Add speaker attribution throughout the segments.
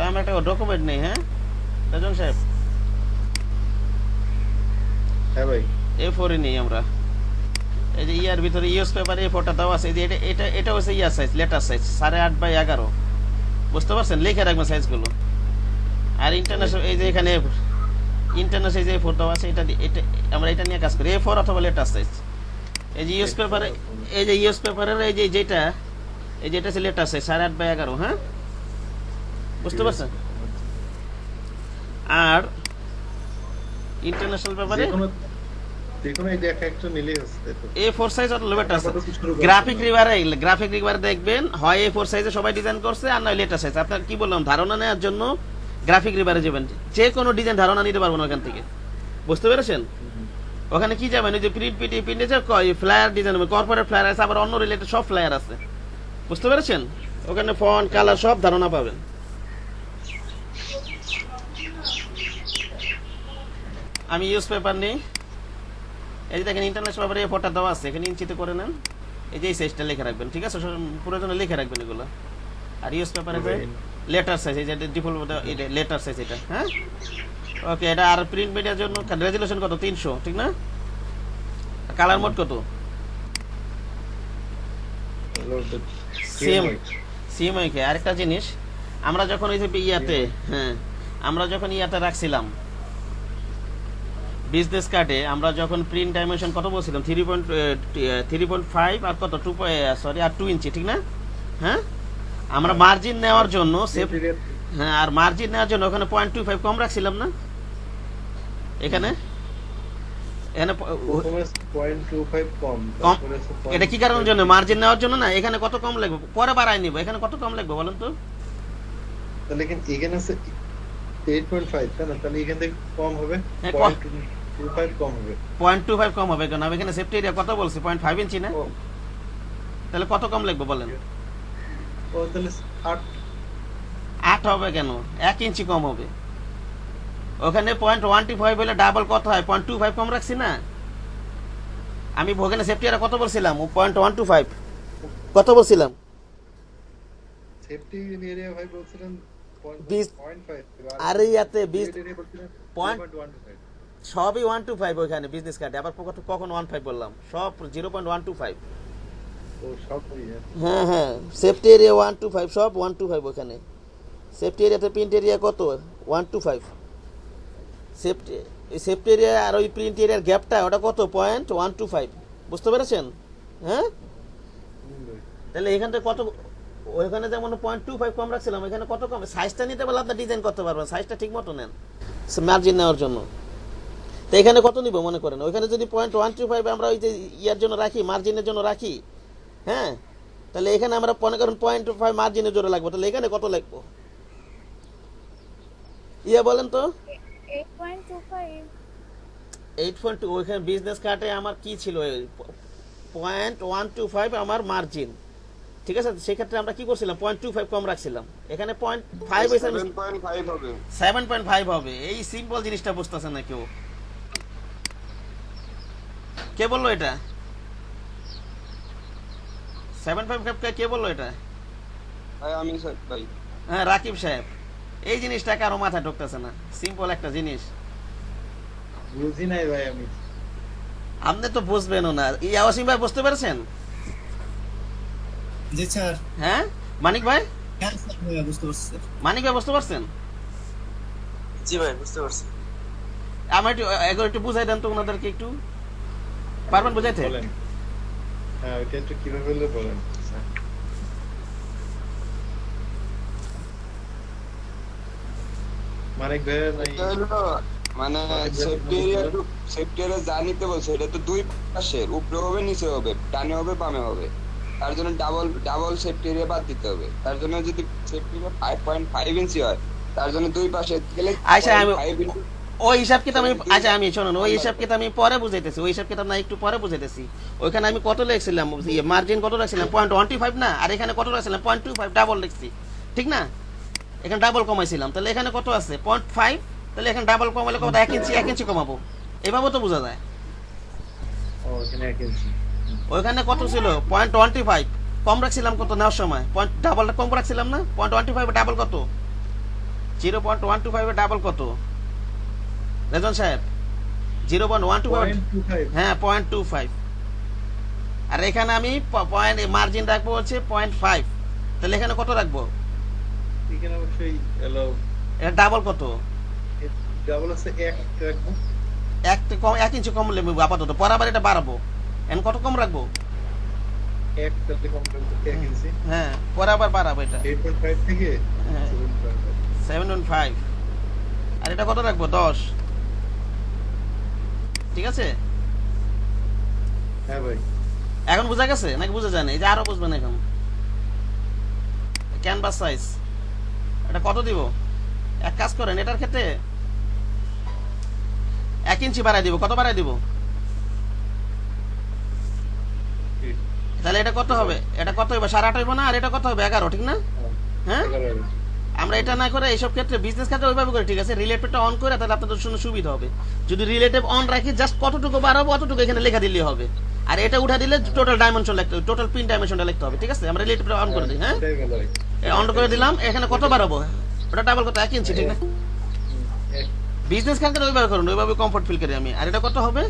Speaker 1: আমার একটা ডকুমেন্ট নেই। হ্যাঁ রাজন সাহেব,
Speaker 2: হ্যাঁ ভাই,
Speaker 1: A4 নেই আমরা। এই যে ইয়ার ভিতরে ইউএস পেপারে A4টা দেওয়া আছে, এই যে এটা হচ্ছে ইয়ার সাইজ, লেটার সাইজ 8.5/11, বুঝতে পারছেন? লিখে রাখবেন সাইজগুলো। আর ইন্টারন্যাশনাল এই যে এখানে ইন্টারন্যাশনাল যে A4 দেওয়া আছে, এটা আমরা এটা নিয়ে কাজ করি, A4 অথবা লেটার সাইজ। এই যে ইউএস পেপারে, এই যে ইউএস পেপারের এই যে যেটা হচ্ছে লেটার সাইজ 8.5/11। হ্যাঁ বুঝতে পারছেন? আর ইন্টারন্যাশনাল পেপারে
Speaker 2: যেকোনো এই দেখা একটা নিলেই হচ্ছে তো।
Speaker 1: A4 সাইজ অথবা লেটার সাইজ। গ্রাফিক রিভারে দেখবেন হয় A4 সাইজে সবাই ডিজাইন করছে, আর নয় লেটার সাইজ। আপনার কি বললাম, ধারণা নেওয়ার জন্য গ্রাফিক রিভারে যাবেন, যে কোনো ডিজাইন ধারণা নিতে পারবেন ওখান থেকে, বুঝতে পেরেছেন? ওখানে কি যাবেন, ওই যে প্রিন্টে যে ফ্লায়ার ডিজাইন হবে, কর্পোরেট ফ্লায়ার আছে, আবার অন্য রিলেটেড সব ফ্লায়ার আছে, বুঝতে পেরেছেন? ওখানে ফন্ট কালার সব ধারণা পাবেন। আমি ইউজ পেপার নেই, এই যে দেখেন ইন্টারন্যাশনাল পেপারে A4টা দেওয়া আছে, এখানে ইঞ্চিতে করে নেন। এই যে এই সাইজটা লিখে রাখবেন, ঠিক আছে? প্রয়োজনে লিখে রাখবেন এগুলো। আর ইউজ পেপারে লেটার সাইজ, এই যে ডিফল্ট লেটার সাইজ এটা। হ্যাঁ ওকে, এটা আর প্রিন্ট মিডিয়ার জন্য রেজুলেশন কত? 300, ঠিক না? কালার মোড কত? সেম ওকে। আরেকটা জিনিস, আমরা যখন ওই যে আমরা যখন ইয়াতে রাখছিলাম বিজনেস কার্ডে, আমরা যখন প্রিন্ট ডাইমেনশন কত বলছিলাম? 3.5 আর কত 2 ইঞ্চি, ঠিক না? হ্যাঁ আমরা মার্জিন নেওয়ার জন্য হ্যাঁ, আর মার্জিন নেওয়ার জন্য ওখানে 0.25 কম রাখছিলাম না? এখানে এটা কি কারণের জন্য? মার্জিন নেওয়ার জন্য না? এখানে কত কম লাগবে? পরে বাড়াই নিব। এখানে কত কম লাগবে বলেন তো?
Speaker 2: তাহলে এখানে আছে 8.5, তাহলে এখান থেকে কম হবে, 0.25 কম হবে।
Speaker 1: 0.25 কম হবে কেন? এখানে সেফটি এরিয়া কত বলছি? 0.5 ইঞ্চি না? তাহলে কত কম লাগবে বলেন?
Speaker 2: ও তাহলে
Speaker 1: 8 হবে কেন? 1 ইঞ্চি কম হবে। ওখানে 0.125 বলে ডাবল কত হয়? 0.25 কম রাখছি না আমি? ওখানে সেফটি এরিয়া কত বলছিলাম? 0.125 কত বলছিলাম?
Speaker 2: সেফটি এরিয়া ভাই বলছিলেন 0.5,
Speaker 1: আরে ইয়াতে 20
Speaker 2: পয়েন্ট
Speaker 1: সবই 125 ওখানে বিজনেস কার্ডে। আবার কখন 15 বললাম? সব 0.125।
Speaker 2: ও সব
Speaker 1: হ্যাঁ হ্যাঁ, সেফটি এরিয়া 125, সব 125 ওখানে। সেফটি এরিয়াতে প্রিন্ট এরিয়া কত? 125। সেফটি এরিয়া আর ওই প্রিন্ট এরিয়ার গ্যাপটা ওটা কত? 0.125, বুঝতে পেরেছেন? হ্যাঁ তাহলে এখান থেকে কত? ওইখানে যেমন 0.25 কম রাখছিলাম, এখানে কত কম? সাইজটা নিতে পারলে আপনার ডিজাইন করতে পারবেন, সাইজটা ঠিক মতো নেন মার্জিন নেওয়ার জন্য। তো এখানে কত নিব মনে করেন? ওইখানে যদি 0.125 আমরা ওই যে ইয়ার জন্য রাখি, মার্জিনের জন্য রাখি, হ্যাঁ, তাহলে এখানে আমরা মনে করেন 0.5 মার্জিনের জন্য লাগবো, তাহলে এখানে কত লাগবো বলেন তো? 8.2। ওইখানে বিজনেস কার্ডে আমার কি ছিল? 0.125 আমার মার্জিন, ঠিক আছে? সেক্ষেত্রে আমরা কি করছিলাম? 0.25 কম রাখছিলাম। এখানে 0.5 হবে, 7.5 হবে। এই সিম্পল জিনিসটা বুঝতেছে না কেউ। কে বললো এটা? 7.5 কে বললো এটা?
Speaker 3: আমি ভাই।
Speaker 1: হ্যাঁ রাকিব সাহেব, এই জিনিসটা কারো মাথায় ঢুকতেছে না। সিম্পল একটা জিনিস
Speaker 2: বুঝি নাই ভাই আমি।
Speaker 1: আপনি তো বুঝবেনও না। ইয়াসিম ভাই বুঝতে পেরেছেন?
Speaker 4: জি স্যার।
Speaker 1: হ্যাঁ মানিক ভাই?
Speaker 4: হ্যাঁ স্যার বুঝতে পারছি।
Speaker 1: মানিক ভাই বুঝতে পারছেন?
Speaker 3: জি ভাই বুঝতে পারছি।
Speaker 1: আমার একটু বুঝাই দেন তো ওনাদেরকে, একটু পারবেন বুঝাইতে?
Speaker 2: বলেন। হ্যাঁ ওটা একটু কিভাবে বললে বলেন। মানিক ভাই
Speaker 3: মানে সেফটি এরিয়া যা নিতে বলছে এটা তো দুই পাশের, উপরে হবে নিচে হবে, ডানে হবে বামে হবে। তার জন্য ডাবল সেফটি এরিয়া বাদ দিতে হবে। তার জন্য যদি সেফটি এরিয়া 5.5 ইঞ্চি হয়, তার জন্য দুই পাশে গেলে
Speaker 1: আচ্ছা ওই হিসাব কিতাব আমি আমি শুনুন, ওই হিসাব কিতাব আমি পরে বুঝাইতেছি। ওই হিসাব কিতাব না একটু পরে বুঝাইতেছি। ওইখানে আমি কত লিখছিলাম? মার্জিন কত রাখছিলাম? 0.125 না? আর এখানে কত রাখছিলাম? 0.25 ডাবল লিখছি, ঠিক না? এখানে ডাবল কমাইছিলাম, তাহলে এখানে কত আছে? 0.5। তাহলে এখানে ডাবল কমাইলে কত? 1 ইঞ্চি কমাবো। এভাবে তো বোঝা যায়। ওইখানে কত ছিল? 0.125 কম রাখছিলাম কত নেওয়ার সময়? ডাবলটা কম রাখছিলাম না? 0.125 ডাবল কত? 0.125 এর ডাবল কত রেজন সাহেব? 0.125
Speaker 2: 0.25
Speaker 1: হ্যাঁ 0.25। আর এখানে আমি পয়েন্ট মার্জিন রাখবো হচ্ছে 0.5, তাহলে এখানে কত রাখবো?
Speaker 2: এখানে অবশ্যই এলো
Speaker 1: এটা ডাবল কত?
Speaker 2: ডাবল আছে 1 রাখবো।
Speaker 1: কম 1 ইঞ্চি কম নেবো আপাতত, পরে আবার এটা বাড়াবো। এখন কত কম রাখবো?
Speaker 2: 1 তাতে কম রাখবো 1 ইঞ্চি।
Speaker 1: হ্যাঁ পরে আবার বাড়াবো এটা
Speaker 2: 8.5 থেকে
Speaker 1: হ্যাঁ
Speaker 2: 7.5।
Speaker 1: 7.5। আর এটা কত রাখবো? 10। ঠিক আছে,
Speaker 2: হ্যাঁ ভাই।
Speaker 1: এখন বোঝা গেছে নাকি বোঝা যায় না? এই যে আরো বুঝবেন এখন। ক্যানভাস সাইজ এটা কত দিব? এক কাজ করেন, এটার ক্ষেত্রে 1 ইঞ্চি বাড়াই দিব। কত বাড়াই দিব? তাহলে এটা কত হবে? এটা কত হবে? 8.5 হইব না? আর এটা কত হবে? 11, ঠিক না? হ্যাঁ, আমরা এটা না করে এইসব ক্ষেত্রে বিজনেস ক্ষেত্রে ওইভাবে করে, ঠিক আছে, রিলেটিভটা অন করে, তাহলে আপনাদের জন্য সুবিধা হবে। যদি রিলেটিভ অন রাখি, জাস্ট কতটুকু বাড়াবো অতটুকু এখানে লেখা দিলেই হবে। আর এটা উঠা দিলে টোটাল ডাইমেনশন লিখতে হবে, টোটাল পিন ডাইমেনশনটা লিখতে হবে। ঠিক আছে, আমরা রিলেটিভটা অন করে দিই। হ্যাঁ, অন করে দিলাম। এখানে কত বাড়াবো? ওটা ডাবল কত? 1 ইঞ্চি, ঠিক না? বিজনেস ক্ষেত্রে ওইভাবে করুন, ওইভাবে কমফর্ট ফিল করি আমি। আর এটা কত হবে?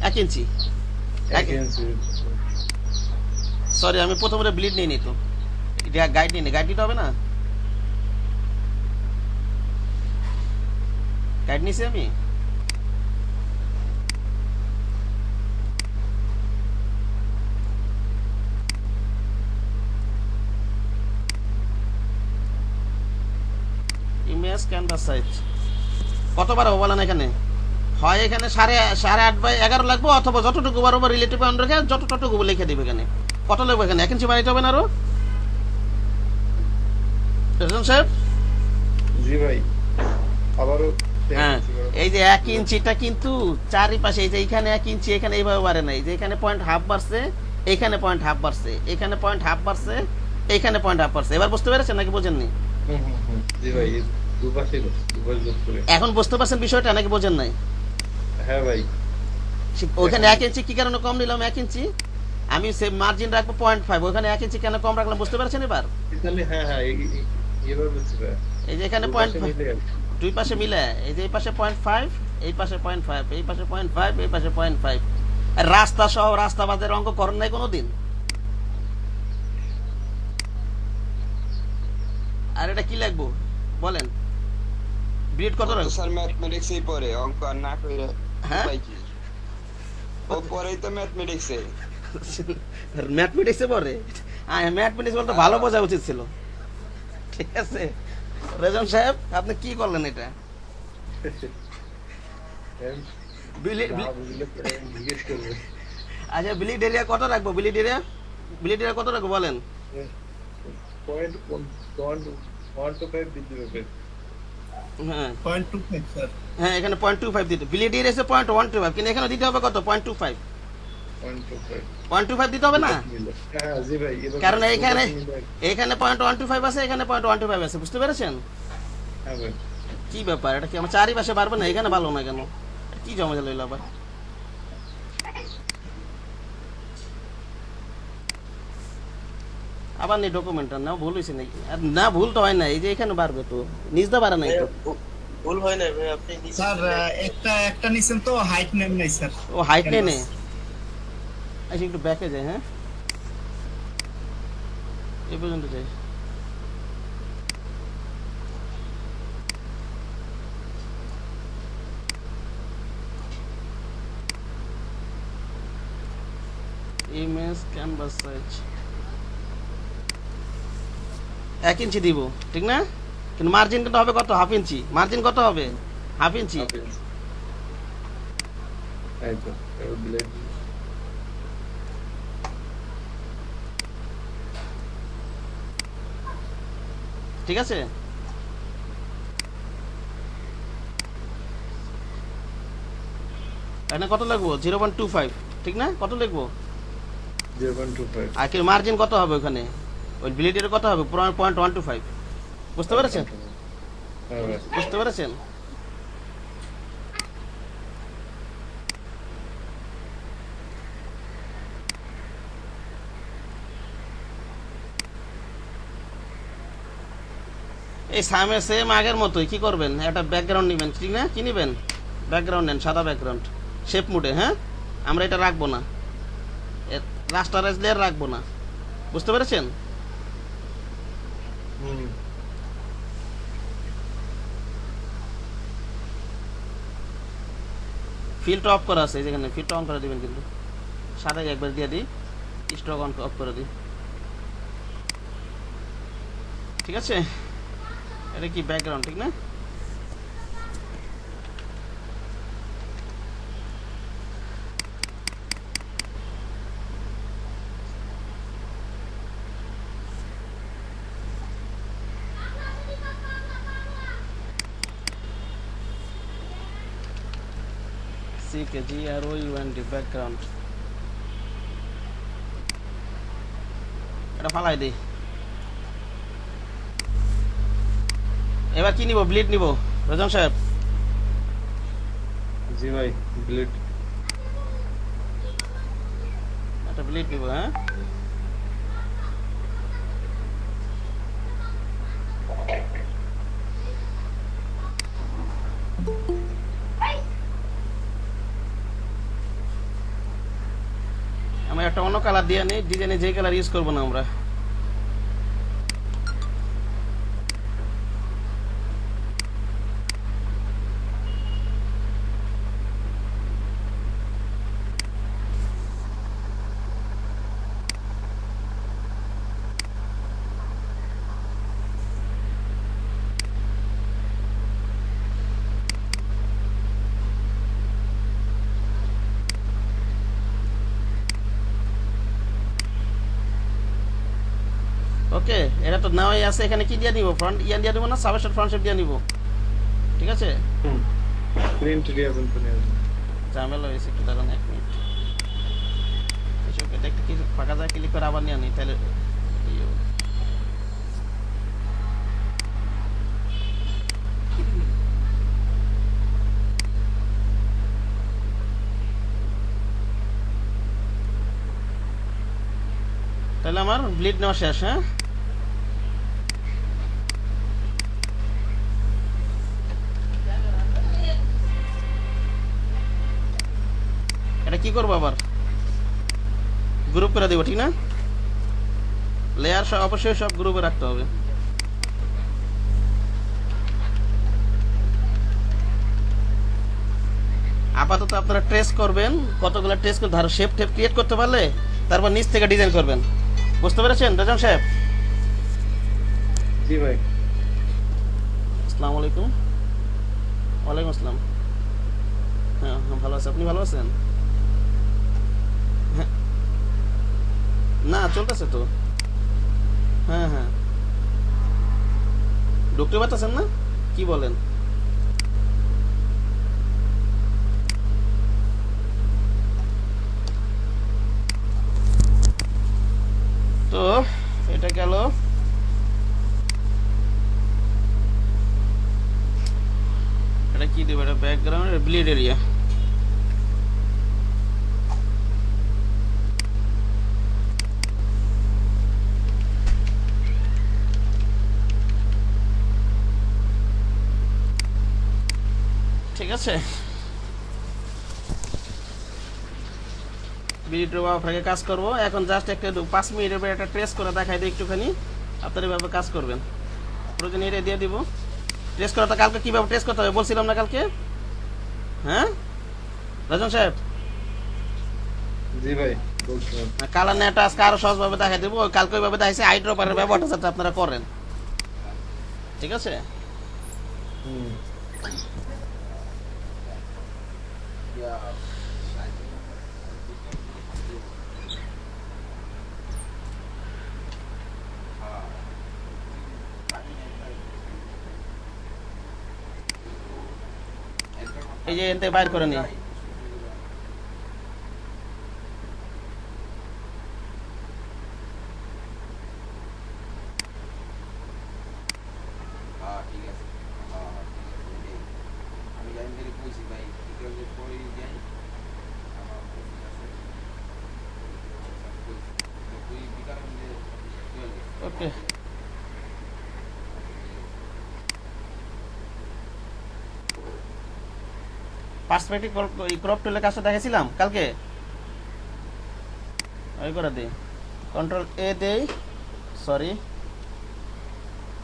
Speaker 1: 1 ইঞ্চি।
Speaker 2: 1 ইঞ্চি।
Speaker 1: সরি, আমি প্রথমে ব্লিড নিয়ে নিই তো, গাইড নিয়ে নিই। গাইড নিতে হবে না? গাইড নিছি আমি। ইমেজ ক্যানভাস সাইজ কত বাড়াবো বলেন? এখানে হয় এখানে 8.5/11 লাগবে, অথবা যতটুকু বাড়বো রিলেটিভ অন রেখে যতটুকু লিখে দিবে। এখানে কত লাগবে? এখানে 1 ইঞ্চি বাড়াইতে হবে না আরো? রেজন সাহেব
Speaker 2: জি ভাই, আবারও
Speaker 1: হ্যাঁ, এই যে 1 ইঞ্চিটা কিন্তু চারিপাশে, এই যে এখানে 1 ইঞ্চি, এখানে এইভাবে বাড়ে নাই। যে এখানে 0.5 বাড়ছে, এখানে 0.5 বাড়ছে, এখানে 0.5 বাড়ছে, এখানে 0.5 বাড়ছে। এবার বুঝতে পেরেছেন নাকি বোঝেননি?
Speaker 2: জি ভাই, দুপাশে যোগ করে।
Speaker 1: এখন বুঝতে পারছেন বিষয়টা নাকি বোঝেন নাই?
Speaker 2: হ্যাঁ ভাই।
Speaker 1: ওখানে 1 ইঞ্চি কি কারণে কম নিলাম? 1 ইঞ্চি আমি সেম মার্জিন রাখবো 0.5, ওখানে 1 ইঞ্চি কেন কম রাখলাম বুঝতে পারছেন এবার?
Speaker 2: তাহলে হ্যাঁ হ্যাঁ, এবার বুঝছি ভাই।
Speaker 1: এই যে এখানে 0.5, দুই পাশে মিলে, এই যে এই পাশে 0.5, এই পাশে 0.5, এই পাশে 0.5, এই পাশে 0.5। আর রাস্তা সহ রাস্তা বাদের অঙ্ক করেন নাই কোনোদিন? আর এটা কি লাগবো বলেন? ব্রিড কত রাখবো?
Speaker 3: স্যার ম্যাথমেটিক্সই পড়ে, অঙ্ক আর না কইরা
Speaker 1: হ্যাঁ,
Speaker 3: উপায় কি? ও পড়েই তো ম্যাথমেটিক্সে।
Speaker 1: ম্যাথমেটিক্সে পড়ে? ম্যাথমেটিক্স বলতে ভালো বোঝা উচিত ছিল। ঠিক আছে, রেজন সাহেব আপনি কি করলেন এটা?
Speaker 2: জিজ্ঞেস করবে।
Speaker 1: আচ্ছা, ব্লিড এরিয়া কত রাখবো? ব্লিড এরিয়া কত রাখবো বলেন?
Speaker 2: 0.125 বৃদ্ধি পাবে।
Speaker 1: হ্যাঁ
Speaker 4: 0.25 স্যার।
Speaker 1: হ্যাঁ, এখানে 0.25 দিতে, ব্লিড এরিয়া এসে 0.125, কিন্তু এখানে দিতে হবে কত? 0.25। 0.25 দিতে হবে না?
Speaker 2: হ্যাঁ জি ভাই,
Speaker 1: কারণ এখানে 0.125 আছে, এখানে 0.125 আছে। বুঝতে পেরেছেন?
Speaker 2: হ্যাঁ ভাই।
Speaker 1: কি ব্যাপার, এটা কি আমার চারিপাশে পারবে না? এখানে ভালো না কেন? কি জমা গেল আবার? আবার নেই ডকুমেন্টটা, না ভুল হয়েছে নাকি? না, ভুল তো হয় না, এই যে এখানে বাড়বে তো, নিজটা বাড়ে নাই তো।
Speaker 5: ভুল হয় না ভাই, আপনি
Speaker 4: স্যার একটা নিছেন তো, হাইট নেন নাই স্যার।
Speaker 1: ও হাইট নেই নে। আচ্ছা, একটু ব্যাকে যাই। হ্যাঁ, এই পর্যন্ত যাই। ইমেজ ক্যানভাস সাইজ 1 ইঞ্চি দিব, ঠিক না? কিন্তু মার্জিন কিন্তু হবে কত? Half inch. মার্জিন কত হবে? Half inch.
Speaker 2: এই তো, এবার ব্লেড।
Speaker 1: ঠিক আছে, এখানে কত লাগবো? 0.25, ঠিক না? কত লিখবো?
Speaker 2: 0.25।
Speaker 1: আর কি মার্জিন কত হবে ওখানে? ওই ব্লেডের কত হবে? 0.125। বুঝতে পেরেছেন?
Speaker 2: হ্যাঁ ভাই।
Speaker 1: বুঝতে পেরেছেন? এই সামে সেম আগের মতোই কি করবেন, একটা ব্যাকগ্রাউন্ড নেবেন, ঠিক না? কি নেবেন? ব্যাকগ্রাউন্ড নেন, সাদা ব্যাকগ্রাউন্ড, শেপ মুডে। হ্যাঁ, আমরা এটা রাখবো না, রাস্টারাইজ লেয়ার রাখবো না, বুঝতে পেরেছেন? ফিল্ড অফ করা আছে যেখানে, ফিল্ড অন করে দিবেন, কিন্তু সাদা একবার দিয়ে দিই, স্ট্রোক অন অফ করে দিই, ঠিক আছে? এটা কি ব্যাকগ্রাউন্ড, ঠিক না? CKGROUND ব্যাকগ্রাউন্ড, এটা ফালাই দিই। এবার কি নিব? ব্লিড নিব রজন সাহেব।
Speaker 2: জি ভাই, ব্লেড।
Speaker 1: একটা ব্লিড নিব। হ্যাঁ, আমি একটা অন্য কালার দিয়ে নিই, ডিজাইনে যে কালার ইউজ করবো না আমরা। ওকে, এটা তো নেওয়াই আছে। এখানে কি দিয়ে নিব? ফ্রন্ট ইয়ান দিয়ে দিব না, সাবস্টেট ফ্রন্ট শেপ দিয়ে নিব, ঠিক আছে?
Speaker 2: প্রিন্ট রিয়াজন তো নিয়ে আসবেন।
Speaker 1: ঝামেলা হয়েছে, একটু দাঁড়ান 1 মিনিট। এসব এটা একটু কিছু ফাঁকা যায়, ক্লিক করে আবার নিয়ে আনি, তাহলে ইয়ে হবে। তাহলে আমার ব্লিড নেওয়া শেষ। হ্যাঁ, এটা কি করবো? আবার গ্রুপ করে দেবো, ঠিক না? লেয়ার সব অবশ্যই সব গ্রুপে রাখতে হবে। আপাতত আপনারা ট্রেস করবেন, কতগুলো ট্রেস করে ধরো শেপ টেপ ক্রিয়েট করতে পারলে তারপর নিচ থেকে ডিজাইন করবেন, বুঝতে পেরেছেন রাজন সাহেব?
Speaker 2: জি ভাই।
Speaker 1: আসসালামু আলাইকুম। ওয়ালাইকুম আসসালাম। হ্যাঁ হ্যাঁ, ভালো আছে, আপনি ভালো আছেন? হ্যাঁ, না চলতেছে তো। হ্যাঁ হ্যাঁ, ঢুকতে পারতেছেন না? কি বলেন? তো এটা গেল। এটা কি দেবো? এটা ব্যাকগ্রাউন্ড, ব্লিড এরিয়া। ঠিক আছে, ভিডিও আপনাকে কাজ করব এখন। জাস্ট একটা 5 মিনিটের পরে একটা ট্রেস করে দেখাই দিই একটুখানি, আপনারা এভাবে কাজ করবেন। প্রয়োজন এটা দিয়ে দিব। ট্রেস করাটা কালকে কীভাবে ট্রেস করতে হবে বলছিলাম না কালকে? হ্যাঁ রাজন সাহেব?
Speaker 2: জি ভাই বলছিলাম।
Speaker 1: কালার নেটা আজকে আরো সহজভাবে দেখাই দেবো। কালকে ওইভাবে দেখাইছে, আইড্রপারের ব্যবহারটা যাতে আপনারা করেন, ঠিক আছে? এই যে এনতে বাইর করে নি। ওকে, পার্সপেক্টিভ ক্রপ টুলের কাজটা দেখেছিলাম কালকে, ওই করে দিই। কন্ট্রোল এ দেই, সরি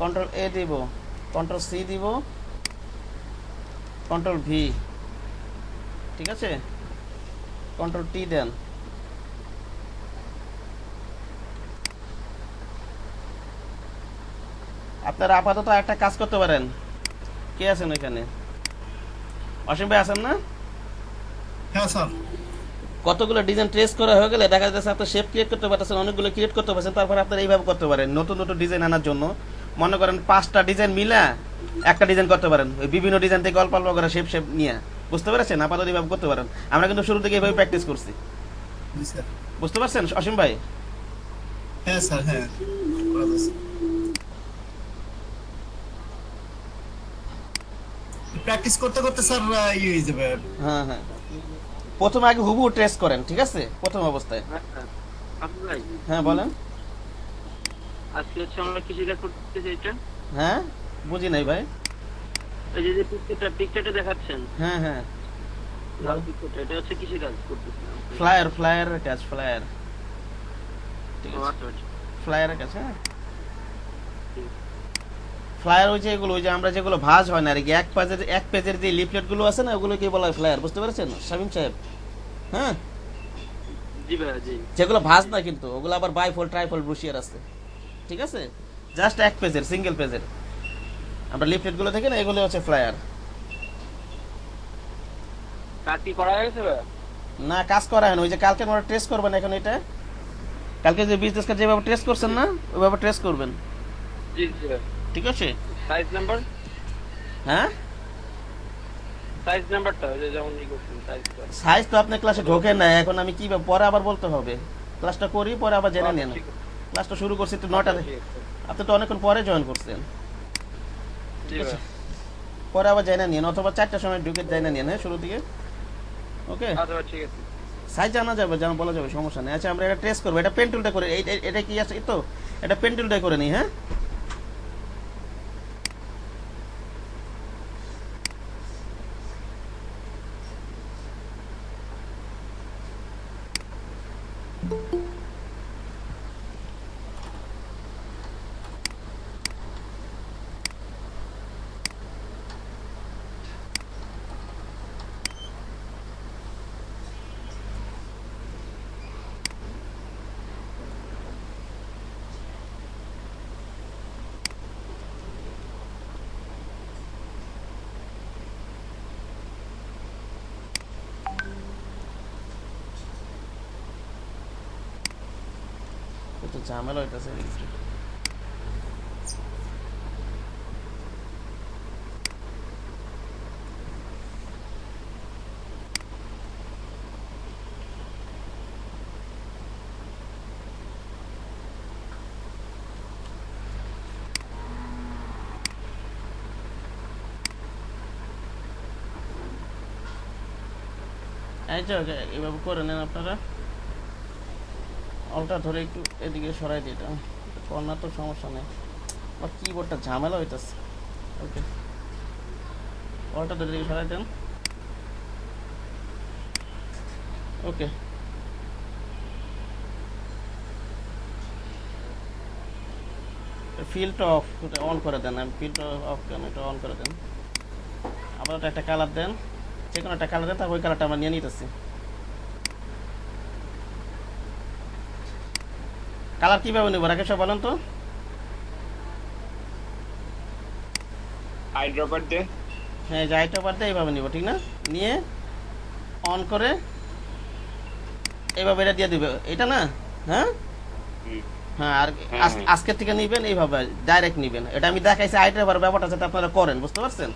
Speaker 1: কন্ট্রোল এ দিব, কন্ট্রোল সি দিব, কন্ট্রোল ভি, ঠিক আছে, কন্ট্রোল টি দেন। আপনারা আপাতত একটা কাজ করতে পারেন। কে আছেন এখানে? অসীম ভাই আছেন না?
Speaker 4: হ্যাঁ স্যার।
Speaker 1: কতগুলো ডিজাইন ট্রেস করা হয়ে গেলে দেখা যাচ্ছে আপনার শেপ ক্রিয়েট করতে পারতেছেন, অনেকগুলো ক্রিয়েট করতে পারছেন। তারপরে আপনারা এইভাবে করতে পারেন নতুন নতুন ডিজাইন আনার জন্য। মনে করেন 5টা ডিজাইন মিলা একটা ডিজাইন করতে পারেন, ওই বিভিন্ন ডিজাইন থেকে অল্প অল্প করে শেপ নিয়ে, বুঝতে পেরেছেন? আপাতত এইভাবে করতে পারেন। আমরা কিন্তু শুরু থেকে এইভাবে প্র্যাকটিস করছি,
Speaker 4: জি স্যার।
Speaker 1: বুঝতে পারছেন অসীম ভাই?
Speaker 4: হ্যাঁ স্যার, হ্যাঁ করা যাচ্ছে। প্র্যাকটিস করতে করতে স্যার ইয়ে হয়ে যাবে।
Speaker 1: হ্যাঁ হ্যাঁ, প্রথমে আগে হুবহু ট্রেস করেন, ঠিক আছে, প্রথম অবস্থায়।
Speaker 5: আপনি ভাই
Speaker 1: হ্যাঁ বলেন।
Speaker 5: আজকে হচ্ছে আমরা কৃষিকাজ করতেছি, এটা
Speaker 1: হ্যাঁ বুঝি নাই ভাই।
Speaker 5: এই যে পিকচারটা দেখাচ্ছেন,
Speaker 1: হ্যাঁ হ্যাঁ,
Speaker 5: লাল পিকচারটা, এটা হচ্ছে কৃষিকাজ করতেছি।
Speaker 1: ফ্লায়ারের কাজ, ফ্লায়ার, ঠিক আছে,
Speaker 5: আচ্ছা আচ্ছা।
Speaker 1: ফ্লায়ারের কাজ। হ্যাঁ, ফ্লায়ার ওই যে এগুলো, ওই যে আমরা যেগুলো ভাঁজ হয় না আর কি, এক পেজের যে লিফলেট গুলো আছে না, ওগুলো কি বলা হয় ফ্লায়ার, বুঝতে পেরেছেন শামীম সাহেব? হ্যাঁ,
Speaker 5: জি ভাই জি।
Speaker 1: যেগুলো ভাঁজ না কিন্তু, ওগুলো আবার বাইফোল্ড ট্রাইফোল্ড ব্রোশিয়ার আছে, ঠিক আছে, জাস্ট এক পেজের সিঙ্গেল পেজের আমরা লিফলেট গুলো থেকে না, এগুলো হচ্ছে ফ্লায়ার।
Speaker 5: কাজ কি করা গেছে ভাই?
Speaker 1: না, কাজ করা হয় না, ওই যে কালকে আমরা ট্রেস করবেন এখন, এটা কালকে যে বিজনেস কার্ড যেভাবে ট্রেস করছেন না, ওইভাবে ট্রেস করবেন,
Speaker 5: জি জি ভাই।
Speaker 1: ঠিক আছে?
Speaker 5: সাইজ নাম্বার,
Speaker 1: হ্যাঁ,
Speaker 5: সাইজ নাম্বারটা ওই যে যেমন ই করছেন সাইজটা।
Speaker 1: সাইজ তো আপনি ক্লাসে ঢোকেন না এখন, আমি কি পরে আবার বলতে হবে? ক্লাসটা করি, পরে আবার জেনে নেন। ক্লাসটা শুরু করছি তো 9টাতে, আপনি তো অনেকক্ষণ পরে জয়েন করছেন,
Speaker 5: জি ভাই।
Speaker 1: পরে আবার জেনে নিন, অথবা 4টার সময় ঢুকে জেনে নিন, হ্যাঁ, শুরু দিকে। ওকে,
Speaker 5: আচ্ছা ভাই, ঠিক আছে।
Speaker 1: সাইজ জানা যাবে, জানা বলা যাবে, সমস্যা নেই। আচ্ছা, আমরা এটা ট্রেস করবো, এটা পেন টুলটা করে, এটা কি আছে তো, এটা পেন টুলটা করে নিই। হ্যাঁ, একটু ঝামেলা হইতেছে। এই যে এইভাবে করে নেন আপনারা, অলটা ধরে একটু এদিকে সরাই দিই, এটা কর্নার তো সমস্যা নেই, আমার কিবোর্ডটা ঝামেলা হইতেছে। ওকে, অলটা ধরে এদিকে সরাই দেন। ওকে, ফিল্ডটা অফ অন করে দেন, ফিল্ডটা অফ কেন, এটা অন করে দেন। আবার একটা কালার দেন, যে কোনো একটা কালার দেন, তারপর ওই কালারটা আমরা নিয়ে নিতেছি। কালার কিভাবে নেবো রাকেশ বলেন তো?
Speaker 3: আই ড্রপার দে।
Speaker 1: হ্যাঁ, যে আইটা দিয়ে এইভাবে নিব, ঠিক না? নিয়ে অন করে এইভাবে এটা দিয়ে দিবে, এটা না? হ্যাঁ হ্যাঁ, আর আজকের থেকে নিবেন এইভাবে ডাইরেক্ট নিবেন। এটা আমি দেখাইছি আইটার ব্যাপারটা যাতে আপনারা করেন, বুঝতে পারছেন?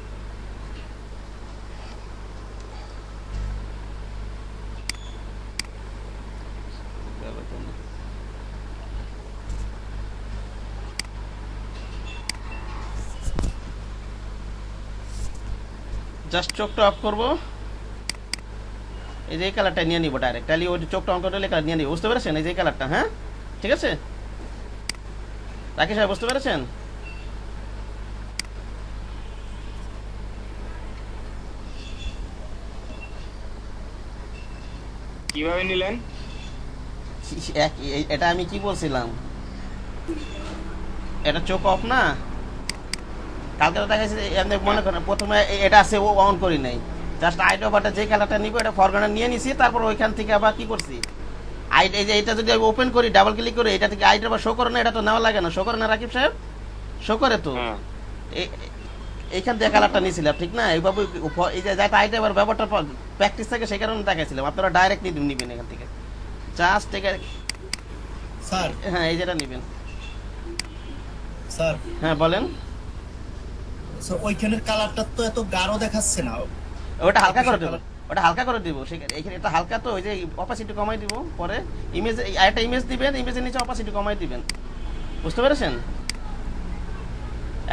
Speaker 1: জাস্ট চোখটা অফ করবো, এই যে এই কালারটা নিয়ে নিবো ডাইরেক্ট, তাহলে ওই চোখটা অন করে কালার নিয়ে নিবো, বুঝতে পেরেছেন? এই যে কালারটা, হ্যাঁ ঠিক আছে রাকেশ সাহেব, বুঝতে পেরেছেন?
Speaker 3: কিভাবে নিলেন?
Speaker 1: এটা আমি কি বলছিলাম, এটা চোখ অফ না, কালকে তো দেখা যাচ্ছে এমনি মনে করেন প্রথমে এটা আছে ও অন করি নাই, জাস্ট আইডি ওভারটা যে খেলাটা নিব এটা ফরগ্রাউন্ডে নিয়ে নিছি, তারপর ওইখান থেকে আবার কি করছি আইডি, এই যে এটা যদি আমি ওপেন করি ডাবল ক্লিক করে এটা থেকে আইডি আবার শো করে না, এটা তো নেওয়া লাগে না, শো করে না রাকিব সাহেব, শো করে তো এইখান থেকে কালারটা নিয়েছিলাম ঠিক না, এইভাবে এই যে যাতে আইডি আবার ব্যাপারটা প্র্যাকটিস থাকে সেই কারণে দেখাইছিলাম, আপনারা ডাইরেক্ট নিবেন এখান থেকে জাস্ট থেকে।
Speaker 4: স্যার
Speaker 1: হ্যাঁ এই যেটা নিবেন।
Speaker 4: স্যার
Speaker 1: হ্যাঁ বলেন।
Speaker 4: স্যার ওইখানের কালারটা তো এত গাঢ় দেখাচ্ছে না।
Speaker 1: ওটা হালকা করে দেবো, ওটা হালকা করে দিব, সেখানে এখানে এটা হালকা তো, ওই যে অপাসিটি কমাই দিব, পরে ইমেজ একটা ইমেজ দিবেন, ইমেজের নিচে অপাসিটি কমাই দিবেন, বুঝতে পেরেছেন?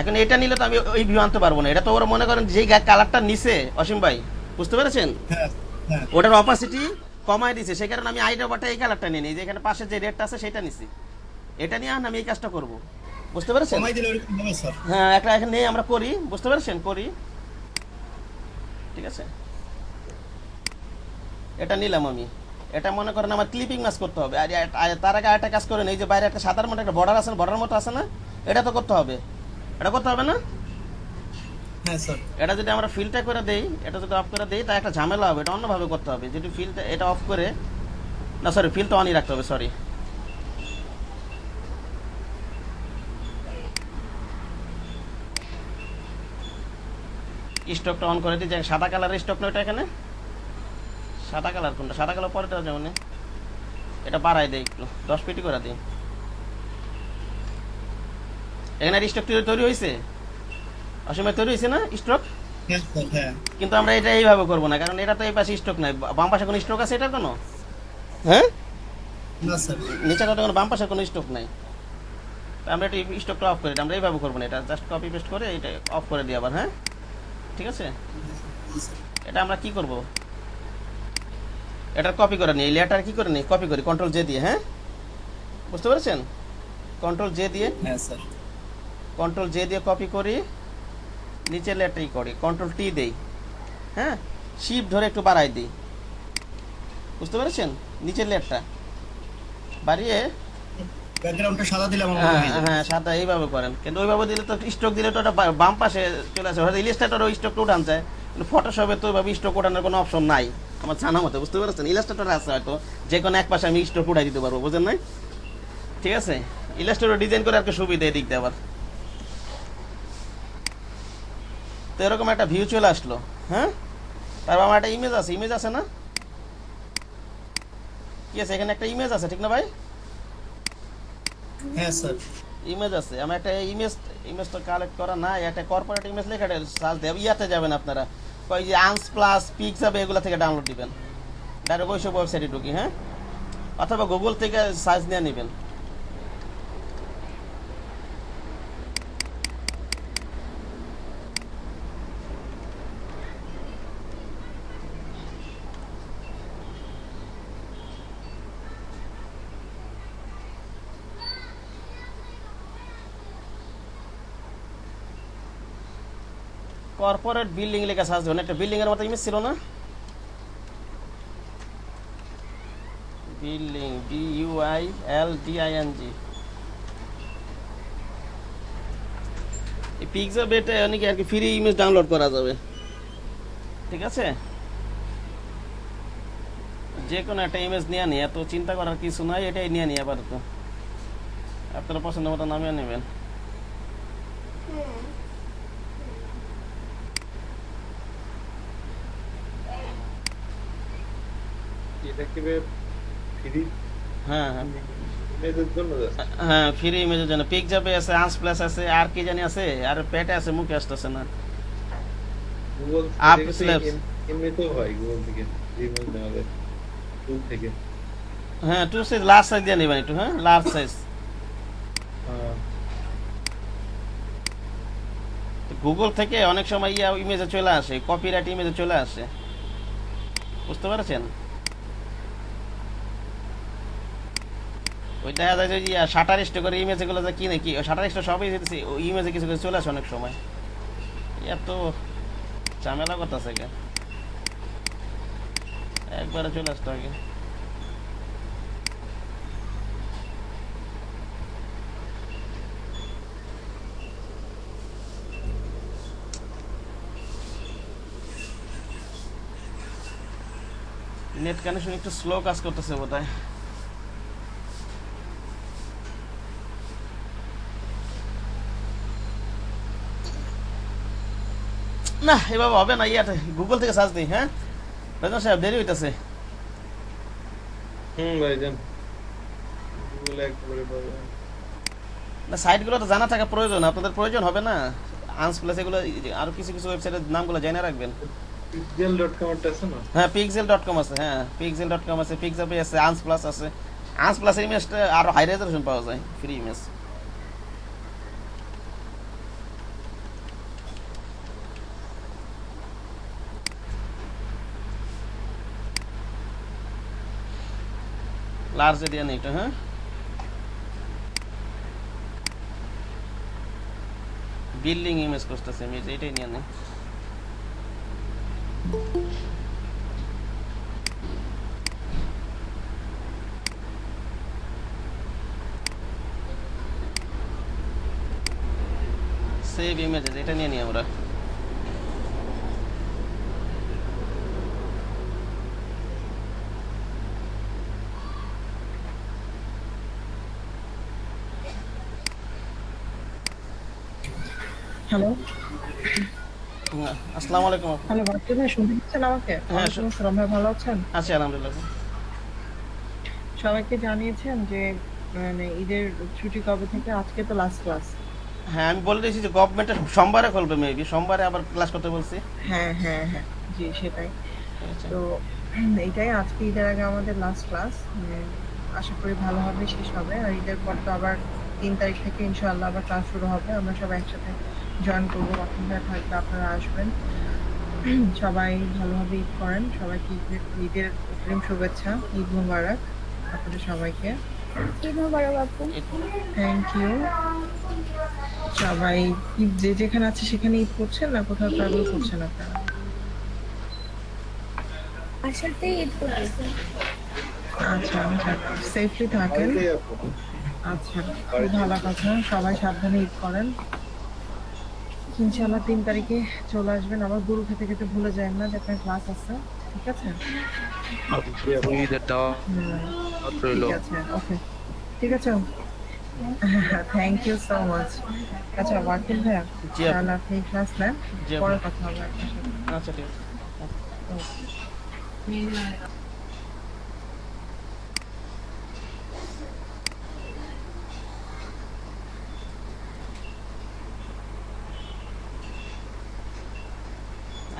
Speaker 1: এখন এটা নিলে তো আমি ওই ভিউ আনতে পারবো না, এটা তো ওরা মনে করেন যেই কালারটা নিছে অসীম ভাই, বুঝতে পেরেছেন?
Speaker 4: হ্যাঁ হ্যাঁ
Speaker 1: ওটার অপাসিটি কমাই দিছে, সেই কারণে আমি আইডি ওভারটা এই কালারটা নিয়ে নিই, যে এখানে পাশে যে রেডটা আছে সেটা নিছি, এটা নিয়ে আমি এই কাজটা করব, বুঝতে পেরেছেন?
Speaker 4: কমাই দিলে ওরকম হবে স্যার।
Speaker 1: হ্যাঁ একটা এখানে নেই আমরা করি, বুঝতে পেরেছেন? করি, ঠিক আছে, এটা নিলাম আমি, এটা মনে করেন আমার ক্লিপিং ম্যাচ করতে হবে, আর তার আগে আরেকটা কাজ করেন, এই যে বাইরে একটা সাদার মতো একটা বর্ডার আছে, বর্ডার মতো আছে না, এটা তো করতে হবে, এটা করতে হবে না?
Speaker 4: হ্যাঁ স্যার।
Speaker 1: এটা যদি আমরা ফিলটা করে দেই, এটা যদি অফ করে দেই তা একটা ঝামেলা হবে, এটা অন্যভাবে করতে হবে, যদি ফিলটা এটা অফ করে, না সরি ফিলটা অনই রাখতে হবে, সরি স্টকটা অন করে দিই, যে সাদা কালারের স্টক না ওটা, এখানে সাদা কালার কোনটা, সাদা কালার পরেটা যেমন এটা বাড়াই দেয় একটু 10 পিটি করে দিই, এখানে স্টক তৈরি হয়েছে, অসময় তৈরি হয়েছে না স্টক,
Speaker 4: হ্যাঁ স্যার হ্যাঁ।
Speaker 1: কিন্তু আমরা এটা এইভাবে করবো না, কারণ এটা তো এই পাশে স্টক নাই, বাম পাশে কোনো স্টক আছে এটার কোনো, হ্যাঁ
Speaker 4: না স্যার।
Speaker 1: নিচেটা কোনো বাম পাশে কোনো স্টক নাই, আমরা এটা স্টকটা অফ করে দিই, আমরা এইভাবে করবো না, এটা জাস্ট কপি পেস্ট করে এটা অফ করে দিই আবার, হ্যাঁ ঠিক আছে। এটা আমরা কি করব, এটা কপি করে নিই, এই লেটার কি করে নিই, কপি করি কন্ট্রোল জে দিয়ে, হ্যাঁ বুঝতে পেরেছেন? কন্ট্রোল জে দিয়ে,
Speaker 4: হ্যাঁ স্যার।
Speaker 1: কন্ট্রোল জে দিয়ে কপি করি, নিচের লেটারই করি, কন্ট্রোল টি দেই, হ্যাঁ শিফট ধরে একটু বাড়াই দিই, বুঝতে পেরেছেন? নিচের লেটারটা বাড়িয়ে,
Speaker 4: ব্যাকগ্রাউন্ডটা সাদা দিলে আমার মনে
Speaker 1: হ্যাঁ
Speaker 4: হয়
Speaker 1: হ্যাঁ সাদা এইভাবে করেন, কিন্তু ওইভাবে দিলে তো স্ট্রোক দিলে তো ওটা বাম পাশে চলে আসে, হয়তো ইলাস্ট্রেটর ওই স্ট্রোকটা উঠান যায়, কিন্তু ফটোশপে তো ওইভাবে স্ট্রোক ওঠানোর কোনো অপশন নাই আমার জানা মতো, বুঝতে পেরেছেন? ইলাস্ট্রেটর আছে হয়তো যে কোনো এক পাশে আমি স্ট্রোক উঠাই দিতে পারবো, বুঝেন নাই? ঠিক আছে, ইলাস্ট্রেটর ডিজাইন করে আর কি সুবিধা এদিক দিয়ে আবার, তো এরকম একটা ভিউ চলে আসলো, হ্যাঁ তারপর আমার একটা ইমেজ আছে না, কি আছে এখানে একটা ইমেজ আছে ঠিক না ভাই?
Speaker 4: হ্যাঁ স্যার।
Speaker 1: ইমেজ আছে, আমি একটা ইমেজ তো কালেক্ট করা না, একটা কর্পোরেট ইমেজ লেখা সার্চ দেব, ইয়াতে যাবেন আপনারা, ওই যে আনস প্লাস পিক্স হবে এগুলো থেকে ডাউনলোড দিবেন, ডাইরেক্ট ওইসব ওয়েবসাইটে ঢুকি, হ্যাঁ অথবা গুগল থেকে সার্চ নিয়ে নেবেন। কর্পোরেট বিল্ডিং লেখা সার্চ দেবেন, একটা বিল্ডিং এর মতো ইমেজ ছিল না, বিল্ডিং BUILDING, এই পিক্সাবেটে অনেকে আর কি ফ্রি ইমেজ ডাউনলোড করা যাবে, ঠিক আছে? যে কোনো একটা ইমেজ নিয়ে নিয়ে এত চিন্তা করার কিছু নাই, এটাই নিয়ে নিয়ে আপাতত আপনারা পছন্দ মতো নামিয়ে নেবেন।
Speaker 2: এটা কি ফ্রি
Speaker 1: হ্যাঁ হ্যাঁ
Speaker 2: ইমেজের জন্য
Speaker 1: হ্যাঁ ফ্রি ইমেজের জন্য পিক্সাবে আছে, আনস প্লাস আছে, আর কি জানি আছে, আর পেটে আছে, মুখে আসতেছে না,
Speaker 2: গুগল
Speaker 1: Up
Speaker 2: থেকে
Speaker 1: slaps।
Speaker 2: এমনিতেও হয় গুগল থেকে ইমেজ নেওয়া যায় টুল থেকে।
Speaker 1: হ্যাঁ 2 সাইজ লার্জ সাইজ দিয়ে নেবেন একটু, হ্যাঁ লার্জ সাইজ। গুগল থেকে অনেক সময় ইমেজে চলে আসে, কপিরাইট ইমেজে চলে আসে, বুঝতে পারছেন? ওই দেখা যায় যে শাটার স্টে করে ইমেজ গুলো যে কিনে কি শাটার স্টে সবই ওই ইমেজে কিছু কিছু চলে আসে অনেক সময়, এত ঝামেলা করতেছে একবারে চলে আসতে আগে। নেট কানেকশন একটু স্লো কাজ করতেছে বোধহয়। না এভাবে হবে না, ইয়াতে গুগল থেকে সার্চ দিই। হ্যাঁ রাজন সাহেব দেরি হইতেছে।
Speaker 2: ভাইজান গুগলে একবারে পাবেন
Speaker 1: না সাইটগুলো তো জানা থাকা প্রয়োজন, আপনাদের প্রয়োজন হবে না? আনস প্লাস এগুলো আরো কিছু কিছু ওয়েবসাইটের নামগুলো জেনে রাখবেন।
Speaker 2: pixel.com এর আছে না?
Speaker 1: হ্যাঁ pixel.com আছে, হ্যাঁ pixel.com আছে, পিক্সাপে আছে, আনস প্লাস আছে। আনস প্লাসের ইমেজটা আরো হাই রেজলিউশন পাওয়া যায়, ফ্রি ইমেজ। লার্জ এরিয়া নেই এটা। হ্যাঁ বিল্ডিং ইমেজ করতেছে আমি, এটাই নিয়ে নেই। সেভ ইমেজেস এটা নিয়ে নিই আমরা।
Speaker 6: হ্যালো
Speaker 1: আসসালামু আলাইকুম।
Speaker 6: হ্যালো বাচ্চা ভাই শুনতে পাচ্ছেন আমাকে?
Speaker 1: হ্যাঁ,
Speaker 6: সালাম ভাই, ভালো আছেন?
Speaker 1: আছি আলহামদুলিল্লাহ।
Speaker 6: সবাইকে জানিয়েছেন যে মানে ঈদের ছুটি কবে থেকে? আজকে তো লাস্ট ক্লাস।
Speaker 1: হ্যাঁ আমি বলে দিয়েছি যে গভর্নমেন্টের সোমবারে খুলবে, মেবি সোমবারে আবার ক্লাস করতে বলছি।
Speaker 6: হ্যাঁ হ্যাঁ হ্যাঁ জি সেটাই। তো এইটাই আজকে ঈদের আগে আমাদের লাস্ট ক্লাস, আশা করি ভালোভাবে শেষ হবে। আর ঈদের পর তো আবার 3 তারিখ থেকে ইনশাআল্লাহ আবার ক্লাস শুরু হবে, আমরা সবাই একসাথে জয়েন করবো। আপনারা থাকবে, আপনারা আসবেন। সবাই ভালোভাবে ঈদ করেন, সবাইকে ঈদের অগ্রিম শুভেচ্ছা, ঈদ মুবারক আপনাদের সবাইকে।
Speaker 7: ঈদ মোবারক আপু।
Speaker 6: Thank you. সবাই ঈদ যে যেখানে আছে সেখানে ঈদ করছেন না কোথাও ট্রাভেল করছেন আপনারা?
Speaker 7: আসাতে ঈদ করতেছে।
Speaker 6: আচ্ছা আচ্ছা, সেফলি থাকেন।
Speaker 2: বাড়িতেই আপু।
Speaker 6: আচ্ছা খুব ভালো কথা, সবাই সাবধানে ঈদ করেন। ইনশাআল্লাহ 3 তারিখে চলে আসবেন। আবার গরু খেতে খেতে ভুলে যাবেন না যে আপনার ক্লাস আছে, ঠিক আছে?
Speaker 8: ঈদের দাওয়াত রইল।
Speaker 6: ঠিক আছে, ওকে ঠিক আছে। Thank you so much. আচ্ছা ওয়াকিল ভাইয়া,
Speaker 1: জি আপু।
Speaker 6: তাহলে আপনি ক্লাস নেন,
Speaker 1: জি আপু।
Speaker 6: পরে কথা হবে আপনার সাথে।
Speaker 1: আচ্ছা ঠিক আছে।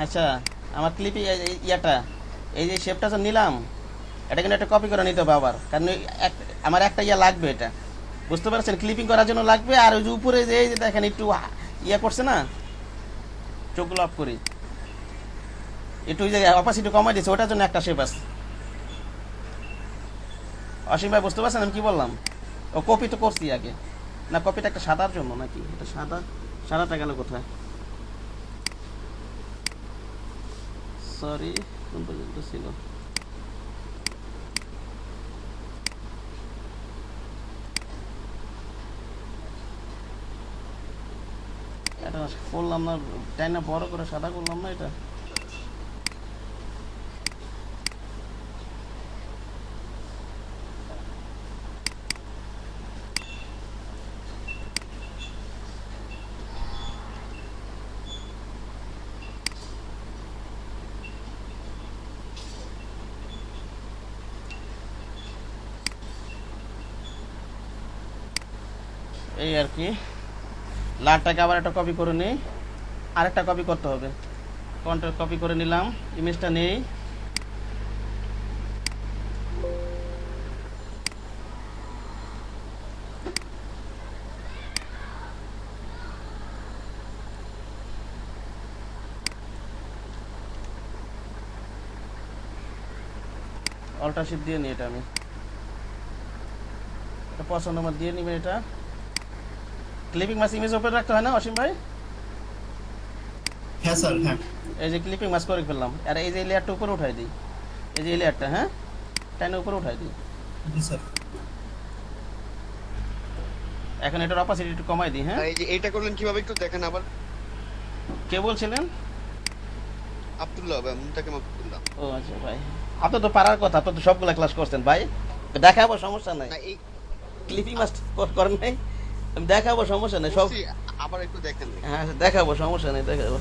Speaker 1: আচ্ছা আমার ক্লিপে ইয়াটা এই যে শেপটা তো নিলাম, এটা কিন্তু একটা কপি করে নিতে হবে আবার, কারণ আমার একটা ইয়া লাগবে, এটা বুঝতে পারছেন? ক্লিপিং করার জন্য লাগবে। আর ওই যে উপরে যে এই যে দেখেন একটু ইয়া করছে না, চোখগুলো অফ করি, একটু ওই যে অপাসিটি কমাই দিচ্ছে, ওটার জন্য একটা শেপ আছে। অসীম ভাই বুঝতে পারছেন আমি কি বললাম? ও কপি তো করছি আগে না, কপিটা একটা সাদার জন্য নাকি? এটা সাদাটা গেল কোথায়? সরি কোন পর্যন্ত ছিল? এটা করলাম না, তাই না? বড় করে সাদা করলাম না এটা। এই আর কি, লালটাকে আবার একটা কপি করে নিই, আরেকটা কপি করতে হবে। কন্ট্রোল কপি করে নিলাম, ইমেজটা নেই, অল্টার শিফট দিয়ে নিই, এটা আমি এটা পছন্দ আমার দিয়ে নিবেন। এটা ক্লিপিং মাস ইমেজ ওপেন রাখতে হয় না অসীম ভাই?
Speaker 4: হ্যাঁ স্যার, হ্যাঁ।
Speaker 1: এই যে ক্লিপিং মাস করে ফেললাম, আর এই যে লেয়ারটা উপরে উঠাই দিই, এই যে লেয়ারটা, হ্যাঁ টাইনে উপরে উঠাই দিই।
Speaker 4: জি স্যার।
Speaker 1: এখন এটার অপাসিটি একটু কমাই দিই। হ্যাঁ
Speaker 8: এই যে এটা করলেন কিভাবে একটু দেখেন আবার।
Speaker 1: কে বলছিলেন?
Speaker 8: আব্দুল্লাহ ভাই, মুনতাকিম আব্দুল্লাহ।
Speaker 1: ও আচ্ছা ভাই, আপনার তো পারার কথা, আপনার তো সবগুলা ক্লাস করছেন ভাই, দেখাবো সমস্যা নাই।
Speaker 8: না এই
Speaker 1: ক্লিপিং মাস্টার করেন নাই, আমি দেখাবো সমস্যা নাই সব।
Speaker 8: বলছি, আবার একটু দেখেন।
Speaker 1: হ্যাঁ দেখাবো সমস্যা নেই, দেখাবো।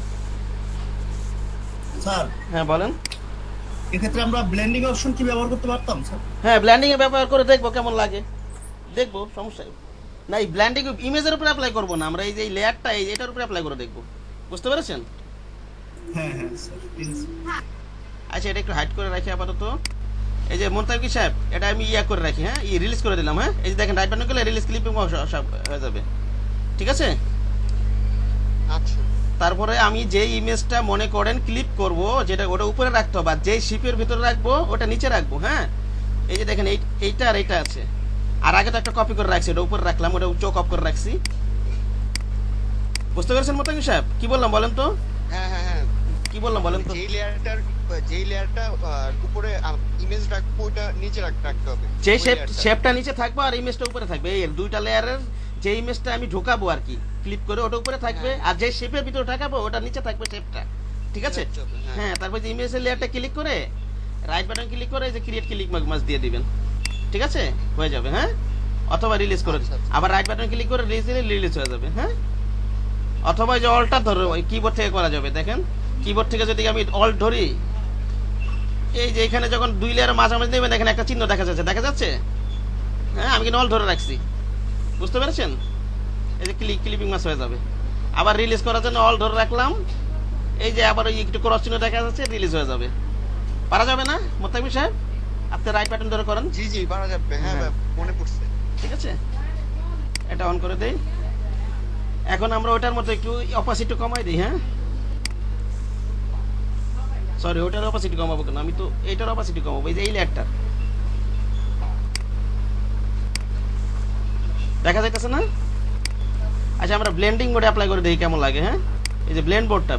Speaker 4: স্যার
Speaker 1: হ্যাঁ বলেন।
Speaker 4: এক্ষেত্রে আমরা ব্লেন্ডিং অপশন কি ব্যবহার করতে পারতাম স্যার?
Speaker 1: হ্যাঁ ব্ল্যান্ডিং এ ব্যবহার করে দেখবো কেমন লাগে, দেখবো সমস্যা নেই। না এই ব্ল্যান্ডিং ইমেজের উপরে অ্যাপ্লাই করবো না আমরা, এই যে লেয়ারটা এই এটার উপরে অ্যাপ্লাই করে দেখবো, বুঝতে পেরেছেন?
Speaker 4: হ্যাঁ হ্যাঁ স্যার প্লিজ।
Speaker 1: আচ্ছা এটা একটু হাইড করে রাখি আপাতত। এই যে মোন্তাকিব সাহেব, এটা আমি করে রাখি, হ্যাঁ রিলিজ করে দিলাম। হ্যাঁ এই যে দেখেন রাইট বাটন করলে রিলিজ ক্লিপিং সব হয়ে যাবে, ঠিক আছে?
Speaker 8: আচ্ছা
Speaker 1: তারপরে আমি যে ইমেজটা মনে করেন ক্লিপ করব, যেটা ওটা উপরে রাখতে হবে, আর যেই শিপের ভিতরে রাখবো ওটা নিচে রাখবো। হ্যাঁ এই যে দেখেন এইটা আর এইটা আছে, আর আগে তো একটা কপি করে রাখছি, ওটা উপরে রাখলাম, ওটা চোখ অফ করে রাখছি। বুঝতে পেরেছেন মোন্তাকিব সাহেব কি বললাম বলেন তো?
Speaker 8: হ্যাঁ হ্যাঁ হ্যাঁ,
Speaker 1: কি বললাম বলেন তো?
Speaker 8: যেই লেয়ারটা উপরে ইমেজ রাখবো ওটা নিচে রাখতে হবে।
Speaker 1: যে
Speaker 8: ওই লেয়ারটা।
Speaker 1: শেপটা নিচে থাকবে আর ইমেজটা উপরে থাকবে, এই দুইটা লেয়ারের যে ইমেজটা আমি ঢোকাবো আর কি ক্লিপ করে ওটা উপরে থাকবে, আর যে শেপের ভিতরে ঢোকাবো ওটা নিচে থাকবে শেপটা, ঠিক আছে?
Speaker 8: হ্যাঁ।
Speaker 1: হ্যাঁ তারপর যে ইমেজের লেয়ারটা ক্লিক করে রাইট বাটন ক্লিক করে যে ক্রিয়েট ক্লিক মার্ক দিয়ে দিবেন, ঠিক আছে? হয়ে যাবে। হ্যাঁ অথবা রিলিজ করে
Speaker 8: আচ্ছা, আচ্ছা।
Speaker 1: আবার রাইট বাটন ক্লিক করে রিলিজ হয়ে যাবে। হ্যাঁ অথবা যে অল্টটা ধরো ওই কিবোর্ড থেকে করা যাবে। দেখেন কিবোর্ড থেকে যদি আমি অল্ট ধরি, এই যে এখানে যখন দুই লেয়ারের মাঝামাঝি নেবেন এখানে একটা চিহ্ন দেখা যাচ্ছে। হ্যাঁ আমি কিন্তু অল ধরে রাখছি, বুঝতে পেরেছেন? এই যে ক্লিপিং মাস হয়ে যাবে। আবার রিলিজ করার জন্য অল ধরে রাখলাম, এই যে আবার ওই একটু ক্রস চিহ্ন দেখা যাচ্ছে, রিলিজ হয়ে যাবে। পারা যাবে না মোত্তাকিব সাহেব? আপনি রাইট বাটন ধরে করেন,
Speaker 8: জি জি পারা যাবে। হ্যাঁ
Speaker 1: হ্যাঁ।
Speaker 8: মনে পড়ছে।
Speaker 1: ঠিক আছে? এটা অন করে দেই। এখন আমরা ওটার মধ্যে একটু অপাসিটি কমাই দিই। হ্যাঁ সরি ওটার অপাসিটি কমাবো কেন, আমি তো এইটার অপাসিটি কমাবো, এই যে এই লেয়ারটা দেখা যাইতেছে না? আচ্ছা আমরা ব্লেন্ডিং মোডে অ্যাপ্লাই করে দেখি কেমন লাগে। হ্যাঁ এই যে ব্লেন্ড বোর্ডটা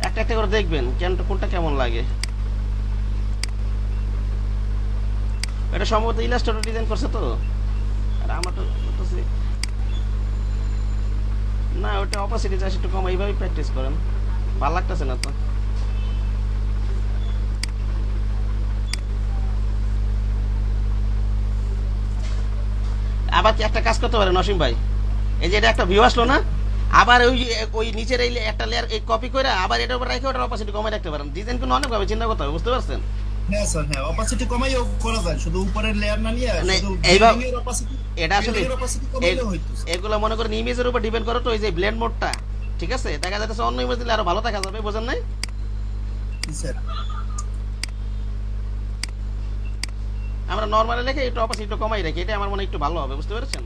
Speaker 1: একটা একটা করে দেখবেন কোনটা কেমন লাগে। এটা সম্ভবত ইলাস্ট্রেটর ডিজাইন করছে তো, আর আমার তো না ওটা অপাসিটি যা একটু কম, এইভাবে প্র্যাকটিস করেন, ভালো লাগতেছে না তো। আবার কি একটা কাজ করতে পারেন নসীম ভাই, এই যে এটা একটা ভিউ আসলো না, আবার ওই নিচের এই একটা লেয়ার কপি করে আবার এটার উপর রেখে ওটার অপাসিটি কমাই রাখতে পারেন। ডিজাইন কিন্তু অনেকভাবে চিন্তা করতে হবে, বুঝতে পারছেন?
Speaker 4: হ্যাঁ স্যার হ্যাঁ, অপাসিটি কমাইও করা যায়, শুধু উপরের লেয়ার না নিয়ে
Speaker 1: মানে
Speaker 4: শুধু
Speaker 1: এইভাবে
Speaker 4: building এর opacity,
Speaker 1: এটা আসলে
Speaker 4: building এর opacity কমাইলেও হইতো স্যার।
Speaker 1: এগুলো মনে করেন ইমেজের উপর ডিপেন্ড করে তো, এই যে ব্লেন্ড মোডটা, ঠিক আছে? দেখা যাচ্ছে অন্য ইমেজ দিলে আরো ভালো দেখা যাবে, বোঝেন নাই?
Speaker 4: জি স্যার।
Speaker 1: আমরা নরমালি লেখে একটু অপাসিটি কমাই রাখি, এটা আমার মনে হয় একটু ভালো হবে, বুঝতে পেরেছেন?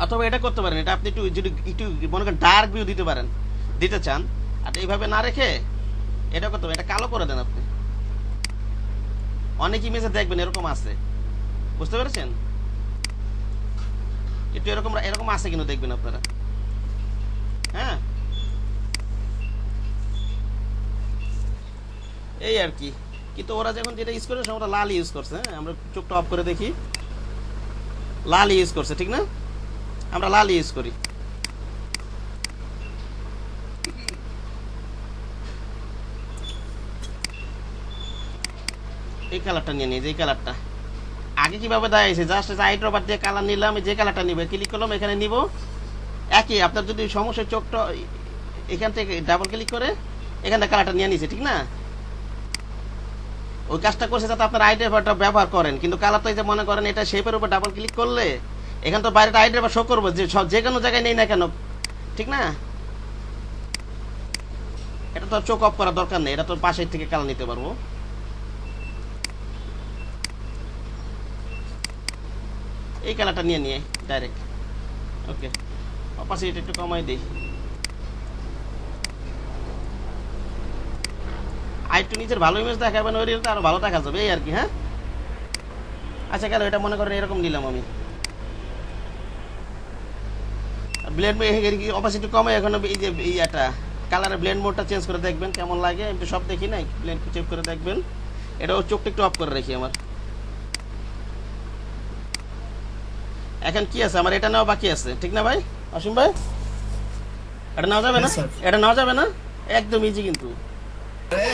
Speaker 1: অথবা এটা করতে পারেন, এটা আপনি একটু যদি একটু মনে করেন ডার্ক ভিউ দিতে চান, আর এইভাবে না রেখে এটা করতে পারেন, এটা কালো করে দেন আপনি। অনেক ইমেজে দেখবেন এরকম আছে, বুঝতে পেরেছেন? একটু এরকম আছে কিন্তু দেখবেন আপনারা। হ্যাঁ এই আর কি, কিন্তু ওরা যখন যেটা ইউজ করে ওরা লাল ইউজ করছে। হ্যাঁ আমরা চোখটা অফ করে দেখি, লাল ইউজ করছে, ঠিক না? আমরা লাল ইউজ করি। এই কালারটা নিয়ে নিই, যে কালারটা আগে কিভাবে দেওয়া হয়েছে, জাস্ট আই ড্রপার দিয়ে কালার নিলাম, যে কালারটা নিবে ক্লিক করলাম, এখানে নিব একই। আপনার যদি সমস্যা চোখটা এখান থেকে ডাবল ক্লিক করে এখান থেকে কালারটা নিয়ে নিছে, ঠিক না? ওই কাজটা করছে যাতে আপনার আই ড্রাইভারটা ব্যবহার করেন, কিন্তু কালারটা যে মনে করেন এটা শেপের উপর ডাবল ক্লিক করলে এখান তো বাইরেটা আই ড্রাইভার শো করবো, যে কোনো জায়গায় নেই না কেন, ঠিক না? এটা তো চোখ অফ করার দরকার নেই, এটা তো পাশের থেকে কালার নিতে পারবো। এই কালারটা নিয়ে ডাইরেক্ট ওকে। অপাসিটি একটু কমাই দিই, আর একটু নিজের ভালো ইমেজ দেখাবেন, ওই রিলটা আরো ভালো দেখা যাবে, এই আর কি। হ্যাঁ আচ্ছা গেল, এটা মনে করেন এরকম নিলাম আমি, ব্লেন্ড অপাসিটি কমে এখন এই যে একটা কালারের ব্লেন্ড মোডটা চেঞ্জ করে দেখবেন কেমন লাগে। আমি তো সব দেখি নাই, ব্লেন্ড চেক করে দেখবেন। এটাও চোখটা একটু অফ করে রাখি আমার। এখন কি আছে আমার, এটা নেওয়া বাকি আছে, ঠিক না ভাই অসীম ভাই? এটা নেওয়া যাবে না?
Speaker 4: Yes, sir.
Speaker 1: এটা নেওয়া যাবে না? একদম ইজি কিন্তু।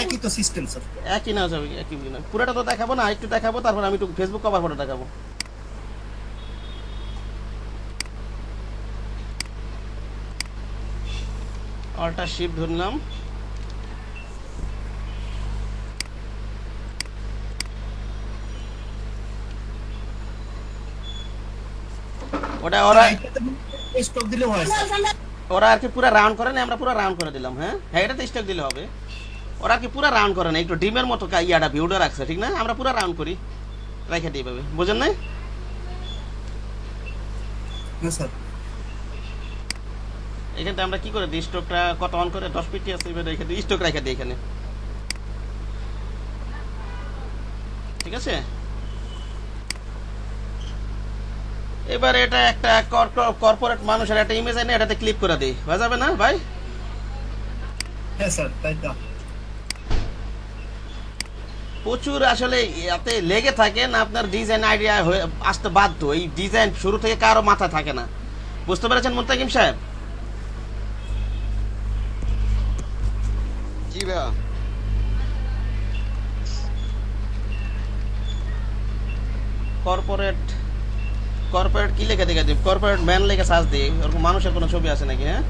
Speaker 4: একই তো সিস্টেম স্যার।
Speaker 1: একই নেওয়া যাবে, একই না। পুরোটা তো দেখাবো না, একটু দেখাবো, তারপর আমি একটু ফেসবুক কভার ফটো দেখাবো। অল্টার শিফট ধরলাম, ওটা ওরা
Speaker 4: স্টক দিলে হয় স্যার।
Speaker 1: ওরা আর কি পুরো রাউন্ড করে না, আমরা পুরো রাউন্ড করে দিলাম। হ্যাঁ হ্যাঁ, এটাতে স্টক দিলে হবে। ওরা আর কি পুরো রাউন্ড করে না, একটু ডিমের মতো ইয়াটা ভিউটা রাখছে, ঠিক না? আমরা পুরো রাউন্ড করি, রেখে দিই এইভাবে, বুঝেন নাই?
Speaker 4: হ্যাঁ স্যার।
Speaker 1: এখানটা আমরা কি করে দিই, স্টকটা কত অন করে 10 পিটি আছে, এবার রেখে দিই, স্টক রেখে দিই এখানে, ঠিক আছে? এবার এটা একটা কর্পোরেট মানুষের একটা ইমেজ এনে এটাতে ক্লিক করে দিই, হয়ে যাবে না ভাই?
Speaker 4: হ্যাঁ স্যার, তাই তো।
Speaker 1: প্রচুর আসলে এতে লেগে থাকে না, আপনার ডিজাইন আইডিয়া আসতে বাধ্য। এই ডিজাইন শুরু থেকে কারো মাথা থাকে না, বুঝতে পেরেছেন মুনতাকিম সাহেব?
Speaker 8: জি ভাইয়া।
Speaker 1: কর্পোরেট কি লিখে দেখে দিই, কর্পোরেট ম্যান লিখে সার্চ দিই, ওরকম মানুষের কোনো ছবি আছে নাকি? হ্যাঁ,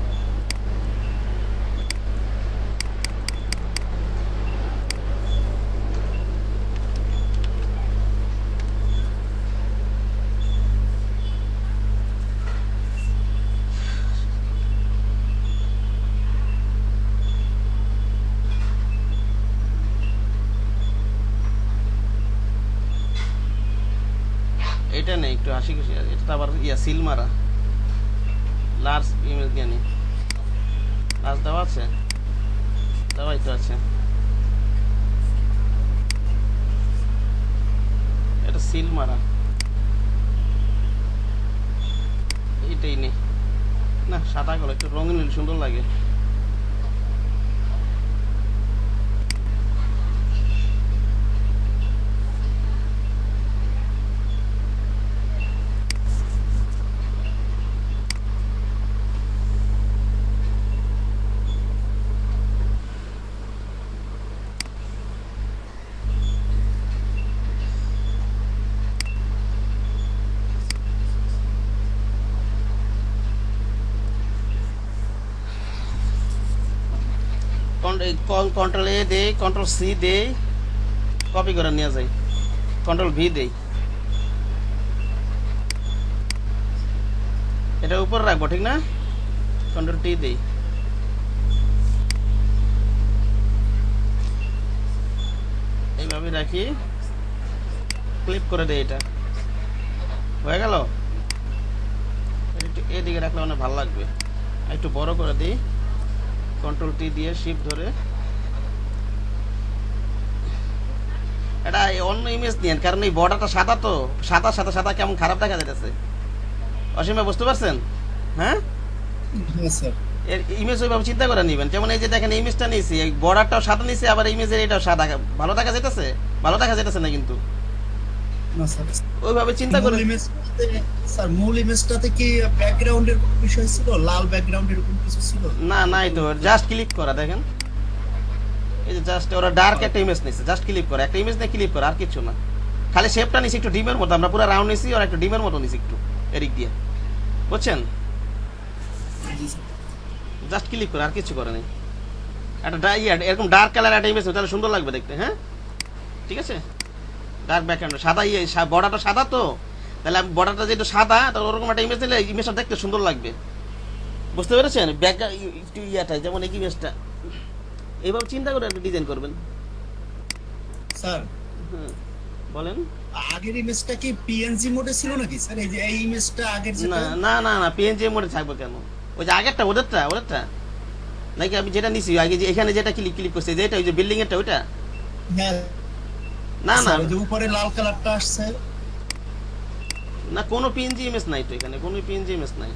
Speaker 1: এটা নেই, একটু হাসি খুশি, এটা আবার সিল মারা লার্জ ইমেজ জ্ঞানী, লার্জ দেওয়া আছে, দেওয়াই তো আছে, এটা সিল মারা, এইটাই নেই না, সাদা কালো একটু রঙিন সুন্দর লাগে। কন্ট্রোল এ দেই, কন্ট্রোল সি দেই, কপি করে নিয়ে যাই, কন্ট্রোল ভি দেই, এটা উপরে রাখবো, ঠিক না? কন্ট্রোল টি দেই, এইভাবে রাখি, ক্লিক করে দেই, এটা হয়ে গেল। একটু এদিকে রাখলে অনেক ভালো লাগবে, একটু বড় করে দিই, কন্ট্রোল টি দিয়ে শিফট ধরে, এটা অন্য ইমেজ নিয়েন, কারণ এই বর্ডারটা সাদা, তো সাদা সাদা সাদা কেমন খারাপ দেখা যাচ্ছে। অসীম ভাই বুঝতে পারছেন? হ্যাঁ
Speaker 4: হ্যাঁ স্যার।
Speaker 1: এর ইমেজ ওইভাবে চিন্তা করে নেবেন, যেমন এই যে দেখেন ইমেজটা নিয়েছি, এই বর্ডারটাও সাদা নিয়েছি, আবার ইমেজের এটাও সাদা, ভালো দেখা যাইতেছে? ভালো দেখা যাইতেছে না কিন্তু,
Speaker 4: না স্যার।
Speaker 1: ওইভাবে চিন্তা করে।
Speaker 4: স্যার মূল ইমেজটাতে কি ব্যাকগ্রাউন্ডের কোনো বিষয় ছিল, লাল ব্যাকগ্রাউন্ডের কোনো কিছু ছিল?
Speaker 1: না, নাই তো, জাস্ট ক্লিক করা, দেখেন এই যে জাস্ট ওরা ডার্ক একটা ইমেজ নিছে, জাস্ট ক্লিক করা, একটা ইমেজ নিয়ে ক্লিক করা, আর কিছু না, খালি শেপটা নিছি একটু ডিমের মতো, আমরা পুরো রাউন্ড নিছি, আর একটু ডিমের মতো নিছি একটু এদিক দিয়ে, বুঝছেন? জাস্ট ক্লিক করে, আর কিছু করে নেই। একটা এরকম ডার্ক কালার একটা ইমেজ তাহলে সুন্দর লাগবে দেখতে। হ্যাঁ ঠিক আছে, ডার্ক ব্যাকগ্রাউন্ড সাদা, বর্ডারটা সাদা, তো তাহলে আমি বর্ডারটা যেটা সাদা, তাহলে ওরকম একটা ইমেজ দিলে ইমেজটা দেখতে সুন্দর লাগবে, বুঝতে পেরেছেন? একটু ইয়াটা যেমন এই ইমেজটা এইভাবে চিন্তা করে একটা ডিজাইন করবেন।
Speaker 4: স্যার
Speaker 1: বলেন,
Speaker 4: আগের ইমেজটা কি পিএনজি মোডে ছিল নাকি স্যার? এই যে এই ইমেজটা আগের যেটা?
Speaker 1: না না না, পিএনজি মোডে থাকবে কেন? ওই যে আগেরটা, ওদেরটা নাকি আমি যেটা নিছি আগে, যে এখানে যেটা ক্লিক করছে, যেটা ওই যে বিল্ডিং এরটা, ওইটা?
Speaker 4: হ্যাঁ
Speaker 1: না না,
Speaker 4: ওই যে উপরে লাল কালারটা আসছে
Speaker 1: না, কোনো পিএনজি ইমেজ নাই তো, এখানে কোনো পিএনজি ইমেজ নাই।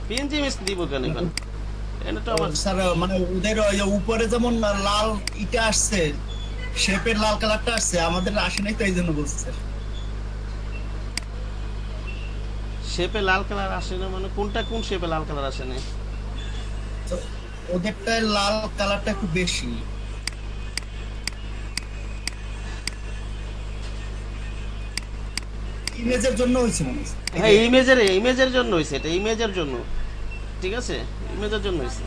Speaker 1: পিএনজি ইমেজ দিব কেন এখানে? এটা তো আমার
Speaker 4: স্যার মানে ওদের ওই উপরে যেমন লাল ইটা আসছে, শেপের লাল কালারটা আসছে, আমাদের আসে নাই, তো এই জন্য বলছি স্যার।
Speaker 1: শেপে লাল কালার আসে না মানে কোনটা কোন শেপে লাল কালার আসে না?
Speaker 4: তো ওদেরটায় লাল কালারটা একটু বেশি। ইমেজের জন্য হয়েছে মনে হচ্ছে।
Speaker 1: হ্যাঁ ইমেজের জন্য হয়েছে, এটা ইমেজের জন্য, ঠিক আছে, ইমেজের জন্য হয়েছে।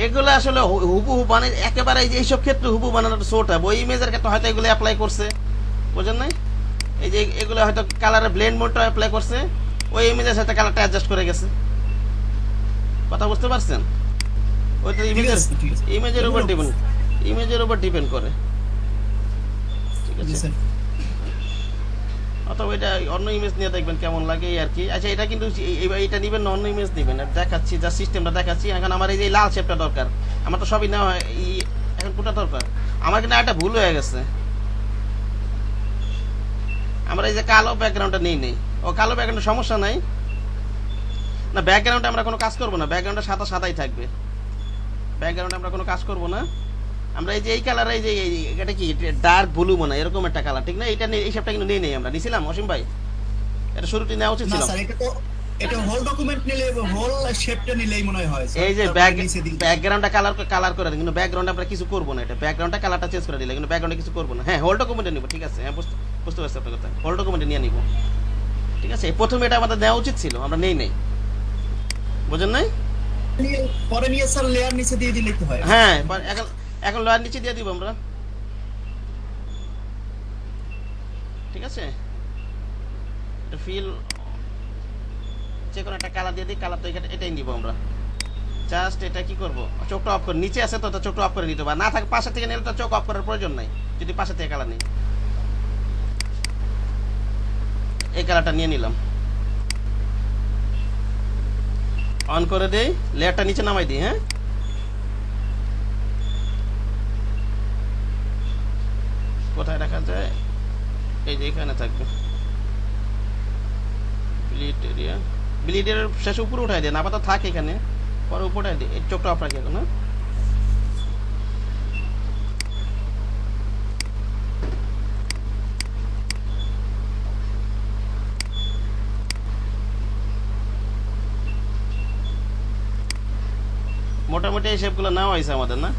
Speaker 1: এগুলো আসলে হুবহু মানে একেবারে এইসব ক্ষেত্রে হুবহু বানানোটা সোটা, ওই ইমেজের ক্ষেত্রে হয়তো এগুলো অ্যাপ্লাই করছে, বুঝেন নাই? এই যে এগুলো হয়তো কালারের ব্লেন্ড মোডটা অ্যাপ্লাই করছে, ওই ইমেজের সাথে কালারটা অ্যাডজাস্ট করে গেছে। কথা বুঝতে পারছেন? ওইটা ইমেজের উপর ডিপেন্ড করে, ঠিক আছে। অথবা এটা অন্য ইমেজ নিয়ে দেখবেন কেমন লাগে আর কি। আচ্ছা এটা কিন্তু এটা নেবেন না, অন্য ইমেজ নেবেন, দেখাচ্ছি যা সিস্টেমটা দেখাচ্ছি। এখন আমার এই যে লাল শেপটা দরকার, আমার তো সবই নেওয়া হয়, এখন কোনটা দরকার আমার? কিন্তু একটা ভুল হয়ে গেছে, আমরা এই যে কালো ব্যাকগ্রাউন্ডটা নেই। ও কালো ব্যাকগ্রাউন্ডের সমস্যা নাই না, ব্যাকগ্রাউন্ডে আমরা কোনো কাজ করবো না, ব্যাকগ্রাউন্ডটা সাদাই থাকবে, ব্যাকগ্রাউন্ডে আমরা কোনো কাজ করবো না। আমরা এই যে এই কালার, এই যে এটা কি ডার্ক ব্লু মনে এরকম একটা কালার, ঠিক না? এটা এই শেপটা কিন্তু নেই আমরা নিছিলাম অসীম ভাই, এটা শুরুতে নেওয়া উচিত ছিল।
Speaker 4: না স্যার, এটা হোল ডকুমেন্ট নিলে হোল শেপটা নিলেই মনে হয়।
Speaker 1: এই যে ব্যাকগ্রাউন্ডটা কালার করে দিন, কিন্তু ব্যাকগ্রাউন্ডে আমরা কিছু করবো না, এটা ব্যাকগ্রাউন্ডটা কালারটা চেঞ্জ করে দিলে কিন্তু ব্যাকগ্রাউন্ডে কিছু করবো না। হ্যাঁ হোল ডকুমেন্টে নিব, ঠিক আছে, হ্যাঁ বুঝতে পারছি আপনার কথা, হোল ডকুমেন্টে নিয়ে নিব, ঠিক আছে। প্রথমে এটা আমাদের নেওয়া উচিত ছিল, আমরা নেই, বুঝেন নাই?
Speaker 4: পরে নিয়ে স্যার লেয়ার নিচে দিয়ে দিলেই তো হয়।
Speaker 1: হ্যাঁ এখন লেয়ার নিচে দিয়ে দিব আমরা, ঠিক আছে। ফিল যে কোনো একটা কালার দিয়ে দিই, কালার তো এটাই নিব আমরা। জাস্ট এটা কি করব, চোখটা অফ করে, নিচে আছে তো চোখটা অফ করে নিতে হবে, না থাকে পাশে থেকে নিলে তো চোখ অফ করার প্রয়োজন নাই, যদি পাশে থেকে কালার নেই। এই কালারটা নিয়ে নিলাম, অন করে দেই, লেয়ারটা নিচে নামাই দিই। হ্যাঁ কোথায় রাখা যায়, এই যে এখানে থাকবে ব্লিড এর শেষে উপরে উঠাই দেন, আপাতত থাক এখানে, পরে উপরে উঠাই দিই। চোখটা অফ রাখি এখন। মোটামুটি এই শেপগুলো নেওয়া হয়েছে আমাদের, না?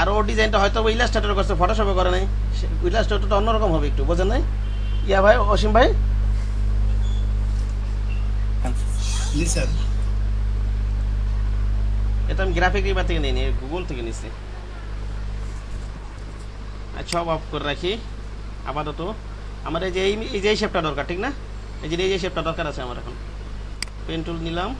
Speaker 1: আর ও ডিজাইনটা হয়তো ইলাস্ট্রেটর করছে, ফটোশপে করে নাই, ইলাস্ট্রেটরটা অন্যরকম হবে একটু, বোঝেন নাই? ইয়া ভাই, অসীম ভাই, এটা আমি গ্রাফিক রিভার থেকে নিই, গুগল থেকে নিচ্ছি। আচ্ছা সব অফ করে রাখি আপাতত। আমার এই যে এই শেপটা দরকার, ঠিক না? এই যে শেপটা দরকার আছে আমার। এখন পেন টুল নিলাম,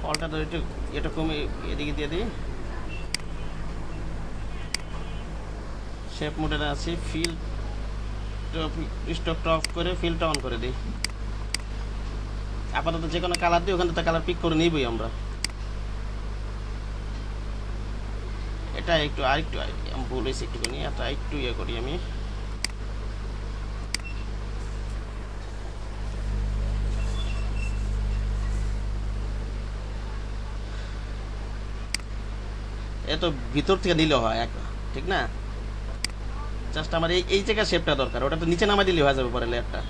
Speaker 1: অলটা তো এটা কমে এদিকে দিয়ে দিই, শেপ মোডে আছি, ফিল স্টকটা অফ করে ফিলটা অন করে দিই। আপাতত যে কোনো কালার দিই, ওখানে তো কালার পিক করে নিবই আমরা। এটা একটু আরেকটু ভুল হয়েছে একটুখানি, এটা একটু ইয়ে করি আমি। এত ভিতর থেকে নিলে হয়, ঠিক না? জাস্ট আমার এই জায়গায় শেপটা দরকার, ওটা তো নিচে নামাই দিলে হয়ে যাবে পরে লেয়ারটা।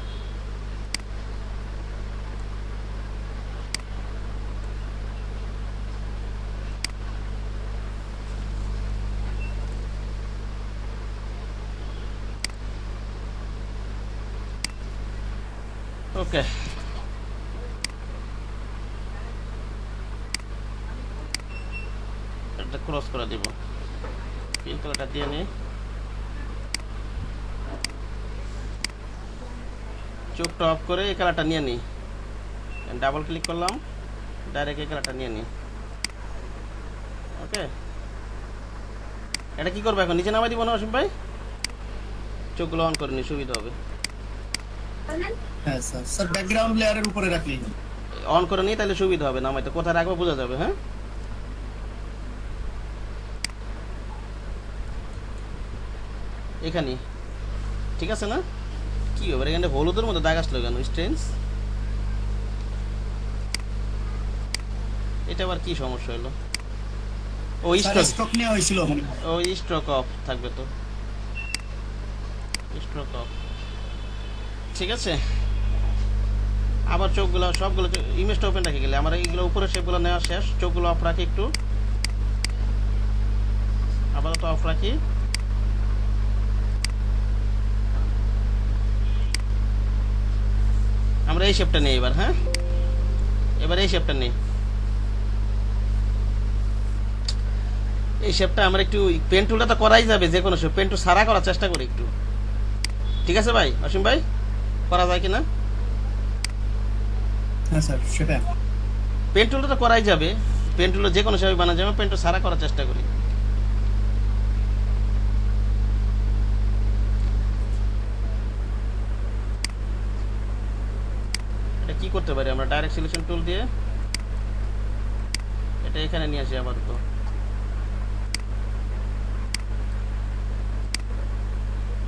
Speaker 1: ওকে, এটা ক্রস করে দিব, পিঙ্ক কালারটা দিয়ে নিই, চোখটা অফ করে এই কালারটা নিয়ে নিই, ডাবল ক্লিক করলাম, ডাইরেক্ট এই কালারটা নিয়ে নিই। ওকে, এটা কি করবো এখন, নিচে নামাই দিব না অসীম ভাই? চোখগুলো অন করে নিই, সুবিধা হবে।
Speaker 4: হ্যাঁ স্যার স্যার ব্যাকগ্রাউন্ড লেয়ারের উপরে রাখলেই হবে।
Speaker 1: অন করে নিয়ে তাহলে সুবিধা হবে, নামাইতে কোথায় রাখবো বোঝা যাবে। হ্যাঁ, এখানে ঠিক আছে না? কি হবে এখানে হলুদের মধ্যে দাগ আসলো কেন? স্ট্রেন্স, এটা আবার কি সমস্যা হলো? ও
Speaker 4: স্যার স্টক নেওয়া হয়েছিল মনে হয়।
Speaker 1: ও স্ট্রোক অফ থাকবে তো, স্ট্রোক অফ। ঠিক আছে, আবার চোখগুলো সবগুলো ইমেজটা ওপেন রাখে গেলে আমার এইগুলো উপরে শেপগুলো নেওয়া শেষ। চোখগুলো অফ রাখি একটু, আপাতত অফ রাখি। আমরা এই শেপটা নিই এবার। হ্যাঁ, এবার এই শেপটা নিই। এই শেপটা আমরা একটু পেন টুলটা তো করাই যাবে, যে কোনো শেপ পেন টুল সারা করার চেষ্টা করি একটু। ঠিক আছে ভাই, অসীম ভাই, করা যায় কিনা?
Speaker 4: হ্যাঁ স্যার সেটা
Speaker 1: পেন টুলটা তো করাই যাবে, পেন টুল যে কোনো শেপে বানা যাবে, পেন টুল সারা করার চেষ্টা করি। এটা কি করতে পারি আমরা? ডাইরেক্ট সিলেকশন টুল দিয়ে এটা এখানে নিয়ে আসি আপাতত।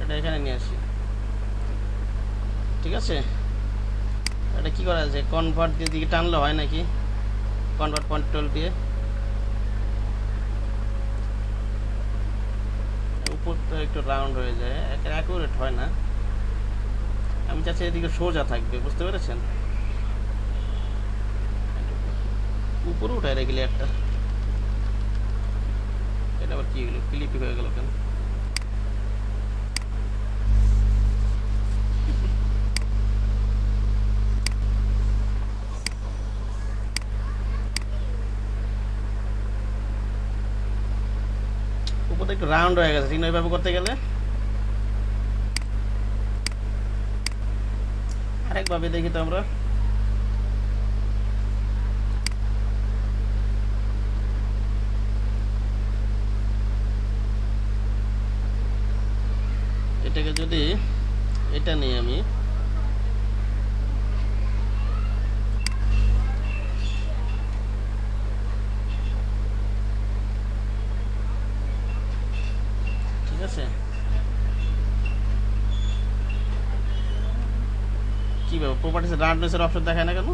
Speaker 1: এটা এখানে নিয়ে আসি। ঠিক আছে, এটা কি করা আছে? কনভার্ট দিয়ে দিকে টানলে হয় নাকি? কনভার্ট পয়েন্ট টুল দিয়ে উপরটা একটু রাউন্ড হয়ে যায়, অ্যাকুরেট হয় না। আমি চাচ্ছি এদিকে সোজা থাকবে, বুঝতে পেরেছেন? উপরে উঠায় রেখে লেয়ারটা, এটা আবার কি হলো? ক্লিপি হয়ে গেল কেন? উপরে একটু রাউন্ড হয়ে গেছে, ঠিক না? এইভাবে করতে গেলে আরেকভাবে দেখি তো আমরা। এটাকে যদি এটা নিই আমি, ঠিক আছে? কি ব্যাপার, প্রপার্টিস রাউন্ডনেসের অপশন দেখায় না কেন?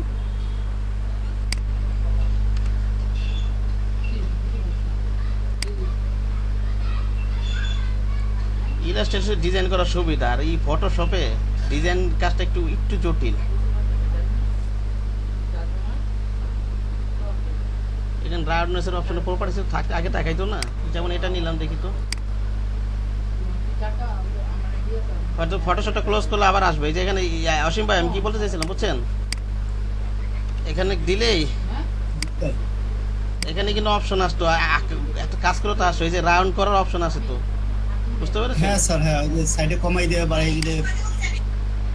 Speaker 1: ইলাস্ট্রেশন ডিজাইন করার সুবিধা, আর এই ফটোশপে ডিজাইন কাজটা একটু একটু জটিল। এখানে রাউন্ডনেসের অপশনে প্রপার্টিস থাকতে আগে দেখাইতো না। যেমন এটা নিলাম, দেখি তো, হয়তো ফটোশপটা ক্লোজ করলে আবার আসবে। এই যে এখানে অসীম ভাই আমি কি বলতে চাইছিলাম বুঝছেন, এখানে দিলেই এখানে কিন্তু অপশন আসতো, একটা কাজ করে তো আসো, এই যে রাউন্ড করার অপশন আছে তো, বুঝতে পেরেছেন?
Speaker 4: হ্যাঁ স্যার হ্যাঁ, ওই যে সাইডে কমাই দিয়ে বাড়াই দিলে।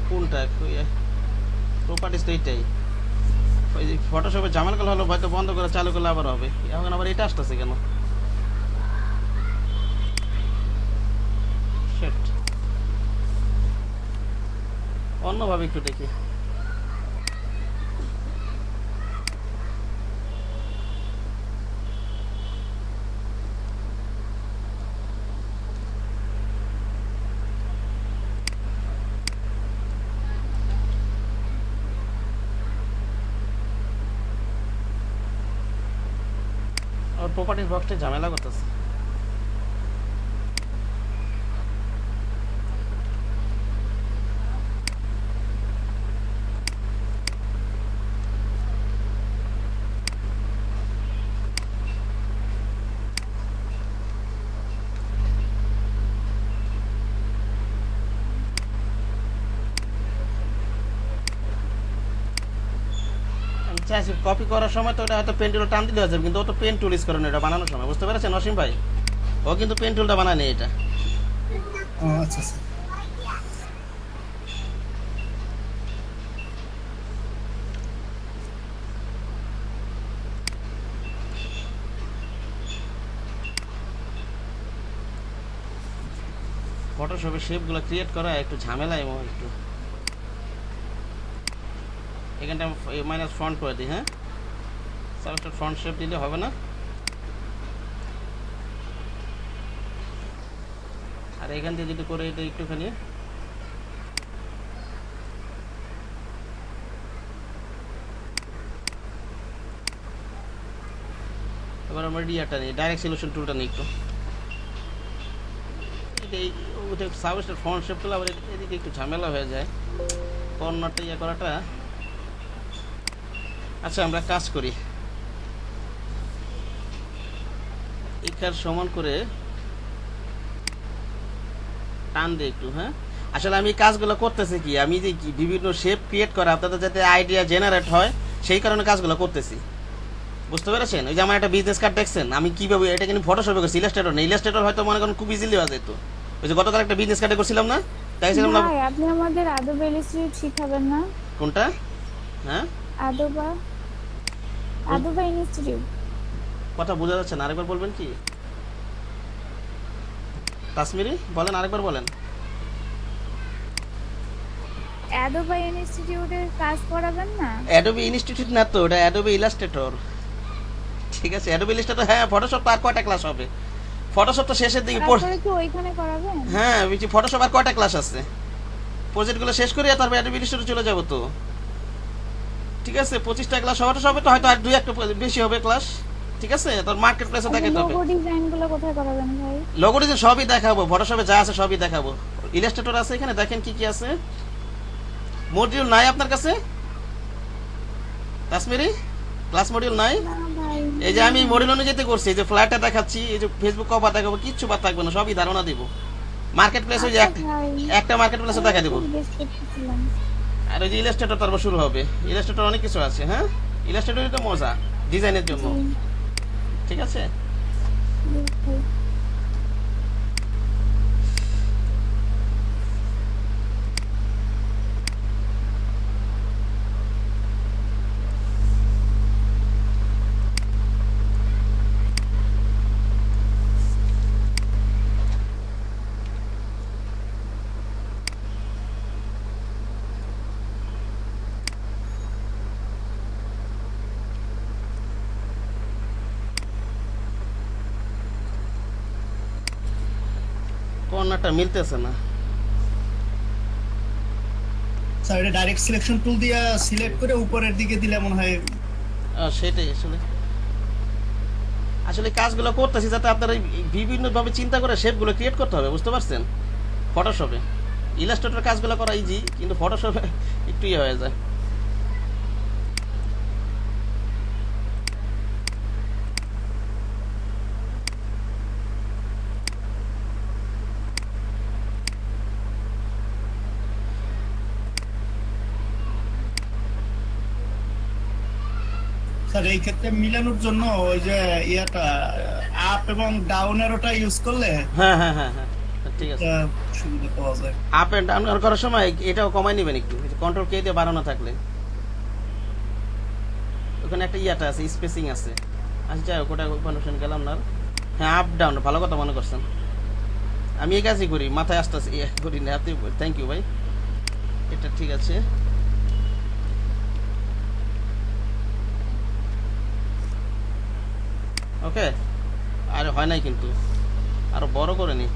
Speaker 1: কোনটা প্রপার্টিস তো এইটাই। ওই যে ফটোশপে ঝামেলা করলে হলো, হয়তো বন্ধ করে চালু করলে আবার হবে। এখন আবার এটা আসতেছে কেন? Shit. অন্যভাবে একটু দেখি। আর প্রপার্টিস বক্সটা ঝামেলা করতেছে। চাইছি কপি করার সময় তো ওটা হয়তো পেন টুল টান দিলে হয়ে যাবে, কিন্তু ও তো পেন টুল ইউজ করে না এটা বানানোর সময়, বুঝতে পেরেছেন অসীম ভাই? ও কিন্তু পেন টুলটা বানায়নি এটা।
Speaker 4: ও আচ্ছা স্যার।
Speaker 1: ফটোশপে শেপগুলো ক্রিয়েট করা একটু ঝামেলা এবং একটু এখানটা মাইনাস ফ্রন্ট করে দিই, হ্যাঁ সাবস্টার ফ্রন্ট শেপ দিলে হবে না। আর এখান থেকে যদি করে এটা একটুখানি এবার আমরা ডিয়ারটা নিই, ডাইরেক্ট সিলেকশন টুলটা নিই একটু। ওটা সাবস্টার ফ্রন্ট শেপ করলে আবার এদিকে একটু ঝামেলা হয়ে যায় কর্নারটা ইয়ে করাটা। আচ্ছা আমরা কাজ করি, এখানে সমান করে টান দিই একটু, হ্যাঁ। আসলে আমি কাজগুলো করতেছি কি, আমি যে বিভিন্ন শেপ ক্রিয়েট করা আপনাদের যাতে আইডিয়া জেনারেট হয় সেই কারণে কাজগুলো করতেছি, বুঝতে পেরেছেন? ওই যে আমার একটা বিজনেস কার্ড দেখছেন আমি কীভাবে এটা কিন্তু ফটোশপে করছি, ইলাস্ট্রেটর না। ইলাস্ট্রেটর হয়তো মনে করেন খুব ইজিলি হয়ে যেত। ওই যে গতকাল একটা বিজনেস কার্ডে করছিলাম না, দেখছিলাম না?
Speaker 7: ভাই আপনি আমাদের আদবে ইলাস্ট্রেটর শিখাবেন না?
Speaker 1: কোনটা? হ্যাঁ
Speaker 7: আদবে ইনস্টিটিউট।
Speaker 1: কথা বোঝা যাচ্ছে না, আরেকবার বলবেন কি? কাশ্মীরি বলেন, আরেকবার বলেন।
Speaker 7: আদবে ইনস্টিটিউটের কাজ করাবেন না?
Speaker 1: অ্যাডোবি ইনস্টিটিউট না তো, ওটা অ্যাডোবি ইলাস্ট্রেটর, ঠিক আছে? অ্যাডোবি ইলাস্ট্রেটর, হ্যাঁ। ফটোশপ আর কয়টা ক্লাস হবে? ফটোশপ তো শেষের দিকে
Speaker 7: তারপরে কি ওইখানে করাবেন?
Speaker 1: হ্যাঁ বুঝছি, ফটোশপ আর কয়টা ক্লাস আছে? প্রজেক্টগুলো শেষ করে তারপর অ্যাডোবি ইলাস্ট্রেটর চলে যাব তো, ঠিক আছে? 25টা ক্লাস ফটোশপে, তো হয়তো আর 2-1টা বেশি হবে ক্লাস, ঠিক আছে? তোর মার্কেট প্লেসে দেখাতে হবে।
Speaker 7: লোগো ডিজাইনগুলো কোথায় করাবেন ভাই?
Speaker 1: লোগো ডিজাইন সবই দেখাবো, ফটোশপে যা আছে সবই দেখাবো। ইলাস্ট্রেটর আছে এখানে, দেখেন কি কি আছে। মডিউল নাই আপনার কাছে কাশ্মীরি? ক্লাস মডিউল নাই?
Speaker 7: না ভাই,
Speaker 1: এই যে আমি মডিউল অনুযায়ী করছি, এই যে ফ্ল্যাটটা দেখাচ্ছি, এই যে ফেসবুক কভার দেখাবো, কিচ্ছু বাদ থাকবে না, সবই ধারণা দিব। মার্কেট প্লেসে যে একটা মার্কেট প্লেসে দেখা দেবো।
Speaker 7: জিজ্ঞেস করতেছিলাম।
Speaker 1: আর ওই যে ইলাস্ট্রেটর তারপর শুরু হবে। ইলাস্ট্রেটর অনেক কিছু আছে, হ্যাঁ। ইলাস্ট্রেটরই তো মজা ডিজাইনের জন্য, ঠিক আছে?
Speaker 7: ভাই
Speaker 1: কর্নারটা মিলতেছে না।
Speaker 4: স্যার এটা ডাইরেক্ট সিলেকশন টুল দিয়ে সিলেক্ট করে উপরের দিকে দিলে মনে হয়।
Speaker 1: সেটাই আসলে কাজগুলো করতেছি যাতে আপনারা বিভিন্নভাবে চিন্তা করে শেপগুলো ক্রিয়েট করতে হবে, বুঝতে পারছেন? ফটোশপে ইলাস্ট্রেটর কাজগুলো করা ইজি, কিন্তু ফটোশপে একটু ইয়ে হয়ে যায়।
Speaker 4: স্যার এই ক্ষেত্রে মিলানোর জন্য ওই যে ইয়াটা আপ এবং ডাউনের ওটা ইউজ করলে
Speaker 1: হ্যাঁ, ঠিক আছে।
Speaker 4: সুবিধা পাওয়া যায়।
Speaker 1: আপ এন্ড ডাউন করার সময় এটাও কমাই নেবেন একটু, কন্ট্রোল কে দিয়ে বাড়ানো থাকলে ওখানে একটা ইয়াটা আছে, স্পেসিং আছে। আচ্ছা যাই হোক, ওটা কনফার্মেশন গেলাম না। হ্যাঁ আপ ডাউন, ভালো কথা মনে করছেন। আমি এই কাজই করি, মাথায় আসতেছি করি না। আপনি থ্যাংক ইউ ভাই, এটা ঠিক আছে। ওকে, আরে হয় নাই কিন্তু, আরো বড় করে নি।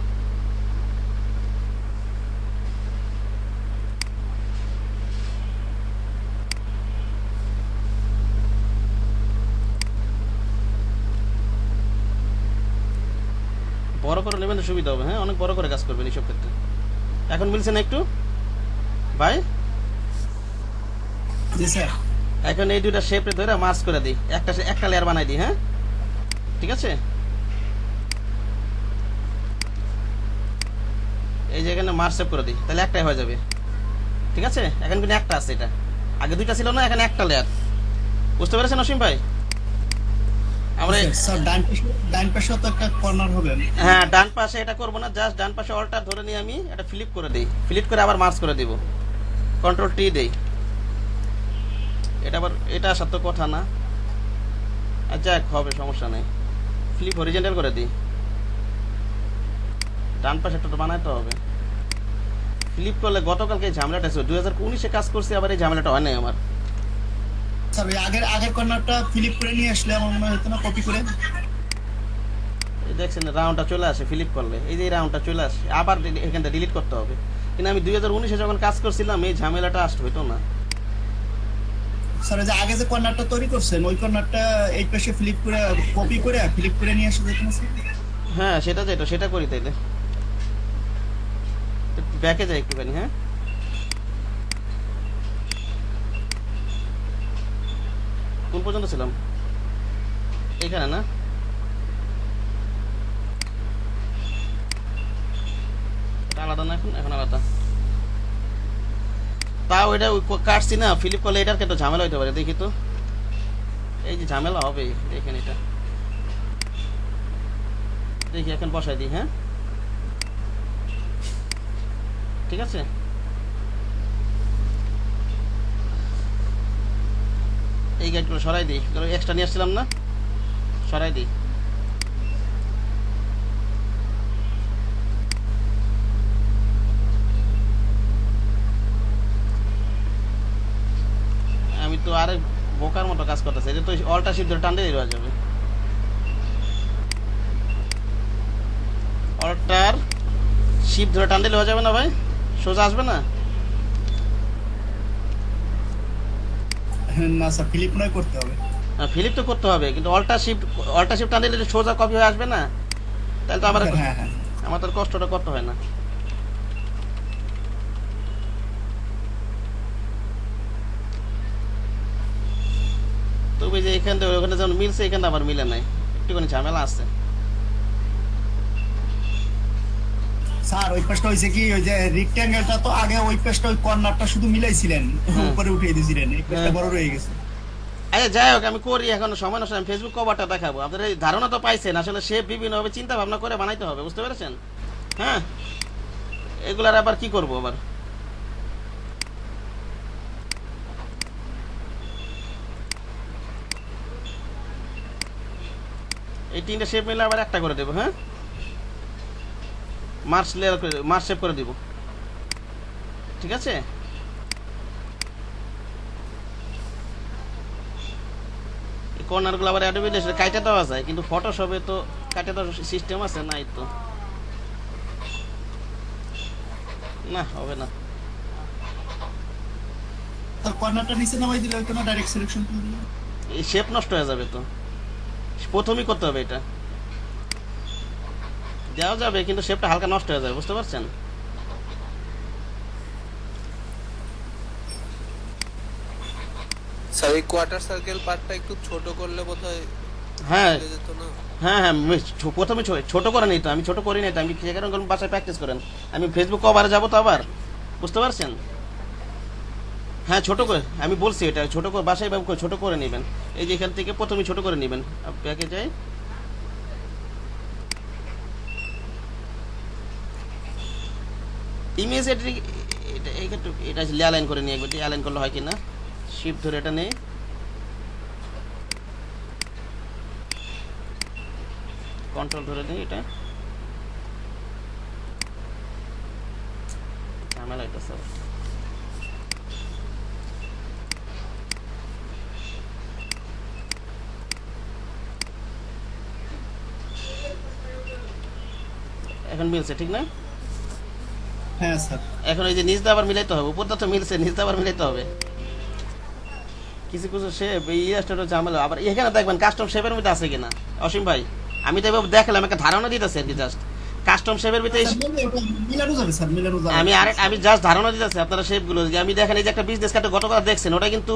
Speaker 1: বড় করে নেবেন সুবিধা হবে, হ্যাঁ অনেক বড় করে কাজ করবেন এইসব ক্ষেত্রে। এখন মিলছে না একটু ভাই?
Speaker 4: জি স্যার।
Speaker 1: এখন এই দুইটা শেপে ধরে মার্জ করে দিই, একটা লেয়ার বানাই দিই, হ্যাঁ ঠিক আছে? এই যে এখানে মার্জ শেপ করে দিই, তাহলে একটাই হয়ে যাবে, ঠিক আছে? এখন কিন্তু একটা আছে, এটা আগে দুইটা ছিল না, এখানে একটা লেয়ার। বুঝতে পেরেছেন অসীম ভাই? আমরা
Speaker 4: স্যার ডান পাশে তো একটা কর্নার হবে।
Speaker 1: হ্যাঁ ডান পাশে এটা করবো না, জাস্ট ডান পাশে অল্টার ধরে নিয়ে আমি এটা ফ্লিপ করে দিই, ফ্লিপ করে আবার মার্জ করে দিব, কন্ট্রোল টি দেই। এটা আবার এটা আসার তো কথা না, আচ্ছা হবে সমস্যা নেই। ফ্লিপ হরিজেন্টাল করে দিই, ডান পাশে একটা তো বানাইতে হবে। ফ্লিপ করলে গতকালকে এই ঝামেলাটা ছিল, 2019-এ কাজ করছি, আবার এই ঝামেলাটা হয় নাই আমার।
Speaker 4: স্যার ওই আগের কর্নারটা ফিলিপ করে নিয়ে আসলে আমার মনে হতো না, কপি করে।
Speaker 1: এই দেখছেন রাউন্ডটা চলে আসে ফিলিপ করলে, এই যে এই রাউন্ডটা চলে আসে, আবার এখানটা ডিলিট করতে হবে। কিন্তু আমি 2019-এ যখন কাজ করছিলাম এই ঝামেলাটা আসতে হইতো না।
Speaker 4: স্যার ওই যে আগে যে কর্নারটা তৈরি করছেন ওই কর্নারটা এই পাশে ফ্লিপ করে কপি করে ফ্লিপ করে নিয়ে আসা যেত না স্যার?
Speaker 1: হ্যাঁ সেটা যেটা সেটা করি তাইলে। ব্যাকে যাই একটুখানি। হ্যাঁ কোন পর্যন্ত ছিলাম? এখানে না? এটা আলাদা না, এখন এখন আলাদা। তাও এটা কাটছি না ফিলিপ করলে, এটার ক্ষেত্রে ঝামেলা হইতে পারে। দেখি তো, এই যে ঝামেলা হবে দেখেন এটা। দেখি এখন বসাই দিই। হ্যাঁ ঠিক আছে। এই গাইডগুলো সরাই দিই, এক্সট্রা নিয়ে আসছিলাম না, সরাই দিই। আমি তো আরেক বোকার মতো কাজ করতেছে, এটা তো অল্টা শিফট ধরে টান দিয়ে দেওয়া যাবে। অল্টার শিফট ধরে টান দিলে হয়ে যাবে না ভাই? সোজা আসবে না?
Speaker 4: না স্যার, ফিলিপ নয় করতে হবে।
Speaker 1: ফিলিপ তো করতে হবে, কিন্তু অল্টা শিফট টান দিলে সোজা কপি হয়ে আসবে না? তাহলে তো
Speaker 4: হ্যাঁ হ্যাঁ,
Speaker 1: আমাদের কষ্টটা করতে হয় না। তবে যে এখান থেকে ওখানে যেমন মিলছে, এখানে আবার মিলে নাই, একটুখানি ঝামেলা আছে।
Speaker 4: স্যার ওই পাশটা হইছে কি, ওই যে রেক্ট্যাঙ্গেলটা তো আগে ওই পাশটা ওই কর্নারটা শুধু মিলাইছিলেন, উপরে উঠিয়ে দিয়েছিলেন, এই পাশটা বড় রয়ে গেছে।
Speaker 1: আচ্ছা যাই হোক, আমি করি এখন সময় নষ্ট। আমি ফেসবুক কভারটা দেখাবো। আপনার এই ধারণা তো পাইছেন, আসলে শেপ বিভিন্নভাবে চিন্তা ভাবনা করে বানাইতে হবে, বুঝতে পেরেছেন? হ্যাঁ এগুলার আবার কি করব আবার? এই তিনটা শেপ মিলে আবার একটা করে দেবো। হ্যাঁ মার্চ লেয়ার করে, মার্চ শেপ করে দিব, ঠিক আছে? কর্নারগুলো আবার অ্যাডোবি ইলাস্ট্রেটরে কাইটা দেওয়া যায়, কিন্তু ফটোশপে তো কাইটা দেওয়ার সিস্টেম আছে না? এই তো না, হবে না।
Speaker 4: তো কর্নারটা নিচে নামাই দিলে হয়তো না, ডাইরেক্ট সিলেকশন করে দিলে
Speaker 1: এই শেপ নষ্ট হয়ে যাবে, তো প্রথমেই করতে হবে। এটা দেওয়া যাবে কিন্তু শেপটা হালকা নষ্ট হয়ে যাবে, বুঝতে পারছেন?
Speaker 9: স্যার এই কোয়ার্টার সার্কেল পার্টটা একটু ছোট করলে বোধহয়
Speaker 1: হ্যাঁ
Speaker 9: যেত না?
Speaker 1: হ্যাঁ হ্যাঁ, প্রথমে ছোট করে নিই তো, আমি ছোট করি নাই তো। আমি সে কারণে বাসায় প্র্যাকটিস করেন। আমি ফেসবুক কভারে যাবো তো আবার, বুঝতে পারছেন? হ্যাঁ ছোট করে, আমি বলছি এটা ছোট করে বাসায় ছোট করে নেবেন। এই যে এখান থেকে প্রথমে ছোট করে নেবেন। ব্যাকে যাই, ইমেজ এডিটিং, এটা অ্যালাইন করে নিয়ে একবার অ্যালাইন করলে হয় কিনা। শিফট ধরে এটা নেই, কন্ট্রোল ধরে নেই, এটা ঝামেলা এটা স্যার। এখন মিলছে ঠিক না?
Speaker 4: হ্যাঁ স্যার।
Speaker 1: এখন এই যে নিচ দিয়ে আবার মিলাইতে হবে, উপরটা তো মিলছে, নিচ দিয়ে আবার মিলাইতে হবে। কিছু কিছু শেপ এই ইলাস্ট্রেটর ঝামেলা। আবার এখানে দেখবেন কাস্টম শেপের মধ্যে আছে কিনা। অসীম ভাই আমি তো এভাবে দেখলাম, একটা ধারণা দিতেছি আর কি, জাস্ট কাস্টম শেপের ভিতরে
Speaker 4: মিলানো যাবে স্যার, মিলানো যাবে।
Speaker 1: আমি জাস্ট ধারণা দিতেছি আপনারা শেপগুলো। যে আমি দেখেন এই যে একটা বিজনেস কার্ডে গতকাল দেখছেন, ওটা কিন্তু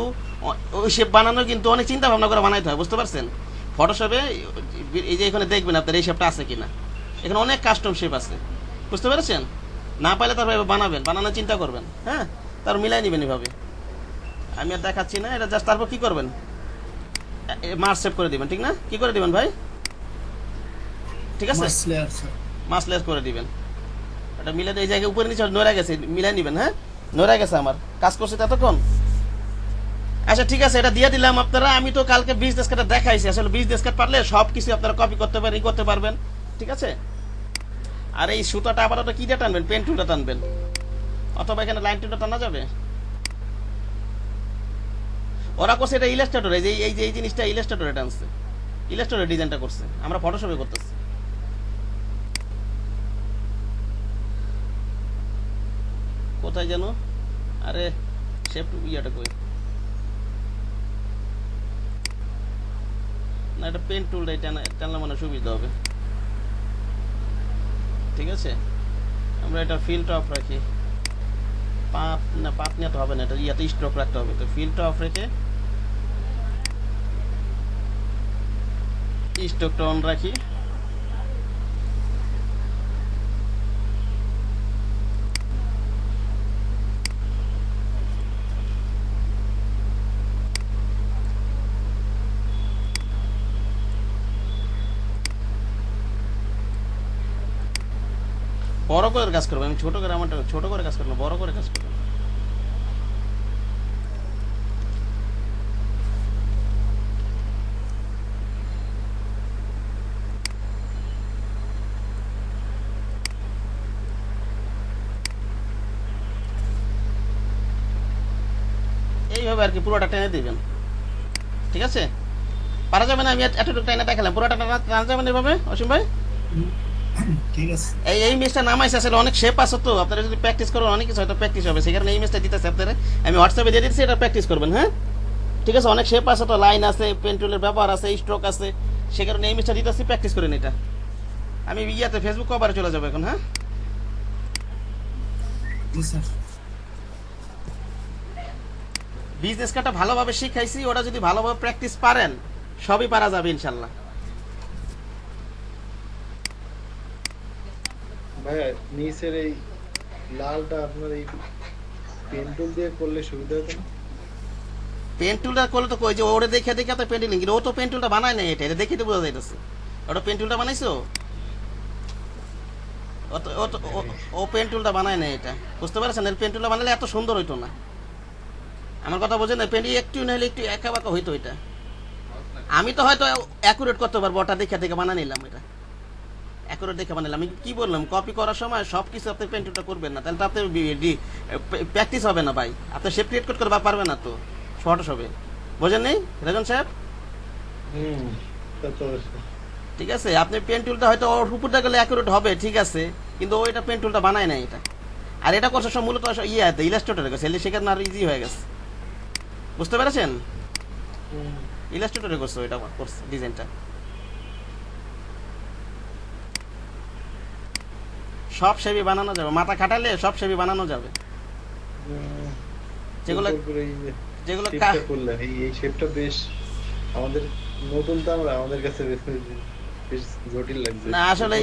Speaker 1: ওই শেপ বানানো কিন্তু অনেক চিন্তা ভাবনা করে বানাইতে হয়, বুঝতে পারছেন? ফটোশপে এই যে এখানে দেখবেন আপনার এই শেপটা আছে কিনা, এখানে অনেক কাস্টম শেপ আছে, বুঝতে পেরেছেন? না পাইলে তারপর বানাবেন, বানানোর চিন্তা করবেন। হ্যাঁ তার মিলাই নেবেন এভাবে। আমি আর দেখাচ্ছি না, এটা জাস্ট তারপর কি করবেন, মার্চ সেভ করে দিবেন, ঠিক না? কি করে দিবেন ভাই? ঠিক আছে, মার্চ লেয়ার করে দিবেন। এটা মিলে এই জায়গায় উপরে নিচে নড়ে গেছে, মিলাই নেবেন। হ্যাঁ নড়ে গেছে, আমার কাজ করছে ততক্ষণ। আচ্ছা ঠিক আছে, এটা দিয়ে দিলাম আপনারা। আমি তো কালকে বিজনেস কার্ডটা দেখাইছি, আসলে বিজনেস কার্ড পারলে সব কিছু আপনারা কপি করতে পারেন, ই করতে পারবেন, ঠিক আছে? আর এই সুতাটা আবার ওটা কি দিয়ে টানবেন? পেন টুলটা টানবেন, অথবা এখানে লাইন টুলটা টানা যাবে। ও ওরা করছে এটা ইলাস্ট্রেটর, এই জিনিসটা ইলাস্ট্রেটর এটা আনছে, ইলাস্ট্রেটর ডিজাইনটা করছে, আমরা ফটোশপে করতেছি। কোথায় যেন, আরে শেপ ইয়াটা কই না, এটা পেন টুলটা টানলে মানে সুবিধা হবে। ঠিক আছে, আমরা এটা ফিল্ড অফ রাখি, পাপ নিয়ে তো হবে না, এটা ইয়াতে স্ট্রোক রাখতে হবে। তো ফিল্ড অফ রেখে স্ট্রোকটা অন রাখি। বড় করে কাজ করবো আমি, ছোট করে আমারটা ছোট করে কাজ করবো, বড় করে কাজ করবো। এইভাবে আর কি পুরোটা টেনে দিবেন। ঠিক আছে, পারা যাবে না, আমি এতটুকু টেনে দেখালাম, পুরোটা টানা যাবে না এভাবে অসীম ভাই।
Speaker 4: ঠিক আছে,
Speaker 1: এই ম্যাচটা নামাইছে, আসলে অনেক শেপ আছে তো, আপনারা যদি প্র্যাকটিস করেন অনেক কিছু হয়তো প্র্যাকটিস হবে, সেই কারণে এই ম্যাচটা দিতেছে আপনারা, আমি হোয়াটসঅ্যাপে দিয়ে দিচ্ছি, এটা প্র্যাকটিস করবেন। হ্যাঁ ঠিক আছে, অনেক শেপ আছে তো, লাইন আছে, পেন্টুলের ব্যবহার আছে, স্ট্রোক আছে, সেই কারণে এই ম্যাচটা দিতেছি, প্র্যাকটিস করেন এটা। আমি ইয়াতে ফেসবুক কভারে চলে যাবো এখন। হ্যাঁ
Speaker 4: জি স্যার।
Speaker 1: বিজনেস কার্ডটা ভালোভাবে শিখাইছি, ওটা যদি ভালোভাবে প্র্যাকটিস পারেন সবই পারা যাবে ইনশাল্লাহ।
Speaker 2: ভাইয়া নিচের এই লালটা আপনার এই পেন টুল দিয়ে করলে সুবিধা হতো না?
Speaker 1: পেন টুলটা করলে তো কই যে ওরে দেখে দেখে তো পেন্টিং, কিন্তু ও তো পেন টুলটা বানায় না, এটা দেখে তো বোঝা যাইতেছে ওটা পেন টুলটা বানাইছো। ও পেন টুলটা বানায় না, এটা বুঝতে পারছেন, এর পেন টুলটা বানালে এত সুন্দর হইতো না। আমার কথা বোঝেন না, পেন্টি একটু নাহলে একটু একা বাঁকা হইতো এটা। আমি তো হয়তো অ্যাকুরেট করতে পারবো, ওটা দেখে দেখে বানা নিলাম, এটা অ্যাকুরেট দেখে বানালাম। আমি কি বললাম, কপি করার সময় সব কিছু আপনি পেন টুলটা করবেন না, তাহলে তো আপনার প্র্যাকটিস হবে না ভাই, আপনি শেপ ক্রিয়েট করতে পারবেন না তো ফটোশপে, বোঝেন নেই রেজন সাহেব?
Speaker 2: তা তো অবশ্যই।
Speaker 1: ঠিক আছে, আপনি পেন টুলটা হয়তো ওর উপরটা গেলে অ্যাকুরেট হবে, ঠিক আছে, কিন্তু ওইটা পেন টুলটা বানায় না এটা। আর এটা করছে সব মূলত ইলাস্ট্রেটরে গেছে, সেখানে আর ইজি হয়ে গেছে, বুঝতে পেরেছেন? ইলাস্ট্রেটরে করছে ওইটা করছে ডিজাইনটা। সব শেপই বানানো যাবে, মাথা খাটালে সব শেপই বানানো যাবে। যেগুলো যেগুলো
Speaker 2: করলেন এই শেপটা বেশ আমাদের নতুন, তো আমাদের কাছে বেশ জটিল লাগছে
Speaker 1: না, আসলে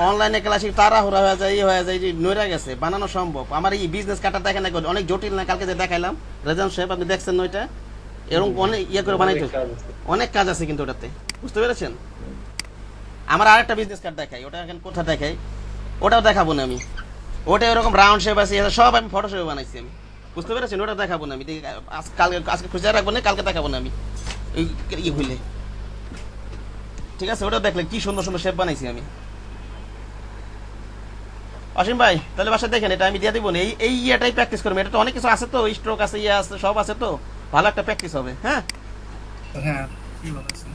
Speaker 1: অনলাইনে ক্লাসে তাড়াহুড়া হয়ে যায়, হয়ে যায় যে নইরা গেছে, বানানো সম্ভব। আমার এই বিজনেস কার্ডটা দেখেন অনেক জটিল না, কালকে যে দেখাইলাম রেজান সাহেব, আপনি দেখছেন ওইটা এরকম অনেক ইয়ে করে বানাইতে, অনেক কাজ আছে কিন্তু ওটাতে, বুঝতে পেরেছেন? আমার আরেকটা বিজনেস কার্ড দেখাই, ওটা এখন কোথায় দেখাই ওটাও দেখাবো না আমি, ওটা এরকম রাউন্ড শেপ আছে, সব আমি ফটোশপে বানাইছি আমি, বুঝতে পেরেছেন? ওটা দেখাবো না আমি, আজকে খুঁজে রাখবো না, কালকে দেখাবো না আমি ওই ইয়ে ভুলে। ঠিক আছে, ওটা দেখলে কি সুন্দর সুন্দর শেপ বানাইছি আমি। অসীম ভাই তাহলে বাসায় দেখেন, এটা আমি দিয়ে দিব না, এই ইয়েটাই প্র্যাকটিস করবেন, এটা তো অনেক কিছু আছে তো, স্ট্রোক আছে, ইয়ে আছে, সব আছে তো, ভালো একটা প্র্যাকটিস হবে। হ্যাঁ
Speaker 4: হ্যাঁ কি বলেছেন,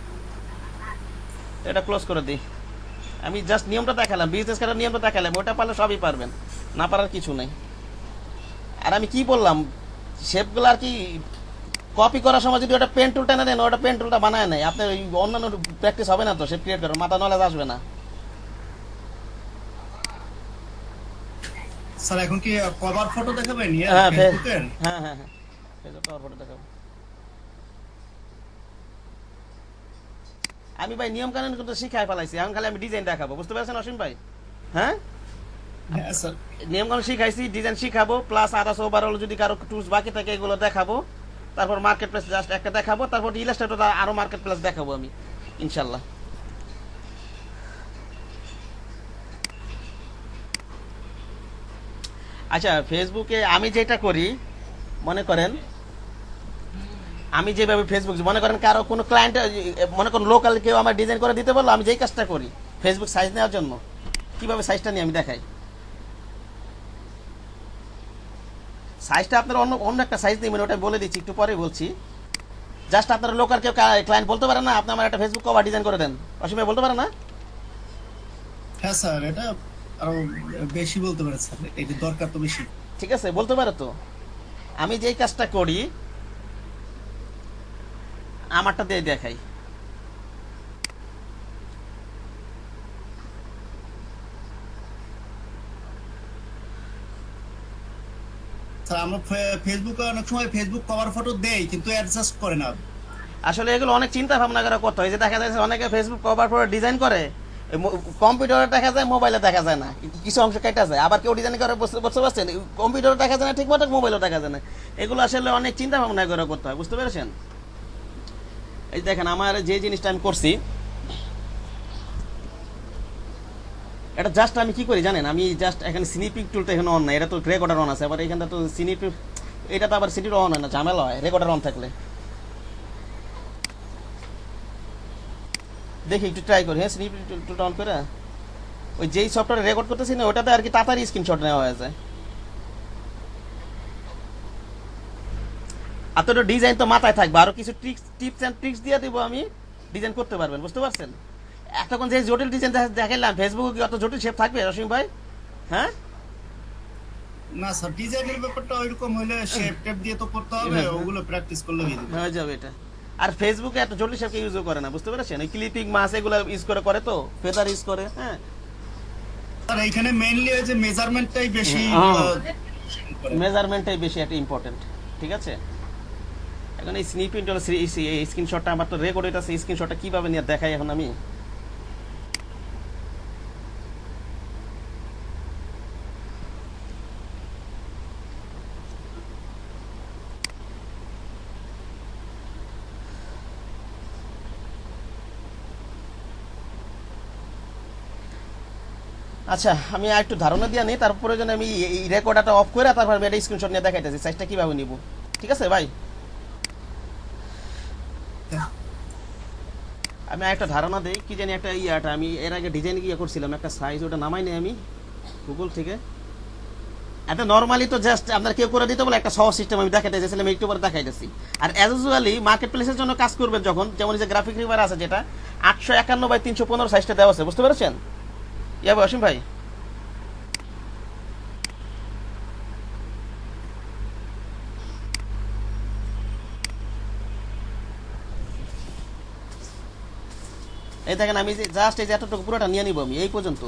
Speaker 1: এটা ক্লোজ করে দিই। আমি জাস্ট নিয়মটা দেখালাম, বিজনেস করার নিয়মটা দেখালাম, ওটা পারলে সবই পারবেন, না পারার কিছু নাই। আর আমি কি বললাম, শেপগুলো আর কি কপি করার সময় যদি ওটা পেন টুলটা না দেন, ওটা পেন টুলটা বানায় নাই, আপনার ওই অন্যান্য প্র্যাকটিস হবে না তো, শেপ ক্রিয়েট করার মাথা নলেজ আসবে না।
Speaker 4: স্যার এখন কি কভার ফটো দেখাবেন?
Speaker 1: হ্যাঁ
Speaker 4: ফেসবুকের?
Speaker 1: হ্যাঁ হ্যাঁ হ্যাঁ, ফেসবুক কভার ফটো দেখাবো। আমি ভাই নিয়ম কানুন কিন্তু শিখাই ফেলাইছি, এখন খালি আমি ডিজাইন দেখাবো, বুঝতে পারছেন অসীম ভাই? হ্যাঁ
Speaker 4: হ্যাঁ স্যার,
Speaker 1: নিয়ম কানুন শিখাইছি, ডিজাইন শিখাবো, প্লাস আদার্স ওভারঅল যদি কারো টুলস বাকি থাকে এগুলো দেখাবো, তারপর মার্কেট প্লেস জাস্ট একটা দেখাবো, তারপর ইলাস্ট্রেটর আরো মার্কেট প্লেস দেখাবো আমি ইনশাল্লাহ। আচ্ছা, ফেসবুকে আমি যেটা করি, মনে করেন আমি যেভাবে ফেসবুক, মনে করেন কারো কোনো ক্লায়েন্ট, মনে করেন লোকাল কেউ আমার ডিজাইন করে দিতে বললো, আমি যেই কাজটা করি ফেসবুক সাইজ নেওয়ার জন্য, কিভাবে সাইজটা নিয়ে আমি দেখাই। সাইজটা আপনার অন্য একটা সাইজ নেবেন, ওটা বলে দিচ্ছি, একটু পরে বলছি। জাস্ট আপনার লোকাল কেউ ক্লায়েন্ট বলতে পারে না আপনি আমার একটা ফেসবুক কভার ডিজাইন করে দেন, অসীম ভাই বলতে পারে না?
Speaker 4: হ্যাঁ স্যার, এটা আরো বেশি বলতে পারে স্যার, এটা দরকার তো বেশি।
Speaker 1: ঠিক আছে, বলতে পারে তো। আমি যেই কাজটা করি আমারটা দিয়ে দেখাই।
Speaker 4: স্যার আমরা ফেসবুকে অনেক সময় ফেসবুক কভার ফটো দেই কিন্তু অ্যাডজাস্ট করে না।
Speaker 1: আসলে এগুলো অনেক চিন্তা ভাবনা করে করতে হয়। যে দেখা যায় অনেকে ফেসবুক কভার ফটো ডিজাইন করে, কম্পিউটারে দেখা যায়, মোবাইলে দেখা যায় না, কিছু অংশ কেটে যায়। আবার কেউ ডিজাইন করে বুঝতে পারছেন, কম্পিউটারে দেখা যায় না ঠিক মতো, মোবাইলেও দেখা যায় না। এগুলো আসলে অনেক চিন্তা ভাবনা করে করতে হয়, বুঝতে পেরেছেন? এই দেখেন আমার যে জিনিসটা আমি করছি, এটা জাস্ট আমি কি করি জানেন, আমি জাস্ট এখানে স্নিপিং টুলটা এখানে অন নাই, এটা তো রেকর্ডার অন আছে। আবার এখানটা তো স্নিপিং, এটা তো আবার সিটির অন হয় না, ঝামেলা হয় রেকর্ডার অন থাকলে। দেখি একটু ট্রাই করি। হ্যাঁ, স্নিপিং টুলটা অন করে ওই যেই সফটওয়্যারে রেকর্ড করতেছি না ওটাতে আর কি তাড়াতাড়ি স্ক্রিনশট নেওয়া হয়ে যায়। আর তো ডিজাইন তো মাথায় থাকবে, আরো কিছু টিপস এন্ড ট্রিক্স দিয়ে দিব আমি, ডিজাইন করতে পারবেন, বুঝতে পারছেন? এতক্ষণ যে জটিল ডিজাইন দেখাইলাম, ফেসবুকে কি অত জটিল শেপ থাকবে অসীম ভাই? হ্যাঁ
Speaker 4: না স্যার, ডিজাইনের ব্যাপারটা ওইরকম হইলে শেপ টেপ দিয়ে তো করতে হবে, ওগুলো প্র্যাকটিস করলে
Speaker 1: হয়ে যাবে এটা। আর ফেসবুকে এত জটিল শেপকে ইউজও করে না, বুঝতে পেরেছেন? এই ক্লিপিং মাস এগুলো ইউজ করে তো, ফেদার ইউজ করে। হ্যাঁ
Speaker 4: স্যার এইখানে মেইনলি ওই যে মেজারমেন্টটাই বেশি,
Speaker 1: মেজারমেন্টটাই বেশি একটা ইম্পর্টেন্ট। ঠিক আছে, এখন এই স্নিপিং টুল এই স্ক্রিনশটটা আমার তো রেকর্ড হইতাছে, এই স্ক্রিনশটটা কিভাবে নিয়ে দেখাই এখন আমি? আচ্ছা, আমি আর একটু ধারণা দিয়ে নিই, তারপরে যেন আমি এই রেকর্ডারটা অফ করে তারপর আমি এটা স্ক্রিনশট নিয়ে দেখাইতেছি সাইজটা কিভাবে নিব। ঠিক আছে ভাই, আমি একটা ধারণা দিই। কি জানি একটা ইয়াটা আমি এর আগে ডিজাইন গিয়ে করছিলাম একটা সাইজ, ওটা নামাই নেই আমি গুগল থেকে। এটা নর্মালি তো জাস্ট আপনার কেউ করে দিতে বলে একটা সহজ সিস্টেম আমি দেখাইতে চাইছিলাম, একটু পরে দেখাইতেছি। আর অ্যাজ ইউজুয়ালি মার্কেট প্লেসের জন্য কাজ করবেন যখন, যেমন যে গ্রাফিক রিভার আছে যেটা 851/315 সাইজটা দেওয়া আছে, বুঝতে পেরেছেন? ইয়াবে অসীম ভাই, এই দেখেন আমি জাস্ট এই যে এতটুকু পুরোটা নিয়ে নিব আমি এই পর্যন্ত।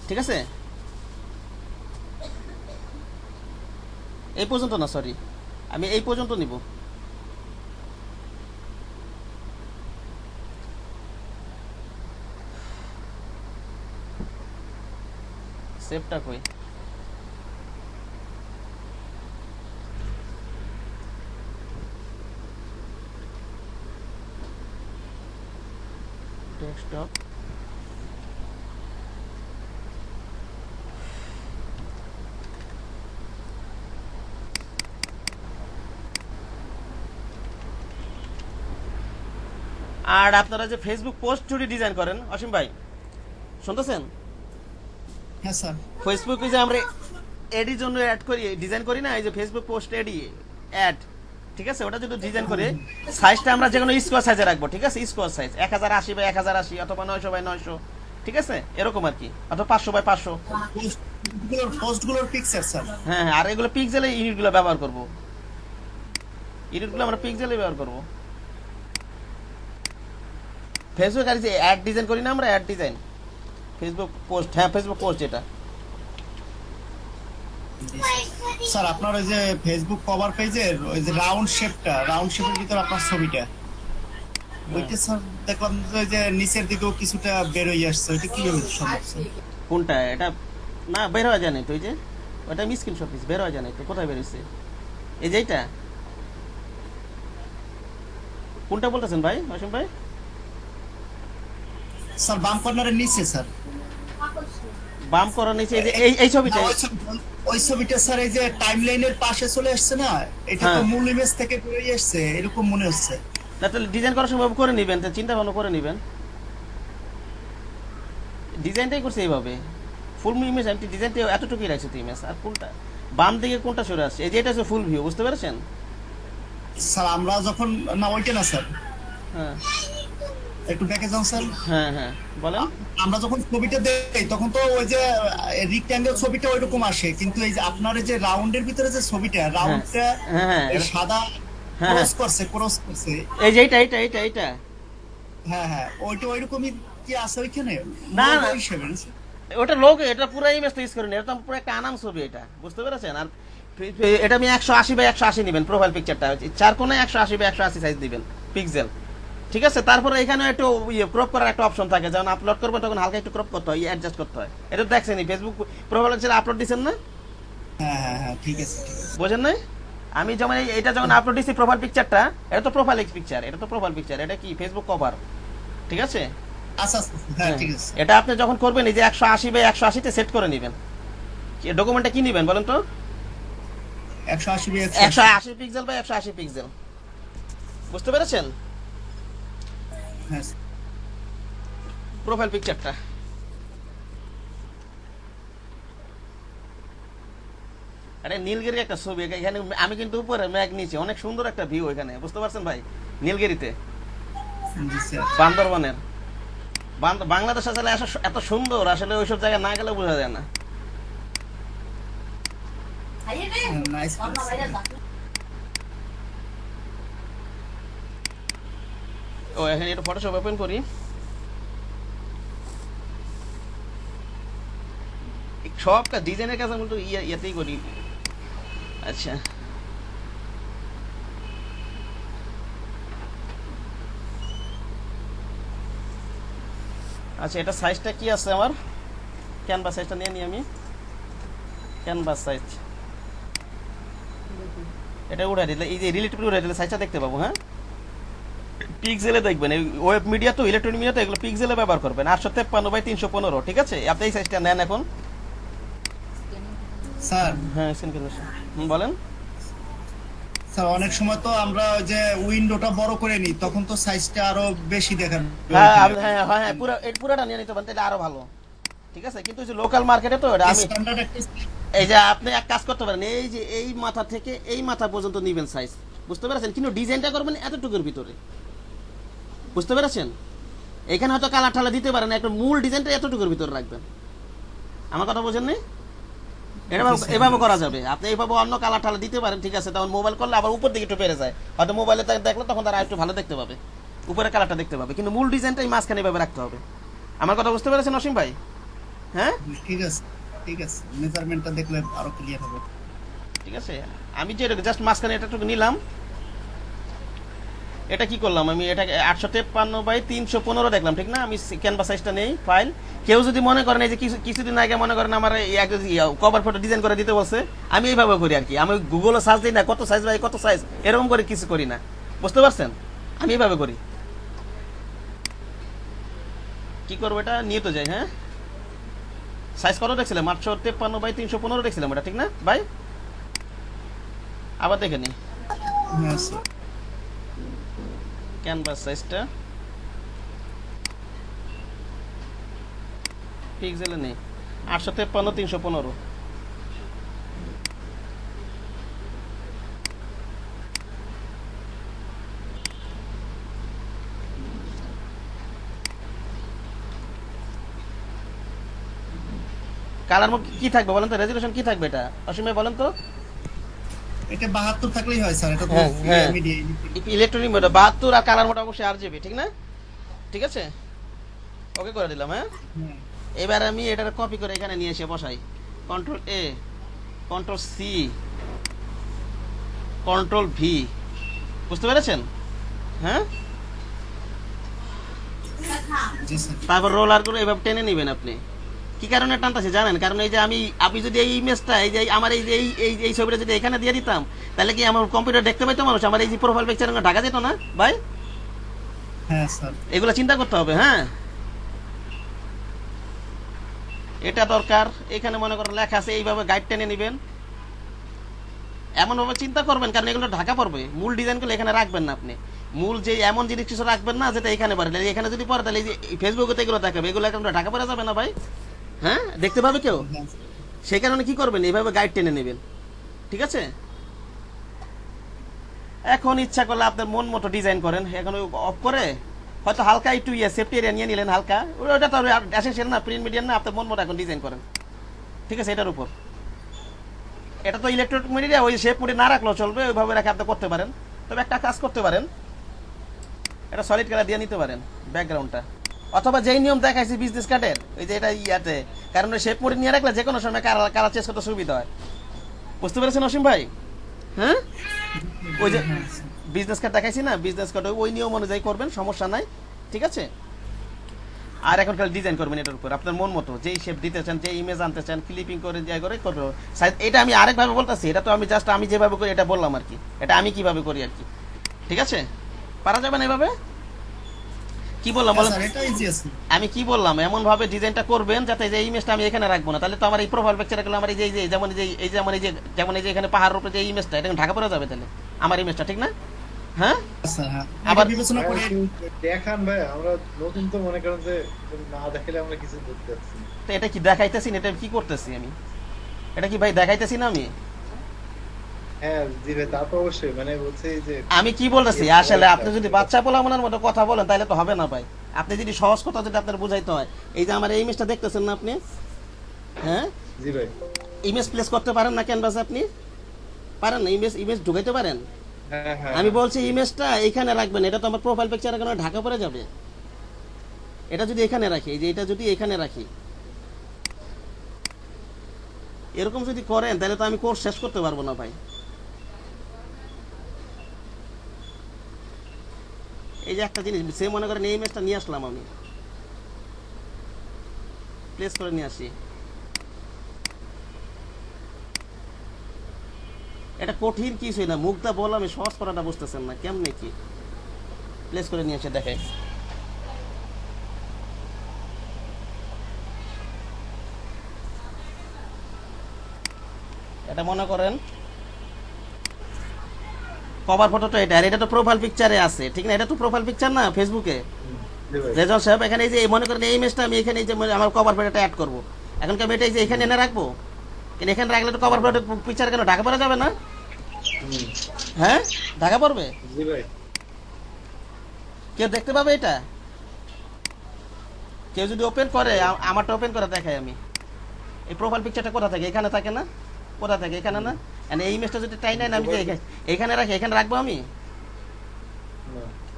Speaker 1: ঠিক আছে, এই পর্যন্ত না, সরি, আমি এই পর্যন্ত নিব। সেভটা কই? ডেস্কটপ, আর আপনারা যে ফেসবুক পোস্ট যদি ডিজাইন করেন অসীম ভাই, শুনতেছেন?
Speaker 4: হ্যাঁ স্যার,
Speaker 1: ফেসবুকে যে আমরা এডির জন্য অ্যাড করি, ডিজাইন করি না, এই যে ফেসবুক পোস্ট এডি অ্যাড, ঠিক আছে? ওটা যদি ডিজাইন করে সাইজটা আমরা যে কোনো স্কোয়ার সাইজে রাখবো। ঠিক আছে, স্কোয়ার সাইজ 1080x1080 অথবা 900x900, ঠিক আছে, এরকম আর কি, অথবা 500x500।
Speaker 4: পোস্টগুলোর পিকচার স্যার।
Speaker 1: হ্যাঁ হ্যাঁ, আর এগুলো পিক্সেলে ইউনিটগুলো ব্যবহার করব, ইউনিটগুলো আমরা পিক্সেলে ব্যবহার করব। ফেসবুক আর যে অ্যাড ডিজাইন করি না আমরা, অ্যাড ডিজাইন ফেসবুক পোস্ট, হ্যাঁ ফেসবুক পোস্ট যেটা।
Speaker 4: স্যার আপনার ওই যে ফেসবুক কভার পেজের ওই যে রাউন্ড শেপের ভিতর আপনার ছবিটা, ওইটা স্যার দেখলাম যে ওই যে নিচের দিকেও কিছুটা বের হয়ে আসছে, ওইটা কিভাবে সম্ভব স্যার?
Speaker 1: কোনটা? এটা না বের হয়ে যায় না তো, ওই যে ওইটা আমি স্ক্রিনশট দিচ্ছি, বের হয়ে যায় না তো। কোথায় বের হয়েছে? এই যে এইটা, কোনটা বলতেছেন ভাই অসীম ভাই?
Speaker 4: স্যার বাম কর্নারের নিচে স্যার,
Speaker 1: বাম করার নিচে এই যে এই ছবিটা,
Speaker 4: ওই ছবিটা স্যার এই যে টাইমলাইনের পাশে চলে আসছে না, এটা তো মূল ইমেজ থেকে বেরিয়ে আসছে এরকম মনে হচ্ছে।
Speaker 1: না তাহলে ডিজাইন করার সময় করে নেবেন, চিন্তা ভাবনা করে নেবেন। ডিজাইনটাই করছে এইভাবে ফুল ইমেজ, আমি ডিজাইনটা এতটুকুই রাখছি তো ইমেজ। আর কোনটা বাম দিকে কোনটা সরে আসছে, এই যে এটা হচ্ছে ফুল ভিউ, বুঝতে পেরেছেন?
Speaker 4: স্যার আমরা যখন না ওইটা না স্যার,
Speaker 1: হ্যাঁ
Speaker 4: একটু ব্যাকে যান স্যার।
Speaker 1: হ্যাঁ হ্যাঁ বলেন।
Speaker 4: আমরা যখন ছবিটা দেই তখন তো ওই যে রেক্ট্যাঙ্গেল ছবিটা ওইরকম আসে, কিন্তু এই যে আপনার এই যে রাউন্ডের ভিতরে যে ছবিটা, রাউন্ডটা
Speaker 1: হ্যাঁ
Speaker 4: এই সাদা
Speaker 1: হ্যাঁ
Speaker 4: ক্রস করছে।
Speaker 1: এই যে এইটা
Speaker 4: হ্যাঁ হ্যাঁ, ওইটা ওইরকমই কি আছে ওইখানে?
Speaker 1: না, না।
Speaker 4: ওই হিসেবে না স্যার?
Speaker 1: ওটা লোক, এটা পুরো ইমেজটা ইউজ করেন, এটা তো পুরো একটা আনাম ছবি, এটা বুঝতে পেরেছেন? আর এটা আমি 180x180 নেবেন প্রোফাইল পিকচারটা, চার কোণায় 180x180 সাইজ দিবেন পিক্সেল, ঠিক আছে? তারপরে এখানে একটু ক্রপ করার একটা অপশন থাকে, যখন আপলোড করবেন তখন হালকা একটু ক্রপ করতে হয়, অ্যাডজাস্ট করতে হয়। এটা তো দেখছেনই, ফেসবুক প্রোফাইল পিকচার আপলোড দিচ্ছেন না?
Speaker 4: হ্যাঁ হ্যাঁ হ্যাঁ, ঠিক আছে ঠিক আছে।
Speaker 1: বোঝেন নাই? আমি যেমন এটা যখন আপলোড দিচ্ছি প্রোফাইল পিকচারটা, এটা তো প্রোফাইল পিকচার, এটা তো প্রোফাইল পিকচার, এটা কি ফেসবুক কভার, ঠিক আছে?
Speaker 4: আচ্ছা আচ্ছা, হ্যাঁ ঠিক আছে।
Speaker 1: এটা আপনি যখন করবেন এই যে 180x180 তে সেট করে নেবেন। ডকুমেন্টটা কি নেবেন বলেন তো? 180 পিক্সেল বা 180 পিক্সেল, বুঝতে পেরেছেন?
Speaker 4: হ্যাঁ
Speaker 1: প্রোফাইল পিকচারটা আরে নীলগিরি একটা ছবি, এখানে আমি কিন্তু উপরে ম্যাগ নিচে, অনেক সুন্দর একটা ভিউ এখানে, বুঝতে পারছেন ভাই? নীলগিরিতে,
Speaker 4: জি স্যার।
Speaker 1: বান্দরবানের, বাংলাদেশ আসলে এত সুন্দর, আসলে ওইসব জায়গায় না গেলে বোঝা যায় না।
Speaker 4: নাইস।
Speaker 1: ও এখানে একটু ফটোশপ ওপেন করি। সব ডিজাইনের কাজ আমি তো ইয়াতেই করি। আচ্ছা আচ্ছা, এটা সাইজটা কি আছে আমার? ক্যানভাস সাইজটা নিয়ে নিই আমি, ক্যানভাস সাইজ এটা উঠাই দিলে, এই যে রিলেটিভ উঠাই দিলে সাইজটা দেখতে পাবো। হ্যাঁ, পিক্সেলে দেখবেন, এই ওয়েব মিডিয়া তো, ইলেকট্রনিক মিডিয়া তো, এগুলো পিক্সেলে ব্যবহার করবেন। 853x315, ঠিক আছে? আপনি এই সাইজটা নেন এখন।
Speaker 4: স্যার
Speaker 1: হ্যাঁ বলেন।
Speaker 4: স্যার অনেক সময় তো আমরা ওই যে উইন্ডোটা বড় করে নিই, তখন তো সাইজটা আরো বেশি দেখান।
Speaker 1: হ্যাঁ হ্যাঁ হ্যাঁ, পুরোটা নিয়ে নিতে পারেন, তাহলে আরো ভালো, ঠিক আছে? কিন্তু লোকাল মার্কেটে তো এটা আমি, এই যে আপনি এক কাজ করতে পারেন, এই যে এই মাথা থেকে এই মাথা পর্যন্ত নিবেন সাইজ, বুঝতে পেরেছেন? কিন্তু ডিজাইনটা করবেন এতটুকুর ভিতরে, বুঝতে পেরেছেন? এখানে হয়তো কালার ঠালা দিতে পারেন, একটা মূল ডিজাইনটা এতটুকুর ভিতরে রাখবেন। আমার কথা বোঝেন নি? এভাবে করা যাবে, আপনি এইভাবে অন্য কালার ঠালা দিতে পারেন, ঠিক আছে? তখন মোবাইল করলে আবার উপর দিকে একটু বেড়ে যায়, হয়তো মোবাইলে দেখলে তখন তারা একটু ভালো দেখতে পাবে, উপরে কালারটা দেখতে পাবে, কিন্তু মূল ডিজাইনটা এই মাঝখানে এভাবে রাখতে হবে। আমার কথা বুঝতে পেরেছেন অসীম ভাই? হ্যাঁ
Speaker 4: ঠিক আছে ঠিক আছে, মেজারমেন্টটা দেখলে আরো ক্লিয়ার হবে।
Speaker 1: ঠিক আছে, আমি যে জাস্ট মাঝখানে এটাটুকু নিলাম, এটা কি করলাম আমি, এটাকে 853x315 দেখলাম, ঠিক না? আমি ক্যানভাস সাইজটা নেই ফাইল। কেউ যদি মনে করেন এই যে কিছুদিন আগে মনে করেন আমার কভার ফটো ডিজাইন করে দিতে বলছে, আমি এইভাবে করি আর কি। আমি গুগলে সার্চ দিই না কত সাইজ ভাই কত সাইজ, এরকম করে কিছু করি না, বুঝতে পারছেন? আমি এইভাবে করি। কি করবো, এটা নিয়ে তো যাই। হ্যাঁ, সাইজ কত দেখছিলাম? 853x315 দেখছিলাম, এটা ঠিক না ভাই? আবার দেখে নি
Speaker 4: হ্যাঁ স্যার।
Speaker 1: ক্যানভাস সাইজটা পিক্সেলে নেই, 853x315। কালার মোড কি থাকবে বলেন তো? রেজুলেশন কি থাকবে এটা অসীম ভাই বলেন তো?
Speaker 4: এটা 72 থাকলেই হয় স্যার, এটা তো
Speaker 1: হ্যাঁ,
Speaker 4: মিডিয়া
Speaker 1: ইলেকট্রনিক মোড 72, আর কালার মোড অবশ্যই RGB, ঠিক না? ঠিক আছে, ওকে করে দিলাম। হ্যাঁ, এবার আমি এটা কপি করে এখানে নিয়ে এসে বসাই, Ctrl+A, Ctrl+C, Ctrl+V, বুঝতে পেরেছেন? হ্যাঁ,
Speaker 4: জি স্যার।
Speaker 1: তারপর রোলার করে এভাবে টেনে নেবেন। আপনি কি কারণে টানতেছে জানেন? কারণ এই যে আপনি যদি এই ইমেজটা, এই যে আমার এই যে এই ছবিটা যদি এখানে দিয়ে দিতাম, তাহলে কি আমার কম্পিউটার দেখতে পাইতো মানুষ? আমার এই যে প্রোফাইল পিকচার ঢাকা যেত না ভাই?
Speaker 4: হ্যাঁ স্যার,
Speaker 1: এগুলো চিন্তা করতে হবে। হ্যাঁ, এটা দরকার। এখানে মনে করেন লেখা আছে, এইভাবে গাইড টেনে নেবেন, এমন ভাবে চিন্তা করবেন, কারণ এগুলো ঢাকা পড়বে। মূল ডিজাইনগুলো এখানে রাখবেন না আপনি, মূল যে এমন জিনিস কিছু রাখবেন না যেটা এখানে পড়ে। এখানে যদি পড়ে তাহলে এই যে ফেসবুকে এগুলো দেখাবে, এগুলো এখন ঢাকা পড়ে যাবে না ভাই। হ্যাঁ, দেখতে পাবে কেউ? সেই কারণে কি করবেন, এইভাবে গাইড টেনে নেবেন, ঠিক আছে? এখন ইচ্ছা করলে আপনার মন মতো ডিজাইন করেন, এখন অফ করে হয়তো হালকা একটু সেফটি এরিয়া নিয়ে নিলেন, হালকা ওটা তো এসেন্সিয়াল না, প্রিন্ট মিডিয়াম না, আপনার মন মতো এখন ডিজাইন করেন, ঠিক আছে? এটার উপর এটা তো ইলেকট্রনিক মিডিয়া, ওই শেপ মোডে না রাখলেও চলবে, ওইভাবে রেখে আপনি করতে পারেন। তবে একটা কাজ করতে পারেন, এটা সলিড কালার দিয়ে নিতে পারেন ব্যাকগ্রাউন্ডটা, অথবা যেই নিয়ম দেখাইছি বিজনেস কার্ডের, ওই যে এটা ইয়াতে, কারণ ওই শেপ মোডে নিয়ে রাখলে যে কোনো সময় কালার চেঞ্জ করতে সুবিধা হয়। বুঝতে পেরেছেন অসীম ভাই? হ্যাঁ, ওই যে বিজনেস কার্ড দেখাইছি না, বিজনেস কার্ড ওই নিয়ম অনুযায়ী করবেন, সমস্যা নাই, ঠিক আছে? আর এখন কাল ডিজাইন করবেন এটার উপর আপনার মন মতো, যেই শেপ দিতে চান, যে ইমেজ আনতে চান, ক্লিপিং করে যাই করে করবে। এটা আমি আরেকভাবে বলতেছি, এটা তো আমি জাস্ট আমি যেভাবে করি এটা বললাম আর কি, এটা আমি কিভাবে করি আর কি, ঠিক আছে? পারা যাবে না এভাবে? কি বললাম বলেন? আমি কি বললাম, এমন ভাবে ডিজাইনটা করবেন যাতে এই ইমেজটা আমি এখানে রাখবো না, তাহলে তো আমার এই প্রোফাইল পিকচার গুলো আমার এই যে যেমন এই যে এখানে পাহাড়ের উপরে যে ইমেজটা, এটা ঢাকা পড়ে যাবে তাহলে আমার ইমেজটা, ঠিক না? হ্যাঁ,
Speaker 4: আবার বিবেচনা করে
Speaker 2: দেখান ভাই, আমরা নতুন তো মনে করেন যে না দেখালে আমরা কিছু করতে পারছি না।
Speaker 1: তো এটা কি দেখাইতেছি না, এটা কি করতেছি আমি? এটা কি ভাই দেখাইতেছি না আমি?
Speaker 2: হ্যাঁ জি ভাই, তা তো অবশ্যই, মানে বলছে যে
Speaker 1: আমি কি বলতেছি আসলে, আপনি যদি বাচ্চা পোলামনের মতো কথা বলেন তাহলে তো হবে না ভাই। আপনি যদি সহজ কথা যদি আপনার বুঝাইতে হয়, এই যে আমার এই ইমেজটা দেখতেছেন না আপনি, হ্যাঁ
Speaker 2: জি ভাই,
Speaker 1: ইমেজ প্লেস করতে পারেন না ক্যানভাসে? আপনি পারেন না? ইমেজ ঢুকাইতে পারেন?
Speaker 2: হ্যাঁ হ্যাঁ,
Speaker 1: আমি বলছি ইমেজটা এখানে রাখবেন, এটা তো আমার প্রোফাইল পিকচার এখানে ঢাকা পড়ে যাবে। এটা যদি এখানে রাখি, এই যে এটা যদি এখানে রাখি, এরকম যদি করেন তাহলে তো আমি কোর্স শেষ করতে পারবো না ভাই। এই যে একটা জিনিস সে মনে করেন এই ইমেজটা নিয়ে আসলাম, আমি প্লেস করে নিয়ে আসি, এটা কঠিন কিছুই না, মুখটা বললাম সহজ করাটা বুঝতেছেন না, কেমনে কি প্লেস করে নিয়ে এসে দেখে। এটা মনে করেন কভার ফটো তো এটা, আর এটা তো প্রোফাইল পিকচারে আছে, ঠিক না? এটা তো প্রোফাইল পিকচার না ফেসবুকে, রেজাল্ট সাহেব। এখানে এই যে মনে করেন এই ইমেজটা আমি এখানে এই যে আমার কভার ফটোটা অ্যাড করবো, এখন কি আমি এটা এই যে এখানে এনে রাখবো? কিন্তু এখানে রাখলে তো কভার ফটো পিকচার কেন ঢাকা পড়া যাবে না? হ্যাঁ, ঢাকা পড়বে।
Speaker 2: জি ভাই,
Speaker 1: কেউ দেখতে পাবে এটা? কেউ যদি ওপেন করে, আমারটা ওপেন করে দেখাই আমি, এই প্রোফাইল পিকচারটা কোথা থাকে? এখানে থাকে না? কোথা থাকে? এখানে না? এই ইমেজটা যদি টাই নাই, আমি যে এখানে রাখি, এখানে রাখবো আমি,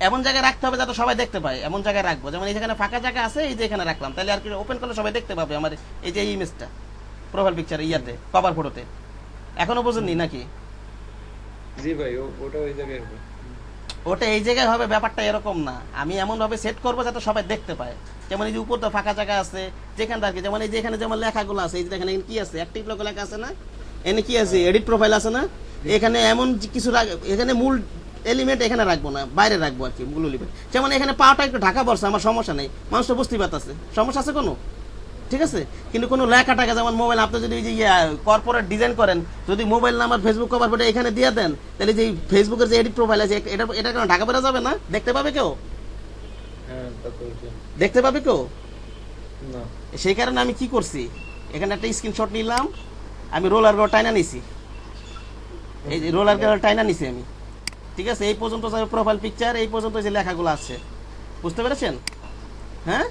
Speaker 1: এমন জায়গায় রাখতে হবে যাতে সবাই দেখতে পায়, এমন জায়গায় রাখবো যেমন এখানে ফাঁকা জায়গা আছে, এই যে এখানে রাখলাম, তাহলে আর কি ওপেন করলে সবাই দেখতে পাবে আমার এই যে ইমেজটা প্রোফাইল পিকচার ইয়াতে কভার ফটোতে। এখনো বোঝেননি নাকি?
Speaker 2: জি ভাই, ওটা ওই জায়গায় হবে,
Speaker 1: ওটা এই জায়গায় হবে, ব্যাপারটা এরকম না। আমি এমন ভাবে সেট করবো যাতে সবাই দেখতে পায়, যেমন এই যে উপর তো ফাঁকা জায়গা আছে যেখানে আর কি, যেমন এই যে এখানে যেমন লেখাগুলো আছে, এই যে দেখেন কি আছে, অ্যাক্টিভ লোক লেখা আছে না, এনে কি আছে, এডিট প্রোফাইল আছে না, এখানে এমন কিছু এখানে মূল এলিমেন্ট এখানে রাখবো না, বাইরে রাখবো আর কি মূল এলিমেন্ট। যেমন এখানে পাওয়াটা একটু ঢাকা পড়ছে, আমার সমস্যা নেই, মানুষ তো বুঝতেই পারতেছে, সমস্যা আছে কোনো? ঠিক আছে, কিন্তু কোনো লেখা টাকা যেমন মোবাইল, আপনি যদি ওই যে কর্পোরেট ডিজাইন করেন, যদি mobile number Facebook cover photo এখানে দিয়ে দেন, তাহলে যে ফেসবুকের যে এডিট প্রোফাইল আছে এটা কেন ঢাকা পড়া যাবে না? দেখতে পাবে কেউ?
Speaker 2: হ্যাঁ তা তো
Speaker 1: দেখতে পাবে কেউ
Speaker 2: না।
Speaker 1: সেই কারণে আমি কি করছি, এখানে একটা স্ক্রিনশট নিলাম, আমি রোলার গার্ড টাইনা নিছি, এই যে রোলার গার্ড টাইনা নিছি আমি, ঠিক আছে? এই পর্যন্ত প্রোফাইল পিকচার, এই পর্যন্ত যে লেখাগুলো আছে, বুঝতে পেরেছেন? হ্যাঁ,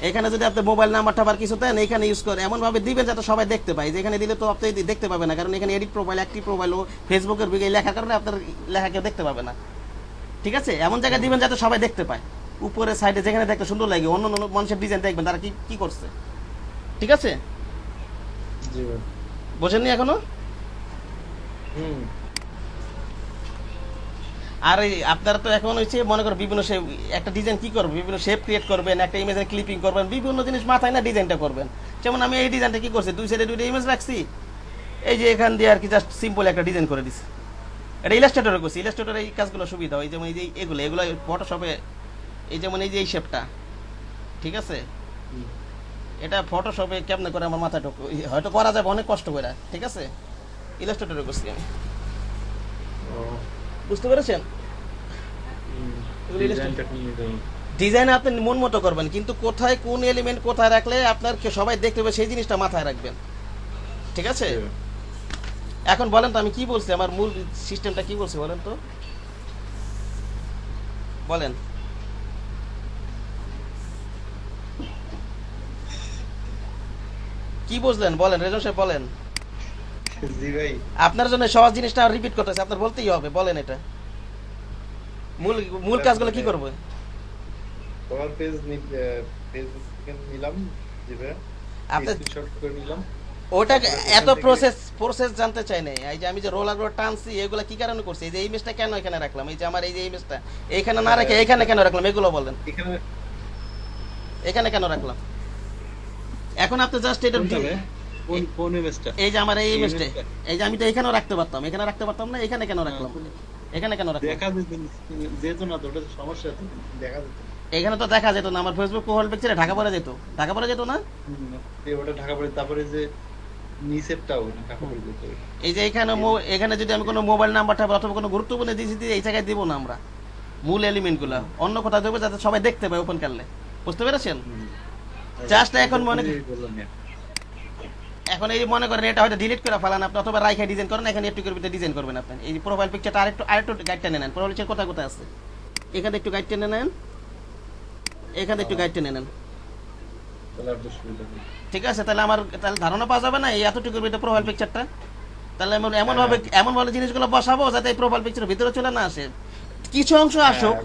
Speaker 1: এখানে যদি আপনি মোবাইল নাম্বারটা আবার কিছু দেন, এখানে ইউজ করে এমন ভাবে দিবেন যাতে সবাই দেখতে পায়। যেখানে দিলে তো আপনি দেখতে পাবে না, কারণ এখানে এডিট প্রোফাইল, অ্যাক্টিভ প্রোফাইল ও ফেসবুকের বিগে লেখার কারণে আপনার লেখা কেউ দেখতে পাবে না, ঠিক আছে? এমন জায়গায় দিবেন যাতে সবাই দেখতে পায়, উপরে সাইডে যেখানে দেখতে সুন্দর লাগে, অন্য অন্য মানুষের ডিজাইন দেখবেন তারা কি করছে, ঠিক আছে?
Speaker 2: জি ভাই,
Speaker 1: বোঝেননি এখনো? আর আপনারা তো এখন হচ্ছে মনে করেন বিভিন্ন শেপ, একটা ডিজাইন কি করবেন, বিভিন্ন শেপ ক্রিয়েট করবেন, একটা ইমেজের ক্লিপিং করবেন, বিভিন্ন জিনিস মাথায় না ডিজাইনটা করবেন। যেমন আমি এই ডিজাইনটা কি করছি, দুই সাইডে দুইটা ইমেজ রাখছি, এই যে এখান দিয়ে আর কি জাস্ট সিম্পল একটা ডিজাইন করে দিছি। এটা ইলাস্ট্রেটরে করছি, ইলাস্ট্রেটরে এই কাজগুলো সুবিধা হয়, যেমন এই যে এগুলো ফটোশপে, এই যেমন এই যে এই শেপটা, ঠিক আছে? এটা ফটোশপে কেমনে করে আমার মাথায় হয়তো করা যাবে অনেক কষ্ট করে, ঠিক আছে? ইলাস্ট্রেটরে করছি আমি, বুঝতে পেরেছেন? ডিজাইন আপনি মন মতো করবেন, কিন্তু কোথায় কোন এলিমেন্ট কোথায় রাখলে আপনার সবাই দেখতে পাবে সেই জিনিসটা মাথায় রাখবেন, ঠিক আছে? এখন বলেন তো আমি কি বলছি, আমার মূল সিস্টেমটা কি বলছি বলেন তো, বলেন। কি বুঝলেন বলেন রেজন সাহেব বলেন।
Speaker 2: জি ভাই,
Speaker 1: আপনার জন্য সহজ জিনিসটা রিপিট করতেছে, আপনার বলতেই হবে, বলেন এটা মূল মূল কাজগুলো কি করবে।
Speaker 2: কভার পেজ ফেসবুক থেকে নিলাম, জি ভাই,
Speaker 1: আপনি
Speaker 2: স্ক্রিনশট করে নিলাম।
Speaker 1: ওটা এত
Speaker 2: ওখান থেকে-
Speaker 1: প্রসেস জানতে চাই না। এই যে আমি যে রোলারগুলো টানছি এগুলো কি কারণে করছি, এই যে এই ইমেজটা কেন এখানে রাখলাম, এই যে আমার এই যে ইমেজটা এইখানে না রেখে এখানে কেন রাখলাম, এগুলো বলেন।
Speaker 2: এখানে
Speaker 1: এখানে কেন রাখলাম, এখন আপনি জাস্ট এটা
Speaker 10: কোন ইমেজটা?
Speaker 1: এই যে আমার এই ইমেজটা,
Speaker 10: ইমেজটা?
Speaker 1: এই যে আমি তো এখানেও রাখতে পারতাম, এখানে রাখতে পারতাম না, এখানে কেন রাখলাম, এখানে কেন রাখলাম।
Speaker 10: দেখা যেত না তো, ওটা তো সমস্যা তো।
Speaker 2: দেখা যাচ্ছে
Speaker 1: এখানে তো দেখা যেত না, আমার ফেসবুক প্রোফাইল পিকচারে ঢাকা পড়ে যেত, ঢাকা পড়ে যেত না।
Speaker 2: ওটা ঢাকা পড়ে, তারপরে যে নিচেরটাও ঢাকা পড়ে যেত।
Speaker 1: এই যে এখানে এখানে যদি আমি কোনো মোবাইল নাম্বারটা অথবা কোনো গুরুত্বপূর্ণ জিনিস দিই এই জায়গায় দিব না আমরা, মূল এলিমেন্টগুলো অন্য কোথাও দেবো যাতে সবাই দেখতে পায় ওপেন করলে, বুঝতে পেরেছেন। জাস্ট এখন এখন এই মনে করেন এটা হয়তো ডিলিট করে ফেলান আপনি, অথবা রাইখে ডিজাইন করেন, এখানে একটু করে ডিজাইন করবেন আপনি। এই প্রোফাইল পিকচারটা আরেকটু গাইড টেনে নেন, প্রোফাইল পিকচার কোথায় কোথায় আছে, এখানে একটু গাইড টেনে নেন, এখানে একটু গাইড টেনে নেন,
Speaker 2: তাহলে আর তো সুবিধা নেই।
Speaker 1: ঠিক আছে। তাহলে আমার তাহলে ধারণা পাওয়া যাবে না এই এতটুকুর ভিতরে প্রোফাইল পিকচারটা। তাহলে এমন ভাবে জিনিসগুলো বসাবো যাতে এই প্রোফাইল পিকচারের ভিতরে চলে না আসে। কিছু অংশ আসুক,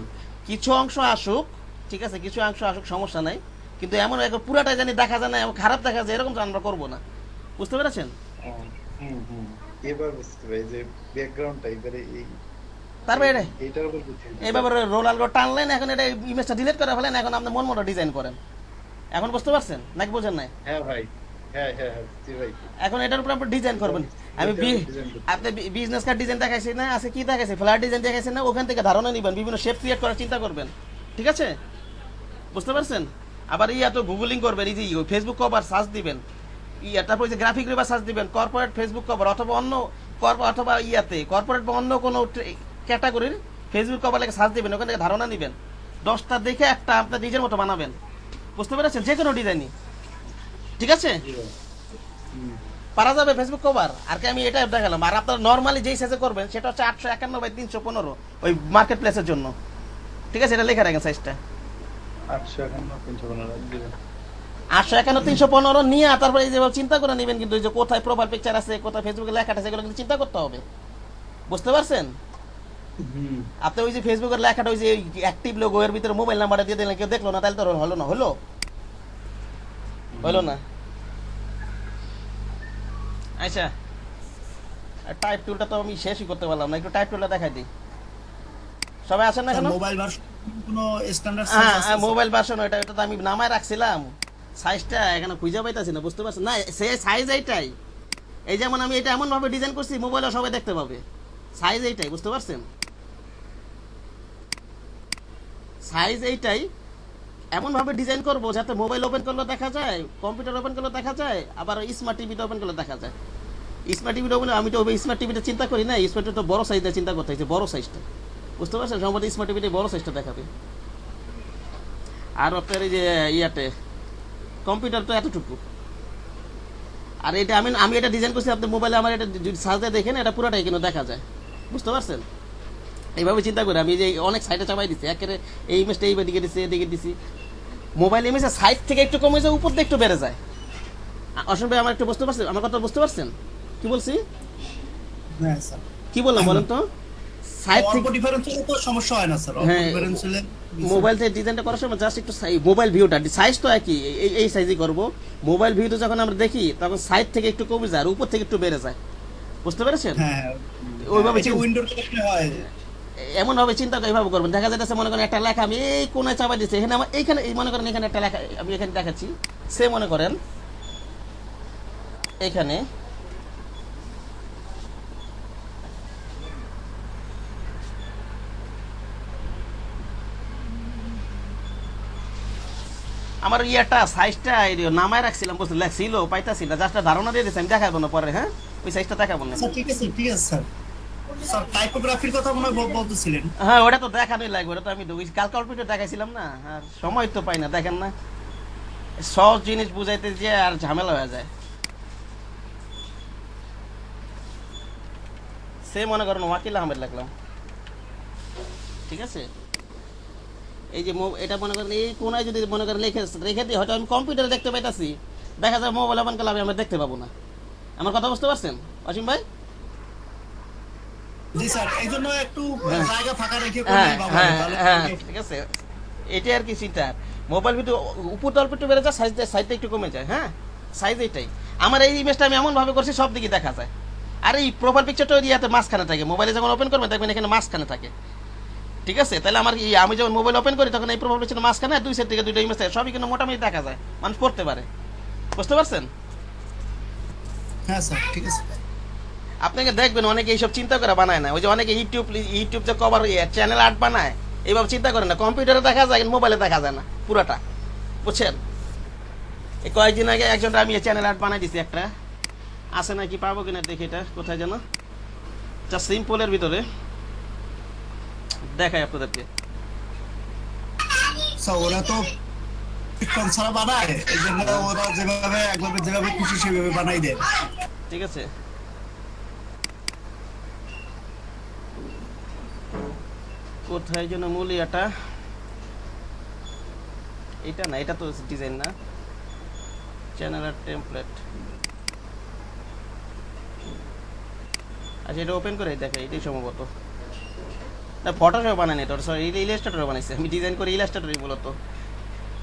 Speaker 1: কিছু অংশ আসুক, ঠিক আছে, কিছু অংশ আসুক, সমস্যা নাই, কিন্তু এমন পুরাটাই জানি দেখা যায় না, খারাপ দেখা যায়, এরকম তো আমরা করবো না, বুঝতে পেরেছেন।
Speaker 2: এবার বুঝতে পারি যে ব্যাকগ্রাউন্ডটা এবারে এই
Speaker 1: তারপরে
Speaker 2: এইটার উপর বুঝতে
Speaker 1: এইভাবে রোলারগুলো টানলেন, এখন এটা ইমেজটা ডিলিট করে ফেলেন, এখন আপনি মন মতো ডিজাইন করেন। এখন বুঝতে পারছেন নাকি বোঝেন নাই?
Speaker 2: হ্যাঁ ভাই, হ্যাঁ হ্যাঁ হ্যাঁ, জি ভাই।
Speaker 1: এখন এটার উপর আপনি ডিজাইন করবেন। আমি আপনি বিজনেস কার্ড ডিজাইন দেখাইছি না, আছে কি দেখাইছি, ফ্লায়ার ডিজাইন দেখাইছি না, ওখান থেকে ধারণা নিবেন, বিভিন্ন শেপ ক্রিয়েট করার চিন্তা করবেন, ঠিক আছে, বুঝতে পারছেন। আবার তো গুগলিং করবেন, এই যে ফেসবুক কভার সার্চ দিবেন, তারপর যে গ্রাফিক রিভার সার্চ দিবেন, কর্পোরেট ফেসবুক কভার, অথবা অন্য অথবা কর্পোরেট বা অন্য কোনো ক্যাটাগরির ফেসবুক কভার লেগে সার্চ দিবেন, ওখান থেকে ধারণা নিবেন, 10টা দেখে একটা আপনার নিজের মতো বানাবেন, বুঝতে পেরেছেন, যে কোনো ডিজাইনই, ঠিক আছে, পারা যাবে ফেসবুক কভার। আর কি আমি এটা দেখালাম। আর আপনার নর্মালি যেই সাইজে করবেন সেটা হচ্ছে 851 × 315 ওই মার্কেট প্লেসের জন্য, ঠিক আছে, এটা লেখা রাখেন সাইজটা 851 315 নিয়ে তারপরে এই যে চিন্তা করে নেবেন, কিন্তু যে কোথায় প্রোফাইল পিকচার আছে, কোথায় ফেসবুকে লেখাটা আছে, এগুলো কিন্তু চিন্তা করতে হবে, বুঝতে পারছেন। আপনি ওই যে ফেসবুকের লেখাটা ওই যে অ্যাক্টিভ লোগো এর ভিতরে মোবাইল নাম্বারটা দিয়ে দিলেন, কেউ দেখলো না, তাহলে তো হলো না, হলো না। আচ্ছা, টাইপ টুলটা তো আমি শেষই করতে পারলাম না, একটু টাইপ টুলটা দেখাই দিই। সবাই আছেন না এখন?
Speaker 4: মোবাইল ভার্সন কোনো স্ট্যান্ডার্ড সাইজ আছে?
Speaker 1: হ্যাঁ, মোবাইল ভার্সন এটা তো আমি নামায় রাখছিলাম, সাইজটা এখানে খুঁজে পাইতাছি না, বুঝতে পারছেন না, সেই সাইজ এইটাই। এই যেমন আমি এটা এমন ভাবে ডিজাইন করছি মোবাইলে সবাই দেখতে পাবে, সাইজ এইটাই, বুঝতে পারছেন, সাইজ এইটাই। এমন ভাবে ডিজাইন করবো যাতে মোবাইল ওপেন করলে দেখা যায়, কম্পিউটার ওপেন করলে দেখা যায়, আবার স্মার্ট টিভিটা ওপেন করলে দেখা যায়। স্মার্ট টিভিটা ওপেন, আমি তো স্মার্ট টিভিটা চিন্তা করি না, স্মার্ট তো বড় সাইজটা চিন্তা করতে হয়েছে, বড় সাইজটা, বুঝতে পারছেন, সম্ভবত স্মার্ট টিভিটা বড় সাইজটা দেখাবে। আর আপনার এই যে কম্পিউটার তো এতটুকু। আর এটা আমি এটা ডিজাইন করছি আপনার মোবাইলে, আমার এটা যদি সাজে দেখেন এটা পুরোটাই কিন্তু দেখা যায়, বুঝতে পারছেন। এইভাবে চিন্তা করে আমি যে অনেক সাইডে চাপাই দিচ্ছি, একেবারে এই ইমেজটা এইবার দিকে দিচ্ছি, এদিকে দিচ্ছি, মোবাইল ইমেজের সাইড থেকে একটু কমে যায়, উপর দিয়ে একটু বেড়ে যায়। অসীম ভাই আমার একটু বুঝতে পারছেন, আমার কথা বুঝতে পারছেন কি বলছি?
Speaker 4: হ্যাঁ স্যার,
Speaker 1: কি বললাম বলেন তো? সাইড থেকে
Speaker 4: ডিফারেন্স হলে তো সমস্যা হয় না স্যার, ডিফারেন্স হলে
Speaker 1: মোবাইল থেকে ডিজাইনটা করার সময় জাস্ট একটু মোবাইল ভিউটা, সাইজ তো একই, এই সাইজই করবো। মোবাইল ভিউটা যখন আমরা দেখি তখন সাইড থেকে একটু কমে যায় আর উপর থেকে একটু বেড়ে যায়, বুঝতে পেরেছেন।
Speaker 4: হ্যাঁ,
Speaker 1: ওইভাবে
Speaker 4: উইন্ডোর ক্ষেত্রে হয়,
Speaker 1: এমন ভাবে চিন্তা করে এইভাবে করবেন। দেখা যাচ্ছে মনে করেন একটা লেখা আমি এই কোনায় চাপা দিচ্ছি, এখানে আমার এইখানে মনে করেন এখানে একটা লেখা আমি এখানে দেখাচ্ছি, সে মনে করেন এখানে আমার সাইজটা নামায় রাখছিলাম, বুঝতে লেখছিল পাইতাছি না, জাস্ট ধারণা দিয়ে দিচ্ছি, আমি দেখাবো না পরে, হ্যাঁ ওই সাইজটা দেখাবো না।
Speaker 4: ঠিক আছে ঠিক আছে স্যার। স্যার টাইপোগ্রাফির কথা মনে হয় বলতেছিলেন।
Speaker 1: হ্যাঁ, ওটা তো দেখানোই লাগবে, ওটা তো আমি কাল কম্পিউটার দেখাইছিলাম না, আর সময় তো পাই না, দেখেন না, সহজ জিনিস বুঝাইতে যে আর ঝামেলা হয়ে যায়। সে মনে করেন ওয়াকিল আহমেদ লিখলাম, ঠিক আছে। এই যে এটা মনে করেন এই কোনায় যদি মনে করেন রেখে দিই, হয়তো আমি কম্পিউটারে দেখতে পাইতাছি, দেখা যায় মোবাইল ওপেন করলে আমি দেখতে পাবো না। আমার কথা বুঝতে পারছেন অসীম ভাই?
Speaker 4: জি স্যার, এই জন্য একটু জায়গা ফাঁকা রেখে
Speaker 1: ঠিক আছে, এটাই আর কি চিন্তা। মোবাইল ভিডিও উপর অল্প একটু বেড়ে যায়, সাইজটা একটু কমে যায়। হ্যাঁ, সাইজ এইটাই। আমার এই ইমেজটা আমি এমন ভাবে করছি সব দিকে দেখা যায়। আর এই প্রোফাইল পিকচারটা ইয়াতে মাঝখানে থাকে, মোবাইলে যখন ওপেন করবেন দেখবেন এখানে মাঝখানে থাকে, ঠিক আছে। তাহলে আমার আমি যখন মোবাইল ওপেন করি তখন এই প্রোফাইল পিকচার মাঝখানে দুই সাইড থেকে দুইটা ইমেজ থাকে, সবই কিন্তু মোটামুটি দেখা যায়, মানুষ পড়তে পারে। বুঝতে পারছেন?
Speaker 4: হ্যাঁ স্যার, ঠিক আছে।
Speaker 1: আপনাকে দেখবেন অনেকে এইসব চিন্তা করে বানায় না। ওই যে অনেকে ইউটিউব যে কভার চ্যানেল আর্ট বানায়, এইভাবে চিন্তা করে না। কম্পিউটারে দেখা যায়, মোবাইলে দেখা যায় না পুরাটা, বুঝছেন? এই কয়েকদিন আগে একজনটা আমি চ্যানেল আর্ট বানাই দিছি, একটা আছে নাকি পাবো কিনা দেখি, এটা কোথায় যেন, যা সিম্পলের ভিতরে দেখাই আপনাদেরকে।
Speaker 4: ওরা তো ছাড়া বানায়, এই জন্য ওরা যেভাবে খুশি সেভাবে বানাই দেয়,
Speaker 1: ঠিক আছে। কোথায় যেন মূলিয়াটা, এটা না, এটা তো ডিজাইন না, চ্যানেল আর টেমপ্লেট। আচ্ছা, এটা ওপেন করে দেখা, এটাই সম্ভবত না, ফটোশপ বানায়নি এটা, সরি এটা ইলাস্ট্রেটরে বানাইছে। আমি ডিজাইন করি ইলাস্ট্রেটরই মূলত।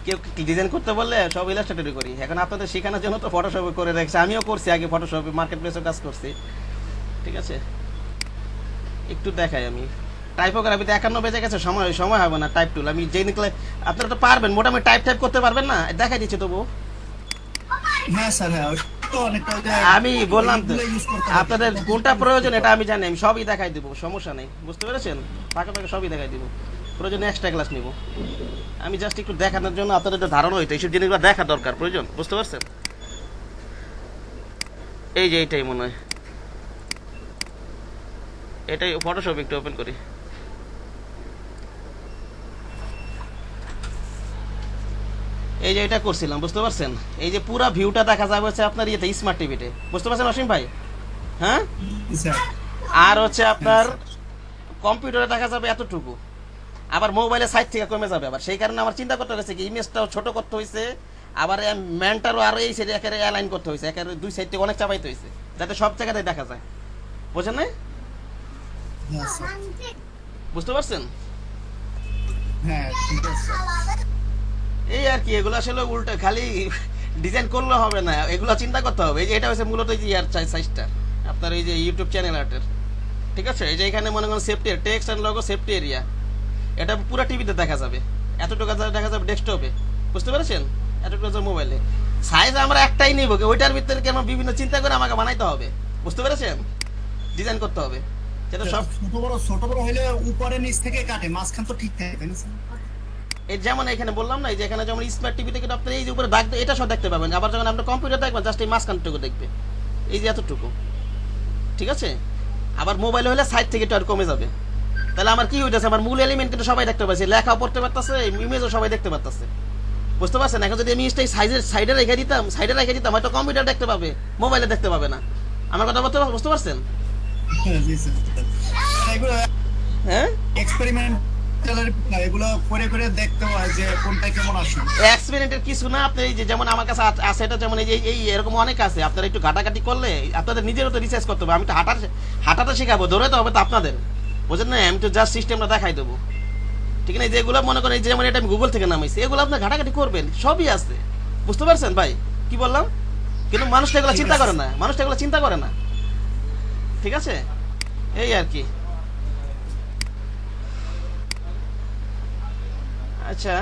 Speaker 1: কেউ ডিজাইন করতে বললে সব ইলাস্ট্রেটরই করি। এখন আপনাদের শেখানোর জন্য তো ফটোশপে করে রাখছি, আমিও করছি আগে ফটোশপে, মার্কেট প্লেসেও কাজ করছি, ঠিক আছে। একটু দেখাই আমি, টাইপোগ্রাফিতে 51 বেজে গেছে, সময় হবে না টাইপ টুল। আমি যে নিকলে আপনারা তো পারবেন মোটামুটি টাইপ করতে পারবেন না, দেখাই দিচ্ছি তবু।
Speaker 4: হ্যাঁ স্যার, হ্যাঁ,
Speaker 1: আমি বললাম তো আপনাদের কোনটা প্রয়োজন এটা আমি জানি, আমি সবই দেখাই দিব, সমস্যা নেই। বুঝতে পেরেছেন? ফাঁকা ফাঁকা সবই দেখাই দিব, প্রয়োজনে এক্সট্রা ক্লাস নিব। আমি জাস্ট একটু দেখানোর জন্য আপনাদের একটা ধারণা হইতো, এইসব জিনিসগুলো দেখা দরকার, প্রয়োজন। বুঝতে পারছেন? এই যে এইটাই মনে হয়, এটাই ফটোশপ একটু ওপেন করি। এই যে এটা করছিলাম, বুঝতে পারছেন? এই যে পুরো ভিউটা দেখা যাবে হচ্ছে আপনার ইয়েতে, স্মার্ট টিভিতে। বুঝতে পারছেন অসীম ভাই? হ্যাঁ, আর হচ্ছে আপনার কম্পিউটারে দেখা যাবে এতটুকু, আবার মোবাইলের সাইড থেকে কমে যাবে। আবার সেই কারণে আমার চিন্তা করতে হয়েছে কি, ইমেজটাও ছোট করতে হয়েছে, আবার ম্যানটারও আরো এই সাইডে একেবারে অ্যালাইন করতে হয়েছে, একেবারে দুই সাইড থেকে অনেক চাপাইতে হয়েছে, যাতে সব জায়গাতে দেখা যায়। বুঝেন না? বুঝতে পারছেন?
Speaker 4: হ্যাঁ, ঠিক আছে।
Speaker 1: এই আর কি, এগুলো আসলে উল্টো খালি ডিজাইন করলে হবে না, এগুলো চিন্তা করতে হবে। এই যে এটা হচ্ছে মূলত এই যে ইয়ার সাইজটা আপনার এই যে ইউটিউব চ্যানেল আর্টের, ঠিক আছে। এই যে এখানে মনে করেন safety text and logo safety area, এটা পুরো টিভিতে দেখা যাবে, এতটুকু দেখা যাবে ডেস্কটপে। বুঝতে পেরেছেন? এতটুকু মোবাইলে। সাইজ আমরা একটাই নিব, ওইটার ভিতরে কি আমার বিভিন্ন চিন্তা করে আমাকে বানাইতে হবে। বুঝতে পেরেছেন? ডিজাইন করতে হবে, যেটা সব
Speaker 4: ছোট বড় হলে উপরে নিচ থেকে কাটে, মাঝখান তো ঠিক থাকে, তাই না স্যার?
Speaker 1: এই যেমন এখানে বললাম না, এই যে এখানে যেমন স্মার্ট টিভিতে কিন্তু আপনি এই যে উপরে দাগ এটা সব দেখতে পাবেন, আবার যখন আপনি কম্পিউটার দেখবেন জাস্ট এই মাঝখানটুকু দেখবে, এই যে এতটুকু, ঠিক আছে। আবার মোবাইল হলে সাইড থেকে একটু আর কমে যাবে। তাহলে আমার কি হইতেছে, আমার মূল এলিমেন্ট কিন্তু সবাই দেখতে পাচ্ছে, লেখাও পড়তে পারতেছে, ইমেজও সবাই দেখতে পারতেছে। বুঝতে পারছেন? এখন যদি আমি সাইডে রেখে দিতাম হয়তো কম্পিউটার দেখতে পাবে, মোবাইলে দেখতে পাবে না। আমার কথা বুঝতে পারছেন?
Speaker 4: জি স্যার, এগুলো
Speaker 1: হ্যাঁ
Speaker 4: এক্সপেরিমেন্ট এগুলো করে করে দেখতে হয় যে কোনটা কেমন আসে।
Speaker 1: এক্সপেরিমেন্টের কিছু না, আপনি এই যে যেমন আমার কাছে আছে এটা, যেমন এই এরকম অনেক আছে, আপনারা একটু ঘাটাঘাটি করলে আপনাদের নিজেরও তো রিসার্চ করতে হবে। আমি তো হাঁটাটা শেখাবো, দৌড়াতে হবে তো আপনাদের, বুঝলেন না? আমি তো জাস্ট সিস্টেমটা দেখাই দেবো, ঠিক না? যেগুলো মনে করেন যেমন এটা আমি গুগল থেকে নামাইছি, এগুলো আপনার ঘাটাঘাটি করবেন, সবই আছে। বুঝতে পারছেন ভাই কি বললাম? কিন্তু মানুষটা এগুলো চিন্তা করে না, মানুষটা এগুলো চিন্তা করে না, ঠিক আছে। এই আর কি। আচ্ছা,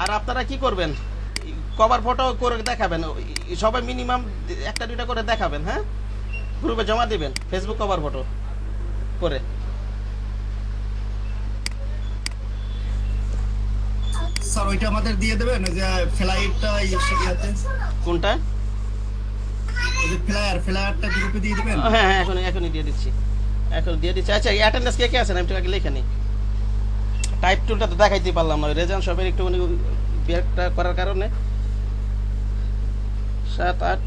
Speaker 1: আর আপনারা কি করবেন, কভার ফটো করে দেখাবেন, সবাই মিনিমাম একটা দুইটা করে দেখাবেন, হ্যাঁ, গ্রুপে জমা দিবেন ফেসবুক কভার ফটো করে।
Speaker 4: স্যার ওইটা আমাদের দিয়ে দেবেন, ওই যে ফ্লাইটটা ইয়াতে,
Speaker 1: কোনটা?
Speaker 4: ওই যে ফ্লায়ারটা গ্রুপে দিয়ে দেবেন।
Speaker 1: হ্যাঁ হ্যাঁ, এখনই দিয়ে দিচ্ছি, আচ্ছা, অ্যাটেন্ডেন্স কে কে আছেন আমি তো আগে লিখে নিই। টাইপ টুলটা তো দেখাইতে পারলাম না, রেজান সবের একটু বিয়েটা করার কারণে 7, 8,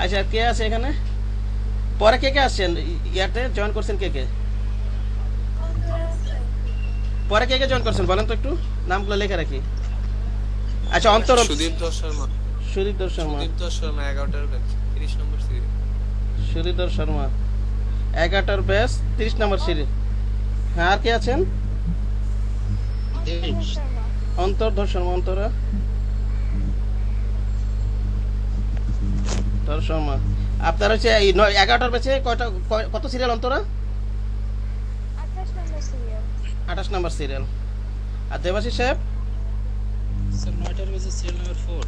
Speaker 1: আচ্ছা কে আছে এখানে পরে কে কে আসছেন ইয়াতে জয়েন করছেন কে কে পরে কে কে জয়েন করছেন বলেন তো একটু নামগুলো লিখে রাখি আচ্ছা অন্তর
Speaker 9: সুদীপ্তর শর্মা
Speaker 1: সুদীপ্তর শর্মা
Speaker 9: 11টার ব্যাচ 30 নম্বর সিরিয়াল
Speaker 1: সুদীপ্তর শর্মা 11টার ব্যাচ 30 নম্বর সিরিয়াল হ্যাঁ আর কে আছেন অন্তর্ধর শর্মা অন্তরা ধর শর্মা আপনার হচ্ছে এই 11টার ব্যাচে কত সিরিয়াল অন্তরা 28 নম্বর সিরিয়াল আর দেবাশিস সাহেব
Speaker 11: স্যার 9টার বেজে সিরিয়াল নাম্বার 4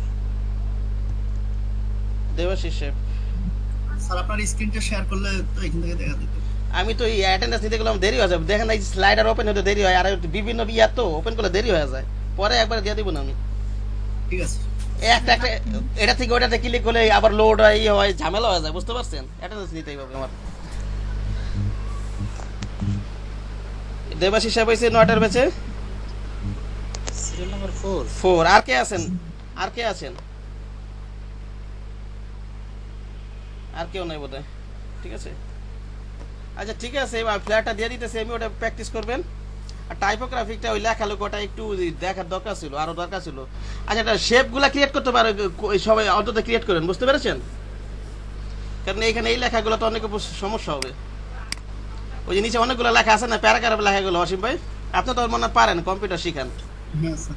Speaker 1: দেবাশিস সাহেব
Speaker 4: স্যার আপনার স্ক্রিনটা শেয়ার করলে তো এখান থেকে দেখা যেত
Speaker 1: আমি তো এই অ্যাটেন্ডেন্স নিতে গেলাম দেরি হয়ে যাবে দেখেন এই স্লাইডার ওপেন হতে দেরি হয় আর বিভিন্ন ইয়া তো ওপেন করলে দেরি হয়ে যায় পরে একবার দিয়ে দিব না আমি
Speaker 4: ঠিক আছে
Speaker 1: একটা একটা এটা থেকে ওটাতে ক্লিক করলে আবার লোড হয় ইয়ে হয় ঝামেলা হয়ে যায় বুঝতে পারছেন অ্যাটেন্ডেন্স নিতেই হবে আমার দেবাশিস সাহেব হয়েছে 9টার বেচে
Speaker 11: সিরিয়াল নাম্বার 4
Speaker 1: 4 আর কে আছেন আর কে আছেন আর কেউ নাই বোধহয় ঠিক আছে আচ্ছা ঠিক আছে এবার ফ্ল্যাটটা দিয়ে দিতেছি আমি ওটা প্র্যাকটিস করবেন আর টাইপোগ্রাফিকটা ওই লেখালেখাটা একটু দেখার দরকার ছিল আরো দরকার ছিল আচ্ছা এটা শেপগুলা ক্রিয়েট করতে পারে সবাই অন্তত ক্রিয়েট করেন বুঝতে পেরেছেন কারণ এখানে এই লেখাগুলো তো অনেক সমস্যা হবে ওই যে নিচে অনেকগুলো লেখা আছে না প্যারাগ্রাফ লেখাগুলো অসীম ভাই আপনি তো মনে পারেন কম্পিউটার শিখান
Speaker 4: হ্যাঁ স্যার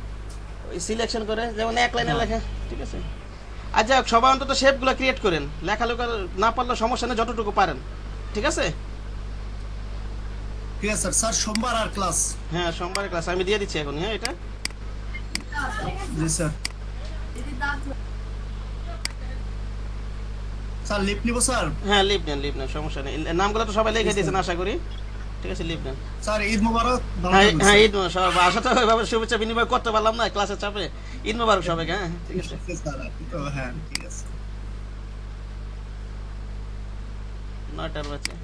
Speaker 1: ওই সিলেকশন করে যেমন এক লাইনে লেখা ঠিক আছে আর যাই হোক সবাই অন্তত শেপগুলো ক্রিয়েট করেন লেখালেখা না পারলে সমস্যা নেই যতটুকু পারেন ঠিক আছে
Speaker 4: ঠিক আছে স্যার সোমবার আর ক্লাস
Speaker 1: হ্যাঁ সোমবারের ক্লাস আমি দিয়ে দিচ্ছি এখন হ্যাঁ এটা
Speaker 4: জি স্যার স্যার লিপ নিব স্যার
Speaker 1: হ্যাঁ লিভ নেন সমস্যা নেই নামগুলো তো সবাই লিখে দিয়েছেন আশা করি ঠিক আছে লিভ নেন
Speaker 4: স্যার ঈদ মোবারক
Speaker 1: হ্যাঁ ঈদ মোবারক সবাই আসা তো ওইভাবে শুভেচ্ছা বিনিময় করতে পারলাম না ক্লাসের চাপে ঈদ মোবারক সবাইকে হ্যাঁ ঠিক আছে
Speaker 4: স্যার তো হ্যাঁ ঠিক আছে
Speaker 1: 9টার বাজে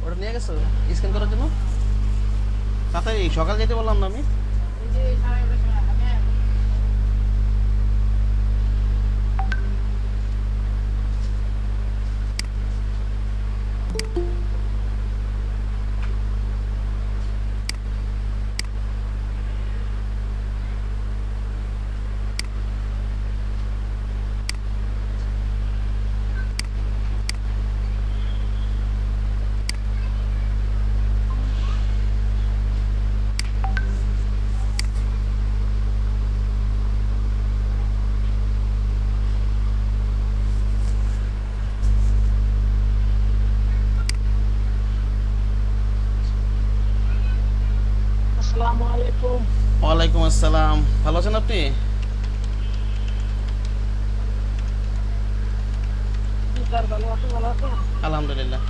Speaker 1: ওটা নিয়ে গেছো স্ক্যান করার জন্য তাড়াতাড়ি সকাল যেতে বললাম না আমি
Speaker 5: আসসালামু আলাইকুম।
Speaker 1: ওয়ালাইকুম আসসালাম, ভালো আছেন আপনি?
Speaker 5: স্যার ভালো আছেন? ভালো আছেন?
Speaker 1: আলহামদুলিল্লাহ।